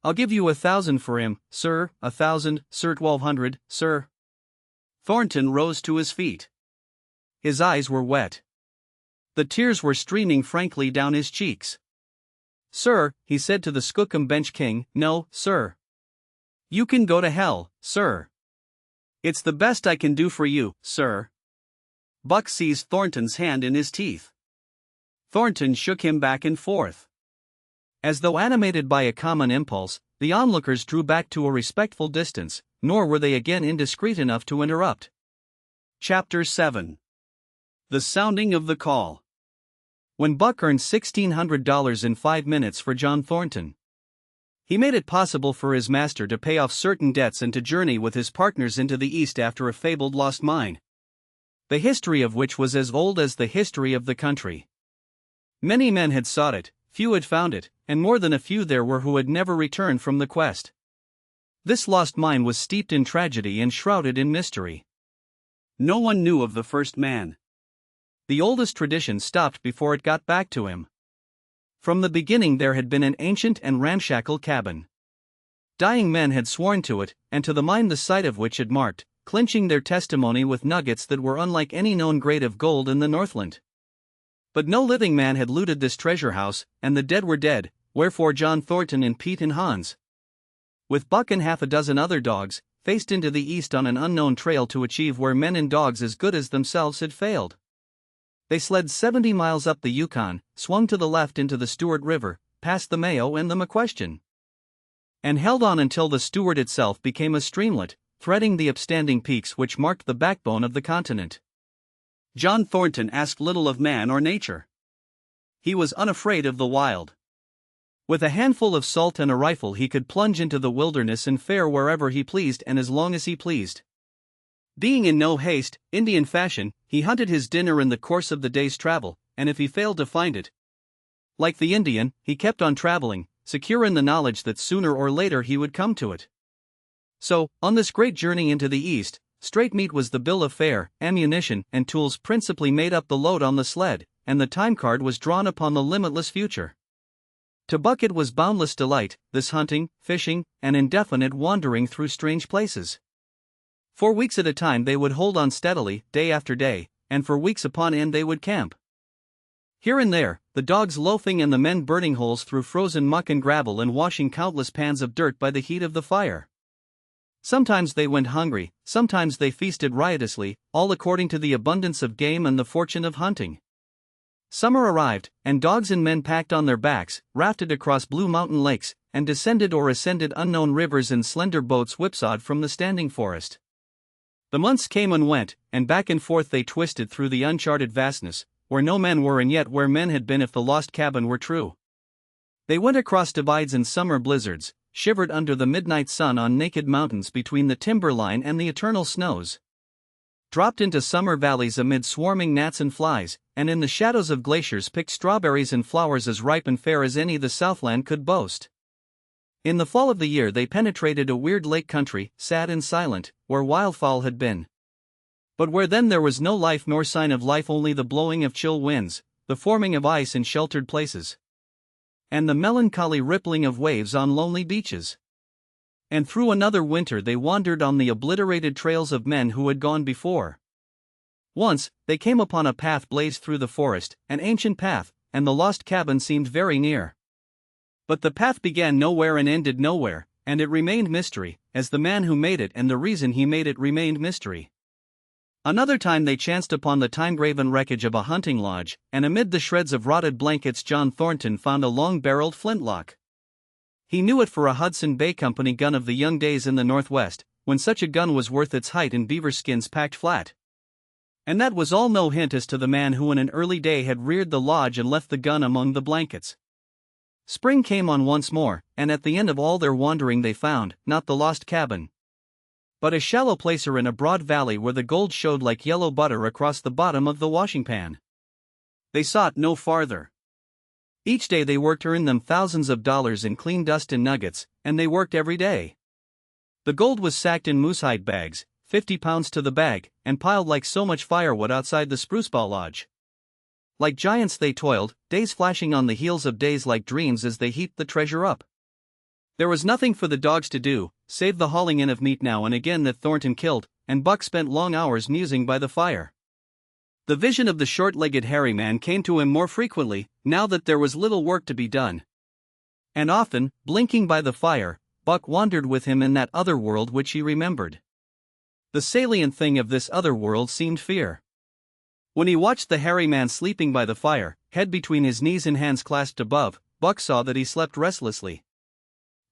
"I'll give you 1,000 for him, sir, 1,000, sir, 1,200, sir." Thornton rose to his feet. His eyes were wet. The tears were streaming frankly down his cheeks. "Sir," he said to the Skookum Bench King, "no, sir. You can go to hell, sir. It's the best I can do for you, sir." Buck seized Thornton's hand in his teeth. Thornton shook him back and forth. As though animated by a common impulse, the onlookers drew back to a respectful distance, nor were they again indiscreet enough to interrupt. Chapter 7. The Sounding of the Call. When Buck earned $1,600 in 5 minutes for John Thornton, he made it possible for his master to pay off certain debts and to journey with his partners into the East after a fabled lost mine, the history of which was as old as the history of the country. Many men had sought it, few had found it, and more than a few there were who had never returned from the quest. This lost mine was steeped in tragedy and shrouded in mystery. No one knew of the first man. The oldest tradition stopped before it got back to him. From the beginning there had been an ancient and ramshackle cabin. Dying men had sworn to it, and to the mine the site of which had marked, clinching their testimony with nuggets that were unlike any known grade of gold in the Northland. But no living man had looted this treasure house, and the dead were dead, wherefore John Thornton and Pete and Hans, with Buck and half a dozen other dogs, faced into the east on an unknown trail to achieve where men and dogs as good as themselves had failed. They sled 70 miles up the Yukon, swung to the left into the Stewart River, past the Mayo and the McQuestion, and held on until the Stewart itself became a streamlet, threading the upstanding peaks which marked the backbone of the continent. John Thornton asked little of man or nature. He was unafraid of the wild. With a handful of salt and a rifle he could plunge into the wilderness and fare wherever he pleased and as long as he pleased. Being in no haste, Indian fashion, he hunted his dinner in the course of the day's travel, and if he failed to find it, like the Indian, he kept on traveling, secure in the knowledge that sooner or later he would come to it. So, on this great journey into the East, straight meat was the bill of fare, ammunition and tools principally made up the load on the sled, and the time card was drawn upon the limitless future. To Buck it was boundless delight, this hunting, fishing, and indefinite wandering through strange places. For weeks at a time they would hold on steadily, day after day, and for weeks upon end they would camp. Here and there, the dogs loafing and the men burning holes through frozen muck and gravel and washing countless pans of dirt by the heat of the fire. Sometimes they went hungry, sometimes they feasted riotously, all according to the abundance of game and the fortune of hunting. Summer arrived, and dogs and men packed on their backs, rafted across blue mountain lakes, and descended or ascended unknown rivers in slender boats whipsawed from the standing forest. The months came and went, and back and forth they twisted through the uncharted vastness, where no men were and yet where men had been if the lost cabin were true. They went across divides in summer blizzards, shivered under the midnight sun on naked mountains between the timberline and the eternal snows, dropped into summer valleys amid swarming gnats and flies, and in the shadows of glaciers picked strawberries and flowers as ripe and fair as any the Southland could boast. In the fall of the year they penetrated a weird lake country, sad and silent, where wildfowl had been. But where then there was no life nor sign of life, only the blowing of chill winds, the forming of ice in sheltered places, and the melancholy rippling of waves on lonely beaches. And through another winter they wandered on the obliterated trails of men who had gone before. Once, they came upon a path blazed through the forest, an ancient path, and the lost cabin seemed very near. But the path began nowhere and ended nowhere, and it remained mystery, as the man who made it and the reason he made it remained mystery. Another time they chanced upon the time-graven wreckage of a hunting lodge, and amid the shreds of rotted blankets John Thornton found a long-barreled flintlock. He knew it for a Hudson Bay Company gun of the young days in the Northwest, when such a gun was worth its height in beaver skins packed flat. And that was all no hint as to the man who in an early day had reared the lodge and left the gun among the blankets. Spring came on once more, and at the end of all their wandering they found, not the lost cabin, but a shallow placer in a broad valley where the gold showed like yellow butter across the bottom of the washing pan. They sought no farther. Each day they worked to earn them thousands of dollars in clean dust and nuggets, and they worked every day. The gold was sacked in moosehide bags, 50 pounds to the bag, and piled like so much firewood outside the Sprucebough Lodge. Like giants they toiled, days flashing on the heels of days like dreams as they heaped the treasure up. There was nothing for the dogs to do, save the hauling in of meat now and again that Thornton killed, and Buck spent long hours musing by the fire. The vision of the short-legged hairy man came to him more frequently, now that there was little work to be done. And often, blinking by the fire, Buck wandered with him in that other world which he remembered. The salient thing of this other world seemed fear. When he watched the hairy man sleeping by the fire, head between his knees and hands clasped above, Buck saw that he slept restlessly,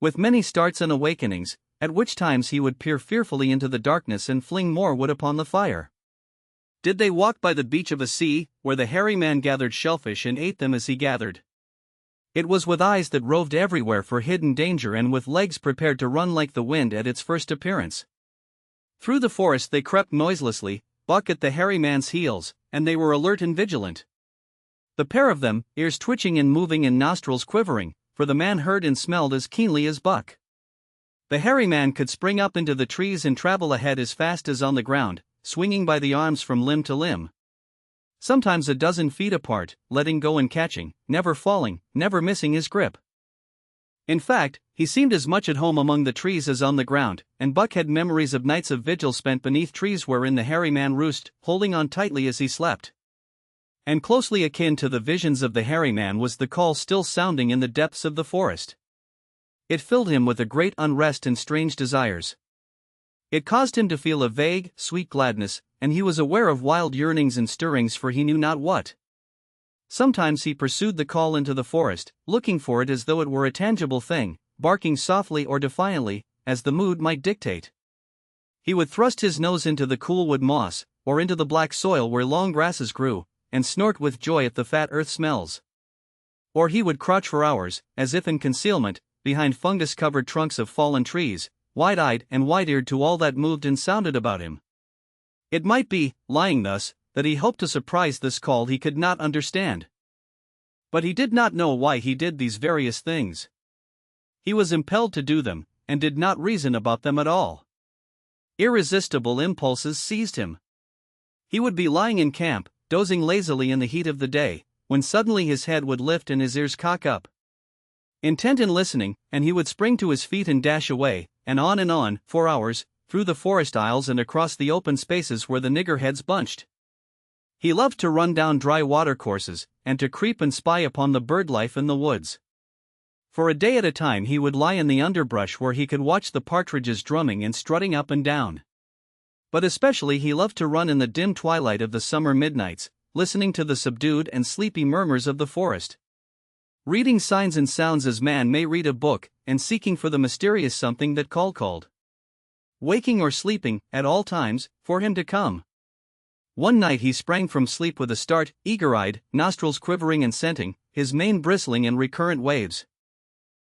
with many starts and awakenings, at which times he would peer fearfully into the darkness and fling more wood upon the fire. Did they walk by the beach of a sea, where the hairy man gathered shellfish and ate them as he gathered? It was with eyes that roved everywhere for hidden danger and with legs prepared to run like the wind at its first appearance. Through the forest they crept noiselessly, Buck at the hairy man's heels, and they were alert and vigilant. The pair of them, ears twitching and moving and nostrils quivering, for the man heard and smelled as keenly as Buck. The hairy man could spring up into the trees and travel ahead as fast as on the ground, swinging by the arms from limb to limb, sometimes a dozen feet apart, letting go and catching, never falling, never missing his grip. In fact, he seemed as much at home among the trees as on the ground, and Buck had memories of nights of vigil spent beneath trees wherein the hairy man roosted, holding on tightly as he slept. And closely akin to the visions of the hairy man was the call still sounding in the depths of the forest. It filled him with a great unrest and strange desires. It caused him to feel a vague, sweet gladness, and he was aware of wild yearnings and stirrings for he knew not what. Sometimes he pursued the call into the forest, looking for it as though it were a tangible thing, barking softly or defiantly, as the mood might dictate. He would thrust his nose into the cool wood moss, or into the black soil where long grasses grew, and snort with joy at the fat earth smells. Or he would crouch for hours, as if in concealment, behind fungus-covered trunks of fallen trees, wide-eyed and wide-eared to all that moved and sounded about him. It might be, lying thus, that he hoped to surprise this call he could not understand. But he did not know why he did these various things. He was impelled to do them, and did not reason about them at all. Irresistible impulses seized him. He would be lying in camp, dozing lazily in the heat of the day, when suddenly his head would lift and his ears cock up, intent in listening, and he would spring to his feet and dash away, and on, for hours, through the forest aisles and across the open spaces where the niggerheads bunched. He loved to run down dry watercourses, and to creep and spy upon the bird life in the woods. For a day at a time he would lie in the underbrush where he could watch the partridges drumming and strutting up and down. But especially he loved to run in the dim twilight of the summer midnights, listening to the subdued and sleepy murmurs of the forest. Reading signs and sounds as man may read a book, and seeking for the mysterious something that called. Waking or sleeping, at all times, for him to come. One night he sprang from sleep with a start, eager-eyed, nostrils quivering and scenting, his mane bristling in recurrent waves.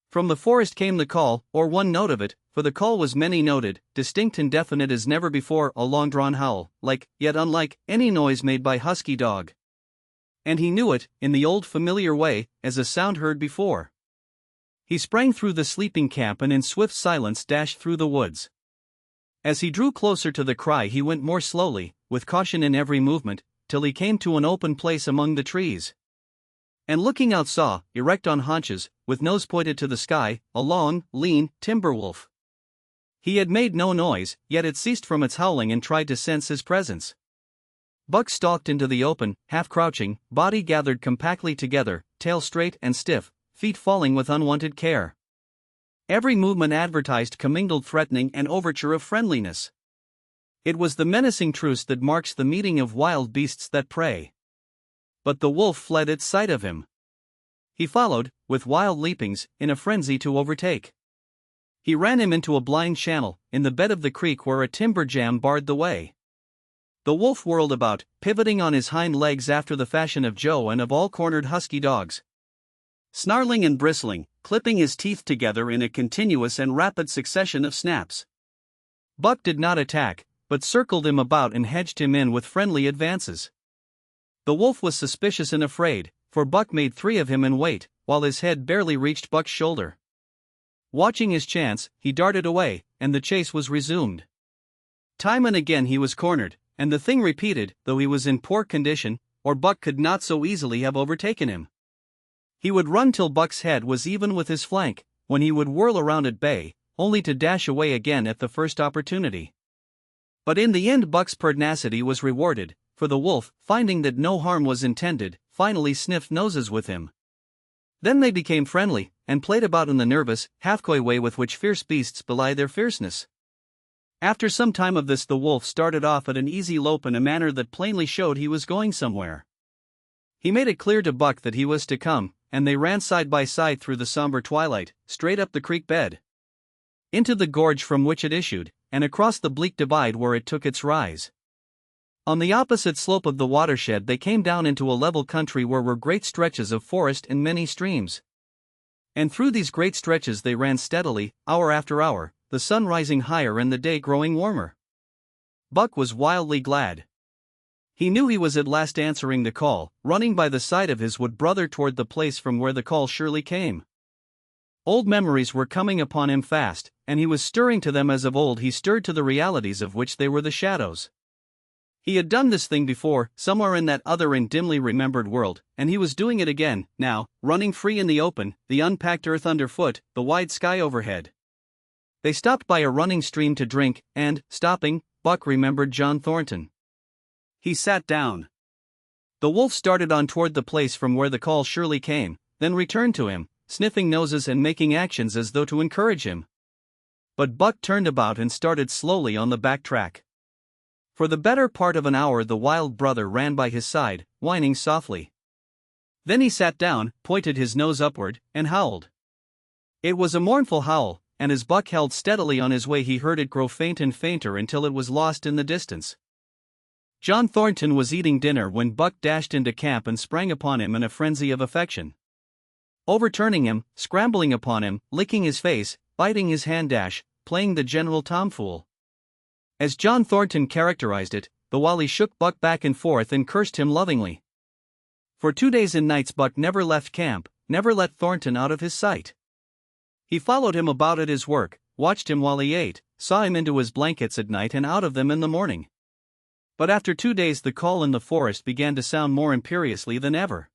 From the forest came the call, or one note of it, for the call was many-noted, distinct and definite as never before, a long-drawn howl, like, yet unlike, any noise made by husky dog. And he knew it, in the old familiar way, as a sound heard before. He sprang through the sleeping camp and in swift silence dashed through the woods. As he drew closer to the cry he went more slowly, with caution in every movement, till he came to an open place among the trees. And looking out saw, erect on haunches, with nose pointed to the sky, a long, lean, timber wolf. He had made no noise, yet it ceased from its howling and tried to sense his presence. Buck stalked into the open, half crouching, body gathered compactly together, tail straight and stiff, feet falling with unwonted care. Every movement advertised commingled threatening and overture of friendliness. It was the menacing truce that marks the meeting of wild beasts that prey. But the wolf fled at sight of him. He followed, with wild leapings, in a frenzy to overtake. He ran him into a blind channel, in the bed of the creek where a timber jam barred the way. The wolf whirled about, pivoting on his hind legs after the fashion of Joe and of all cornered husky dogs. Snarling and bristling, clipping his teeth together in a continuous and rapid succession of snaps. Buck did not attack, but circled him about and hedged him in with friendly advances. The wolf was suspicious and afraid, for Buck made 3 of him in weight, while his head barely reached Buck's shoulder. Watching his chance, he darted away, and the chase was resumed. Time and again he was cornered, and the thing repeated, though he was in poor condition, or Buck could not so easily have overtaken him. He would run till Buck's head was even with his flank, when he would whirl around at bay, only to dash away again at the first opportunity. But in the end Buck's pertinacity was rewarded, for the wolf, finding that no harm was intended, finally sniffed noses with him. Then they became friendly, and played about in the nervous, half-coy way with which fierce beasts belie their fierceness. After some time of this the wolf started off at an easy lope in a manner that plainly showed he was going somewhere. He made it clear to Buck that he was to come, and they ran side by side through the somber twilight, straight up the creek bed, into the gorge from which it issued, and across the bleak divide where it took its rise. On the opposite slope of the watershed they came down into a level country where were great stretches of forest and many streams. And through these great stretches they ran steadily, hour after hour, the sun rising higher and the day growing warmer. Buck was wildly glad. He knew he was at last answering the call, running by the side of his wood brother toward the place from where the call surely came. Old memories were coming upon him fast, and he was stirring to them as of old he stirred to the realities of which they were the shadows. He had done this thing before, somewhere in that other and dimly remembered world, and he was doing it again, now, running free in the open, the unpacked earth underfoot, the wide sky overhead. They stopped by a running stream to drink, and, stopping, Buck remembered John Thornton. He sat down. The wolf started on toward the place from where the call surely came, then returned to him, sniffing noses and making actions as though to encourage him. But Buck turned about and started slowly on the back track. For the better part of an hour the wild brother ran by his side, whining softly. Then he sat down, pointed his nose upward, and howled. It was a mournful howl, and as Buck held steadily on his way he heard it grow faint and fainter until it was lost in the distance. John Thornton was eating dinner when Buck dashed into camp and sprang upon him in a frenzy of affection. Overturning him, scrambling upon him, licking his face, biting his hand, playing the general tomfool. As John Thornton characterized it, the while he shook Buck back and forth and cursed him lovingly. For 2 days and nights Buck never left camp, never let Thornton out of his sight. He followed him about at his work, watched him while he ate, saw him into his blankets at night and out of them in the morning. But after 2 days the call in the forest began to sound more imperiously than ever.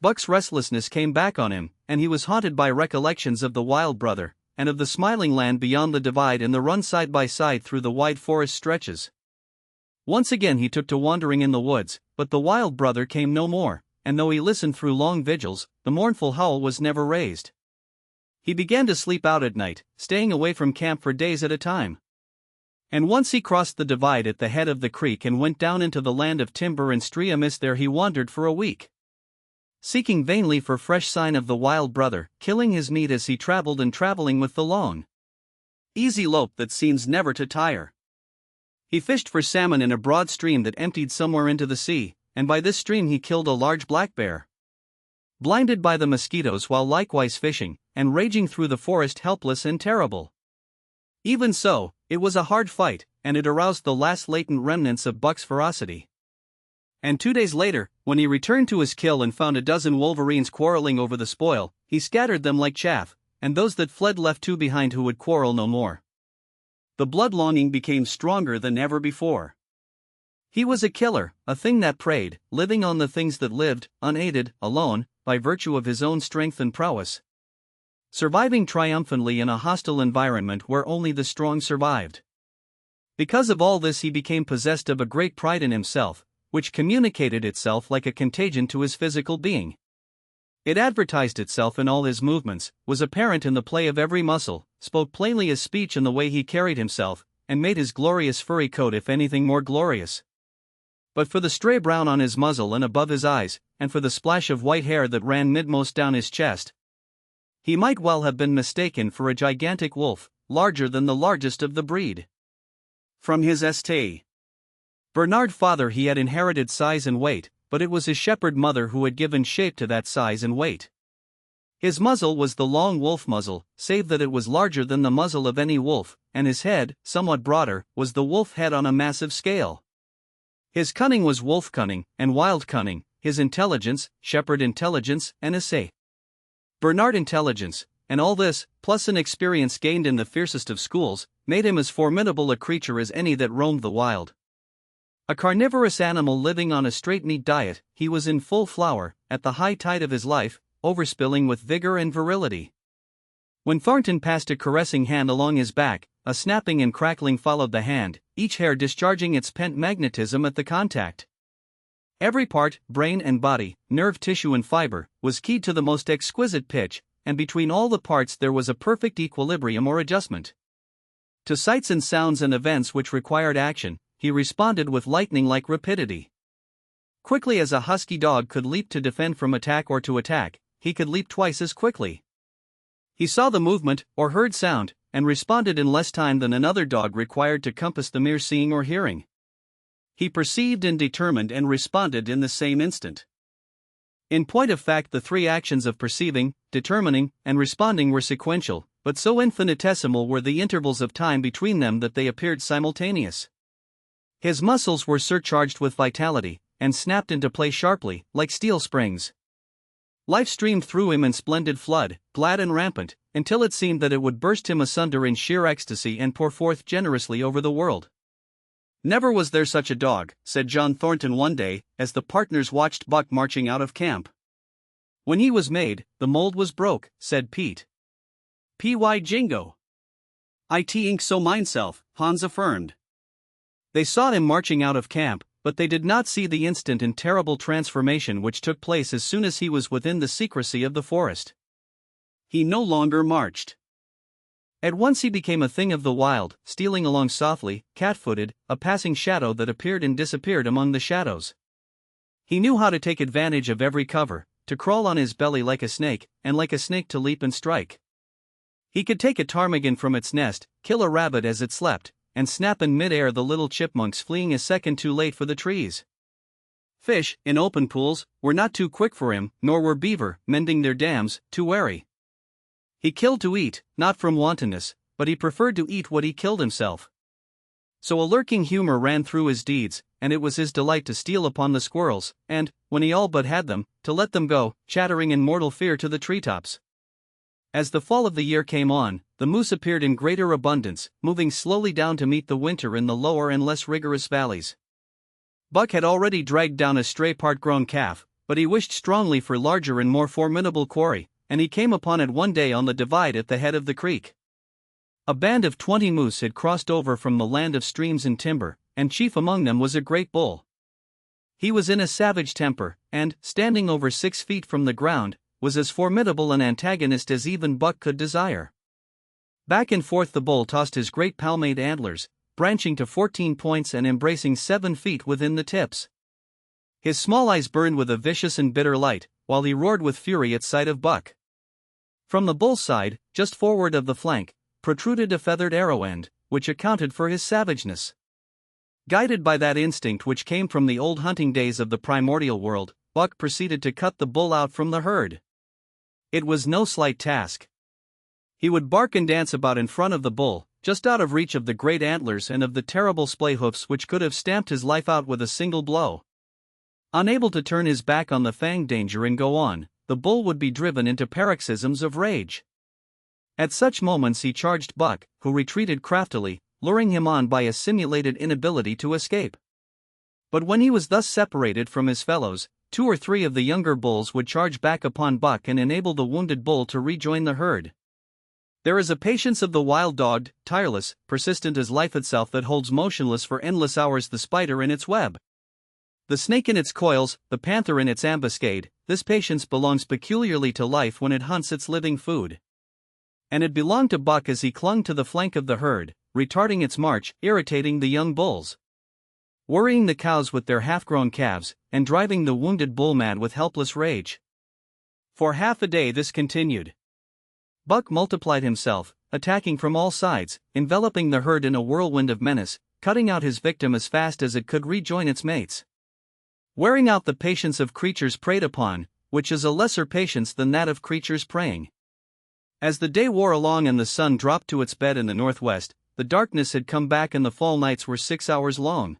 Buck's restlessness came back on him, and he was haunted by recollections of the wild brother, and of the smiling land beyond the divide and the run side by side through the wide forest stretches. Once again he took to wandering in the woods, but the wild brother came no more, and though he listened through long vigils, the mournful howl was never raised. He began to sleep out at night, staying away from camp for days at a time. And once he crossed the divide at the head of the creek and went down into the land of timber and streams. There he wandered for a week, seeking vainly for fresh sign of the wild brother, killing his meat as he traveled and traveling with the long, easy lope that seems never to tire. He fished for salmon in a broad stream that emptied somewhere into the sea, and by this stream he killed a large black bear, blinded by the mosquitoes while likewise fishing, and raging through the forest helpless and terrible. Even so, it was a hard fight, and it aroused the last latent remnants of Buck's ferocity. And 2 days later, when he returned to his kill and found a dozen wolverines quarreling over the spoil, he scattered them like chaff, and those that fled left 2 behind who would quarrel no more. The blood longing became stronger than ever before. He was a killer, a thing that preyed, living on the things that lived, unaided, alone, by virtue of his own strength and prowess, surviving triumphantly in a hostile environment where only the strong survived. Because of all this he became possessed of a great pride in himself, which communicated itself like a contagion to his physical being. It advertised itself in all his movements, was apparent in the play of every muscle, spoke plainly as speech in the way he carried himself, and made his glorious furry coat if anything more glorious. But for the stray brown on his muzzle and above his eyes, and for the splash of white hair that ran midmost down his chest, he might well have been mistaken for a gigantic wolf, larger than the largest of the breed. From his St. Bernard father he had inherited size and weight, but it was his shepherd mother who had given shape to that size and weight. His muzzle was the long wolf muzzle, save that it was larger than the muzzle of any wolf, and his head, somewhat broader, was the wolf head on a massive scale. His cunning was wolf cunning, and wild cunning, his intelligence, shepherd intelligence, and St. Bernard intelligence, and all this, plus an experience gained in the fiercest of schools, made him as formidable a creature as any that roamed the wild. A carnivorous animal living on a straight meat diet, he was in full flower, at the high tide of his life, overspilling with vigor and virility. When Thornton passed a caressing hand along his back, a snapping and crackling followed the hand, each hair discharging its pent magnetism at the contact. Every part, brain and body, nerve tissue and fiber, was keyed to the most exquisite pitch, and between all the parts there was a perfect equilibrium or adjustment. To sights and sounds and events which required action, he responded with lightning-like rapidity. Quickly as a husky dog could leap to defend from attack or to attack, he could leap twice as quickly. He saw the movement, or heard sound, and responded in less time than another dog required to compass the mere seeing or hearing. He perceived and determined and responded in the same instant. In point of fact, the 3 actions of perceiving, determining, and responding were sequential, but so infinitesimal were the intervals of time between them that they appeared simultaneous. His muscles were surcharged with vitality, and snapped into play sharply, like steel springs. Life streamed through him in splendid flood, glad and rampant, until it seemed that it would burst him asunder in sheer ecstasy and pour forth generously over the world. "Never was there such a dog," said John Thornton one day, as the partners watched Buck marching out of camp. "When he was made, the mold was broke," said Pete. "Py jingo. It ain't so mineself," Hans affirmed. They saw him marching out of camp, but they did not see the instant and terrible transformation which took place as soon as he was within the secrecy of the forest. He no longer marched. At once he became a thing of the wild, stealing along softly, cat-footed, a passing shadow that appeared and disappeared among the shadows. He knew how to take advantage of every cover, to crawl on his belly like a snake, and like a snake to leap and strike. He could take a ptarmigan from its nest, kill a rabbit as it slept, and snap in mid-air the little chipmunks fleeing a second too late for the trees. Fish, in open pools, were not too quick for him, nor were beaver, mending their dams, too wary. He killed to eat, not from wantonness, but he preferred to eat what he killed himself. So a lurking humor ran through his deeds, and it was his delight to steal upon the squirrels, and, when he all but had them, to let them go, chattering in mortal fear to the treetops. As the fall of the year came on, the moose appeared in greater abundance, moving slowly down to meet the winter in the lower and less rigorous valleys. Buck had already dragged down a stray part-grown calf, but he wished strongly for larger and more formidable quarry, and he came upon it one day on the divide at the head of the creek. A band of 20 moose had crossed over from the land of streams and timber, and chief among them was a great bull. He was in a savage temper, and, standing over 6 feet from the ground, was as formidable an antagonist as even Buck could desire. Back and forth the bull tossed his great palmate antlers, branching to 14 points and embracing 7 feet within the tips. His small eyes burned with a vicious and bitter light, while he roared with fury at sight of Buck. From the bull's side, just forward of the flank, protruded a feathered arrow end, which accounted for his savageness. Guided by that instinct which came from the old hunting days of the primordial world, Buck proceeded to cut the bull out from the herd. It was no slight task. He would bark and dance about in front of the bull, just out of reach of the great antlers and of the terrible splay hoofs which could have stamped his life out with a single blow. Unable to turn his back on the Fang danger and go on, the bull would be driven into paroxysms of rage. At such moments he charged Buck, who retreated craftily, luring him on by a simulated inability to escape. But when he was thus separated from his fellows, 2 or 3 of the younger bulls would charge back upon Buck and enable the wounded bull to rejoin the herd. There is a patience of the wild-dogged, tireless, persistent as life itself that holds motionless for endless hours the spider in its web. The snake in its coils, the panther in its ambuscade. This patience belongs peculiarly to life when it hunts its living food. And it belonged to Buck as he clung to the flank of the herd, retarding its march, irritating the young bulls, worrying the cows with their half-grown calves, and driving the wounded bull mad with helpless rage. For half a day this continued. Buck multiplied himself, attacking from all sides, enveloping the herd in a whirlwind of menace, cutting out his victim as fast as it could rejoin its mates. Wearing out the patience of creatures preyed upon, which is a lesser patience than that of creatures preying. As the day wore along and the sun dropped to its bed in the northwest, the darkness had come back and the fall nights were 6 hours long.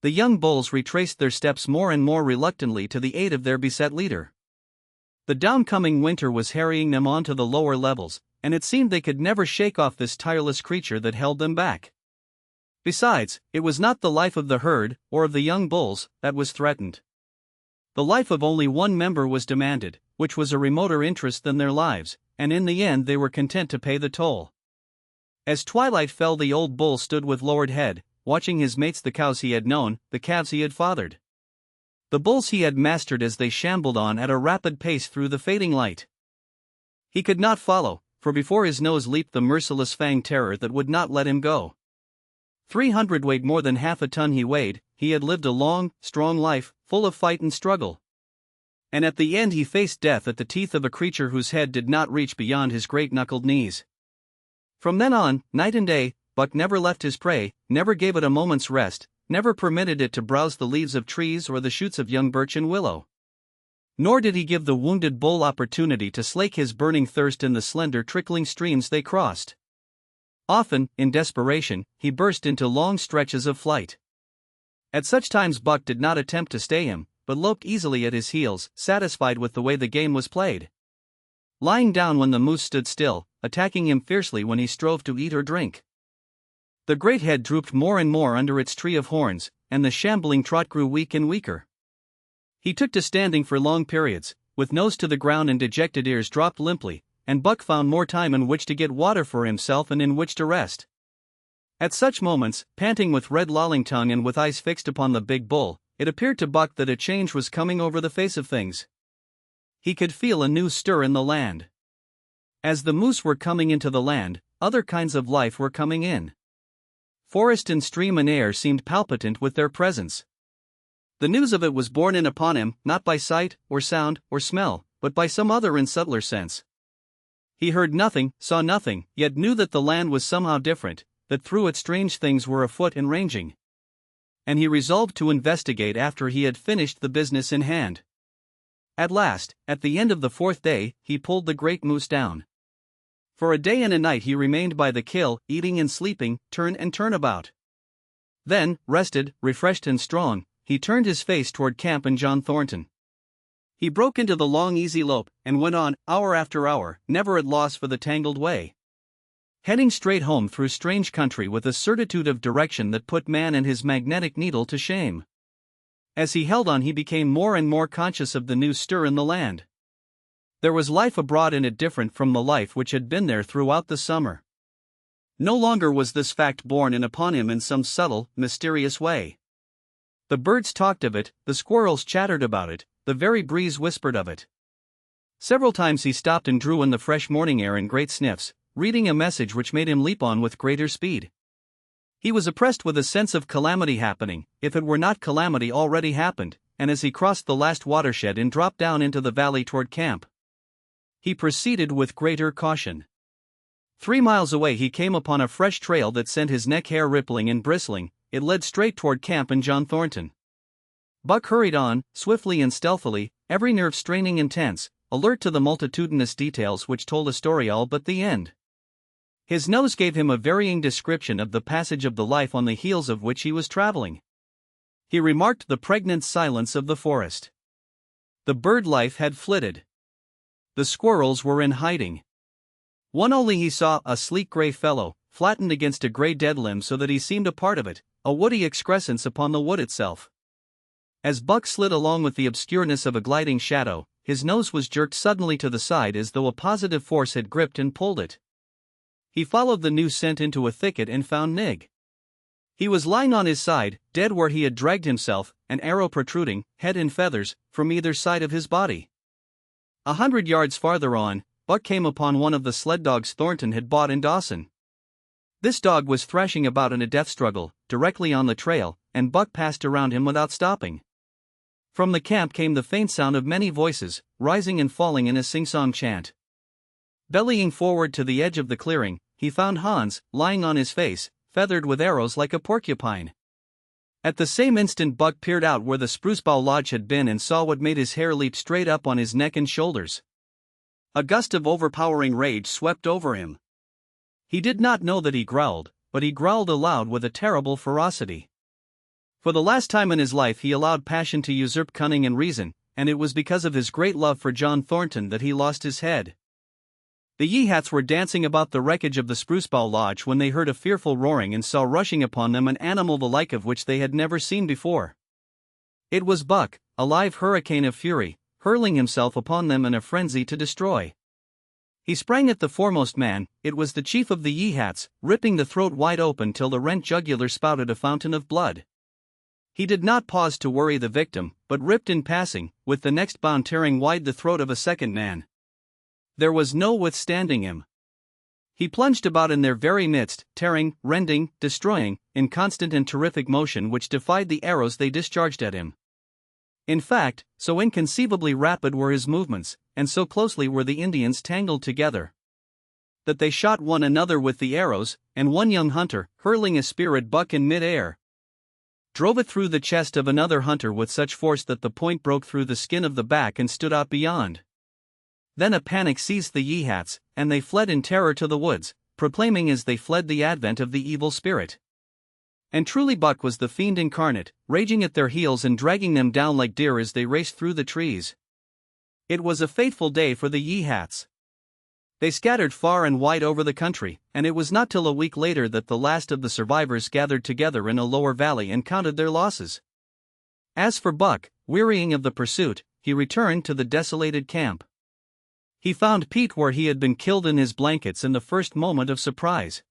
The young bulls retraced their steps more and more reluctantly to the aid of their beset leader. The downcoming winter was harrying them on to the lower levels, and it seemed they could never shake off this tireless creature that held them back. Besides, it was not the life of the herd, or of the young bulls, that was threatened. The life of only one member was demanded, which was a remoter interest than their lives, and in the end they were content to pay the toll. As twilight fell, the old bull stood with lowered head, watching his mates, the cows he had known, the calves he had fathered. The bulls he had mastered as they shambled on at a rapid pace through the fading light. He could not follow, for before his nose leaped the merciless Fang terror that would not let him go. 300 weight more than half a ton he weighed. He had lived a long, strong life, full of fight and struggle. And at the end he faced death at the teeth of a creature whose head did not reach beyond his great-knuckled knees. From then on, night and day, Buck never left his prey, never gave it a moment's rest, never permitted it to browse the leaves of trees or the shoots of young birch and willow. Nor did he give the wounded bull opportunity to slake his burning thirst in the slender trickling streams they crossed. Often, in desperation, he burst into long stretches of flight. At such times Buck did not attempt to stay him, but loped easily at his heels, satisfied with the way the game was played. Lying down when the moose stood still, attacking him fiercely when he strove to eat or drink. The great head drooped more and more under its tree of horns, and the shambling trot grew weak and weaker. He took to standing for long periods, with nose to the ground and dejected ears dropped limply, and Buck found more time in which to get water for himself and in which to rest. At such moments, panting with red lolling tongue and with eyes fixed upon the big bull, it appeared to Buck that a change was coming over the face of things. He could feel a new stir in the land. As the moose were coming into the land, other kinds of life were coming in. Forest and stream and air seemed palpitant with their presence. The news of it was borne in upon him, not by sight, or sound, or smell, but by some other and subtler sense. He heard nothing, saw nothing, yet knew that the land was somehow different, that through it strange things were afoot and ranging. And he resolved to investigate after he had finished the business in hand. At last, at the end of the 4th day, he pulled the great moose down. For a day and a night he remained by the kill, eating and sleeping, turn and turn about. Then, rested, refreshed and strong, he turned his face toward camp and John Thornton. He broke into the long easy lope, and went on, hour after hour, never at loss for the tangled way. Heading straight home through strange country with a certitude of direction that put man and his magnetic needle to shame. As he held on he became more and more conscious of the new stir in the land. There was life abroad in it different from the life which had been there throughout the summer. No longer was this fact borne in upon him in some subtle, mysterious way. The birds talked of it, the squirrels chattered about it, the very breeze whispered of it. Several times he stopped and drew in the fresh morning air in great sniffs, reading a message which made him leap on with greater speed. He was oppressed with a sense of calamity happening, if it were not calamity already happened, and as he crossed the last watershed and dropped down into the valley toward camp, he proceeded with greater caution. 3 miles away he came upon a fresh trail that sent his neck hair rippling and bristling. It led straight toward camp and John Thornton. Buck hurried on, swiftly and stealthily, every nerve straining and tense, alert to the multitudinous details which told a story all but the end. His nose gave him a varying description of the passage of the life on the heels of which he was traveling. He remarked the pregnant silence of the forest. The bird life had flitted. The squirrels were in hiding. One only he saw, a sleek gray fellow, flattened against a gray dead limb so that he seemed a part of it, a woody excrescence upon the wood itself. As Buck slid along with the obscureness of a gliding shadow, his nose was jerked suddenly to the side as though a positive force had gripped and pulled it. He followed the new scent into a thicket and found Nig. He was lying on his side, dead where he had dragged himself, an arrow protruding, head and feathers, from either side of his body. 100 yards farther on, Buck came upon one of the sled dogs Thornton had bought in Dawson. This dog was thrashing about in a death struggle, directly on the trail, and Buck passed around him without stopping. From the camp came the faint sound of many voices, rising and falling in a sing-song chant. Bellying forward to the edge of the clearing, he found Hans, lying on his face, feathered with arrows like a porcupine. At the same instant Buck peered out where the spruce bough lodge had been and saw what made his hair leap straight up on his neck and shoulders. A gust of overpowering rage swept over him. He did not know that he growled, but he growled aloud with a terrible ferocity. For the last time in his life he allowed passion to usurp cunning and reason, and it was because of his great love for John Thornton that he lost his head. The Yeehats were dancing about the wreckage of the spruce bough lodge when they heard a fearful roaring and saw rushing upon them an animal the like of which they had never seen before. It was Buck, a live hurricane of fury, hurling himself upon them in a frenzy to destroy. He sprang at the foremost man. It was the chief of the Yeehats, ripping the throat wide open till the rent jugular spouted a fountain of blood. He did not pause to worry the victim, but ripped in passing, with the next bound tearing wide the throat of a second man. There was no withstanding him. He plunged about in their very midst, tearing, rending, destroying, in constant and terrific motion which defied the arrows they discharged at him. In fact, so inconceivably rapid were his movements, and so closely were the Indians tangled together, that they shot one another with the arrows, and one young hunter, hurling a spear at Buck in mid-air, drove it through the chest of another hunter with such force that the point broke through the skin of the back and stood out beyond. Then a panic seized the Yeehats, and they fled in terror to the woods, proclaiming as they fled the advent of the evil spirit. And truly Buck was the fiend incarnate, raging at their heels and dragging them down like deer as they raced through the trees. It was a fateful day for the Yeehats. They scattered far and wide over the country, and it was not till a week later that the last of the survivors gathered together in a lower valley and counted their losses. As for Buck, wearying of the pursuit, he returned to the desolated camp. He found Pete where he had been killed in his blankets in the first moment of surprise.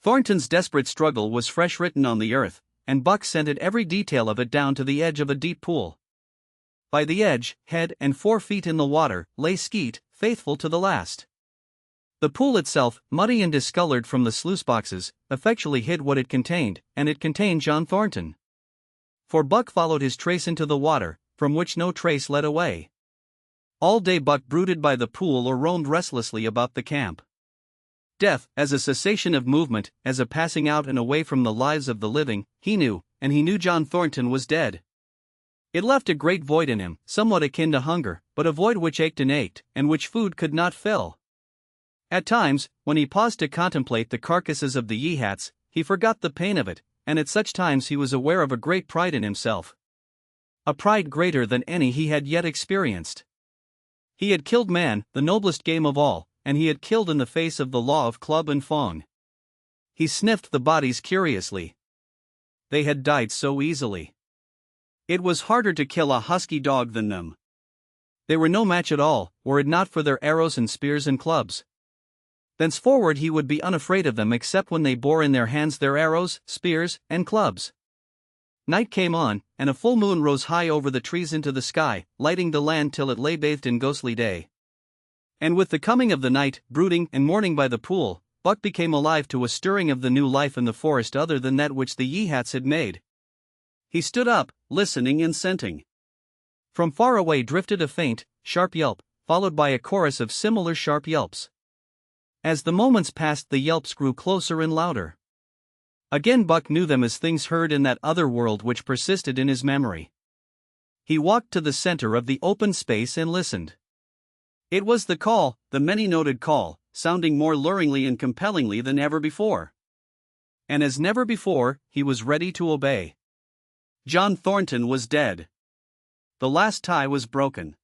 Thornton's desperate struggle was fresh written on the earth, and Buck scented every detail of it down to the edge of a deep pool. By the edge, head and 4 feet in the water, lay Skeet, faithful to the last. The pool itself, muddy and discolored from the sluice boxes, effectually hid what it contained, and it contained John Thornton. For Buck followed his trace into the water, from which no trace led away. All day Buck brooded by the pool or roamed restlessly about the camp. Death, as a cessation of movement, as a passing out and away from the lives of the living, he knew, and he knew John Thornton was dead. It left a great void in him, somewhat akin to hunger, but a void which ached, and which food could not fill. At times, when he paused to contemplate the carcasses of the Yeehats, he forgot the pain of it, and at such times he was aware of a great pride in himself. A pride greater than any he had yet experienced. He had killed man, the noblest game of all, and he had killed in the face of the law of club and Fang. He sniffed the bodies curiously. They had died so easily. It was harder to kill a husky dog than them. They were no match at all, were it not for their arrows and spears and clubs. Thenceforward he would be unafraid of them except when they bore in their hands their arrows, spears, and clubs. Night came on, and a full moon rose high over the trees into the sky, lighting the land till it lay bathed in ghostly day. And with the coming of the night, brooding and mourning by the pool, Buck became alive to a stirring of the new life in the forest other than that which the Yehats had made. He stood up, listening and scenting. From far away drifted a faint, sharp yelp, followed by a chorus of similar sharp yelps. As the moments passed, the yelps grew closer and louder. Again Buck knew them as things heard in that other world which persisted in his memory. He walked to the center of the open space and listened. It was the call, the many-noted call, sounding more luringly and compellingly than ever before. And as never before, he was ready to obey. John Thornton was dead. The last tie was broken.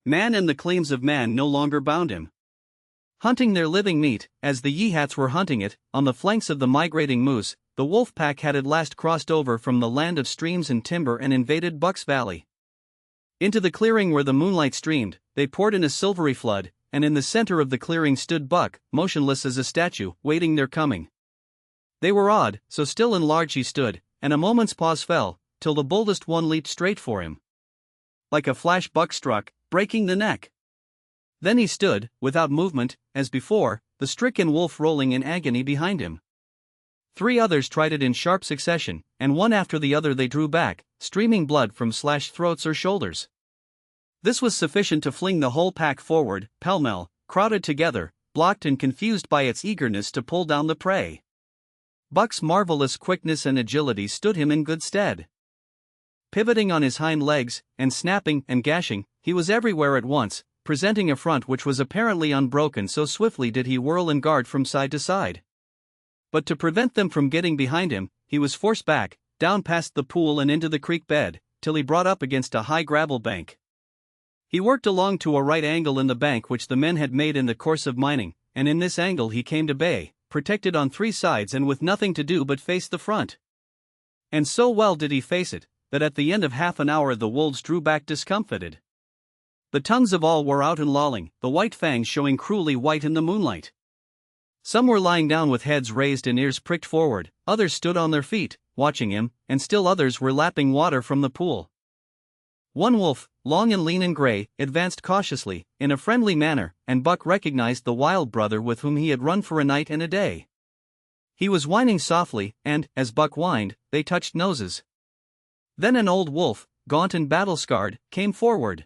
Man and the claims of man no longer bound him. Hunting their living meat, as the Yehats were hunting it, on the flanks of the migrating moose, the wolf pack had at last crossed over from the land of streams and timber and invaded Buck's Valley. Into the clearing where the moonlight streamed, they poured in a silvery flood, and in the center of the clearing stood Buck, motionless as a statue, waiting their coming. They were awed, so still and large he stood, and a moment's pause fell, till the boldest one leaped straight for him. Like a flash Buck struck, breaking the neck. Then he stood, without movement, as before, the stricken wolf rolling in agony behind him. 3 others tried it in sharp succession, and one after the other they drew back, streaming blood from slashed throats or shoulders. This was sufficient to fling the whole pack forward, pell-mell, crowded together, blocked and confused by its eagerness to pull down the prey. Buck's marvelous quickness and agility stood him in good stead. Pivoting on his hind legs, and snapping and gashing, he was everywhere at once, presenting a front which was apparently unbroken, so swiftly did he whirl and guard from side to side. But to prevent them from getting behind him, he was forced back, down past the pool and into the creek bed, till he brought up against a high gravel bank. He worked along to a right angle in the bank which the men had made in the course of mining, and in this angle he came to bay, protected on 3 sides and with nothing to do but face the front. And so well did he face it, that at the end of half an hour the wolves drew back discomfited. The tongues of all were out and lolling, the white fangs showing cruelly white in the moonlight. Some were lying down with heads raised and ears pricked forward, others stood on their feet, watching him, and still others were lapping water from the pool. One wolf, long and lean and gray, advanced cautiously, in a friendly manner, and Buck recognized the wild brother with whom he had run for a night and a day. He was whining softly, and, as Buck whined, they touched noses. Then an old wolf, gaunt and battle-scarred, came forward.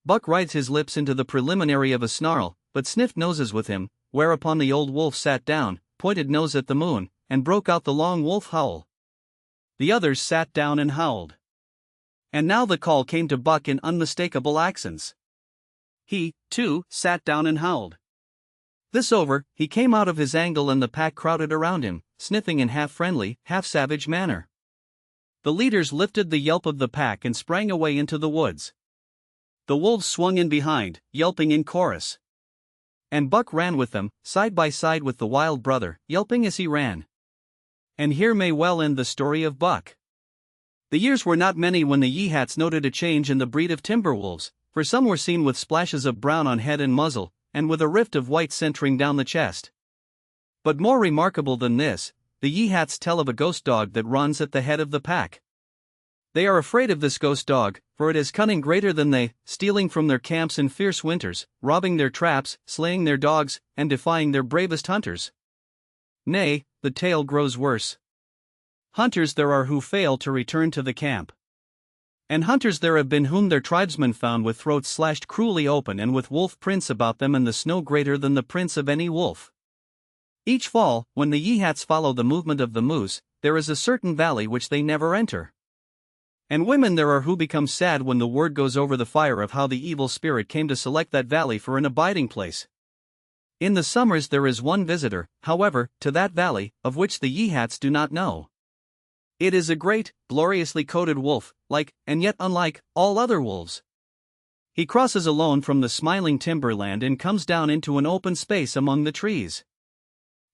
Buck writhed his lips into the preliminary of a snarl, but sniffed noses with him, whereupon the old wolf sat down, pointed nose at the moon, and broke out the long wolf howl. The others sat down and howled. And now the call came to Buck in unmistakable accents. He, too, sat down and howled. This over, he came out of his angle and the pack crowded around him, sniffing in half-friendly, half-savage manner. The leaders lifted the yelp of the pack and sprang away into the woods. The wolves swung in behind, yelping in chorus. And Buck ran with them, side by side with the wild brother, yelping as he ran. And here may well end the story of Buck. The years were not many when the Yehats noted a change in the breed of timber wolves, for some were seen with splashes of brown on head and muzzle, and with a rift of white centering down the chest. But more remarkable than this, the Yehats tell of a ghost dog that runs at the head of the pack. They are afraid of this ghost dog, for it is cunning greater than they, stealing from their camps in fierce winters, robbing their traps, slaying their dogs, and defying their bravest hunters. Nay, the tale grows worse. Hunters there are who fail to return to the camp. And hunters there have been whom their tribesmen found with throats slashed cruelly open and with wolf prints about them and the snow greater than the prints of any wolf. Each fall, when the Yehats follow the movement of the moose, there is a certain valley which they never enter. And women there are who become sad when the word goes over the fire of how the evil spirit came to select that valley for an abiding place. In the summers there is one visitor, however, to that valley, of which the Yehats do not know. It is a great, gloriously coated wolf, like, and yet unlike, all other wolves. He crosses alone from the smiling timberland and comes down into an open space among the trees.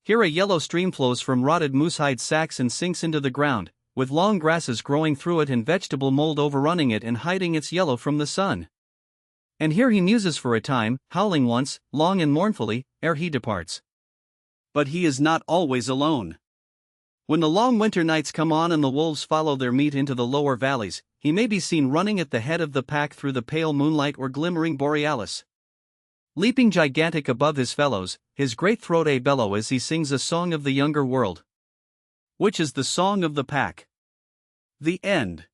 Here a yellow stream flows from rotted moosehide sacks and sinks into the ground, with long grasses growing through it and vegetable mold overrunning it and hiding its yellow from the sun. And here he muses for a time, howling once, long and mournfully, ere he departs. But he is not always alone. When the long winter nights come on and the wolves follow their meat into the lower valleys, he may be seen running at the head of the pack through the pale moonlight or glimmering borealis. leaping gigantic above his fellows, his great throat a bellow as he sings a song of the younger world, which is the song of the pack. The end.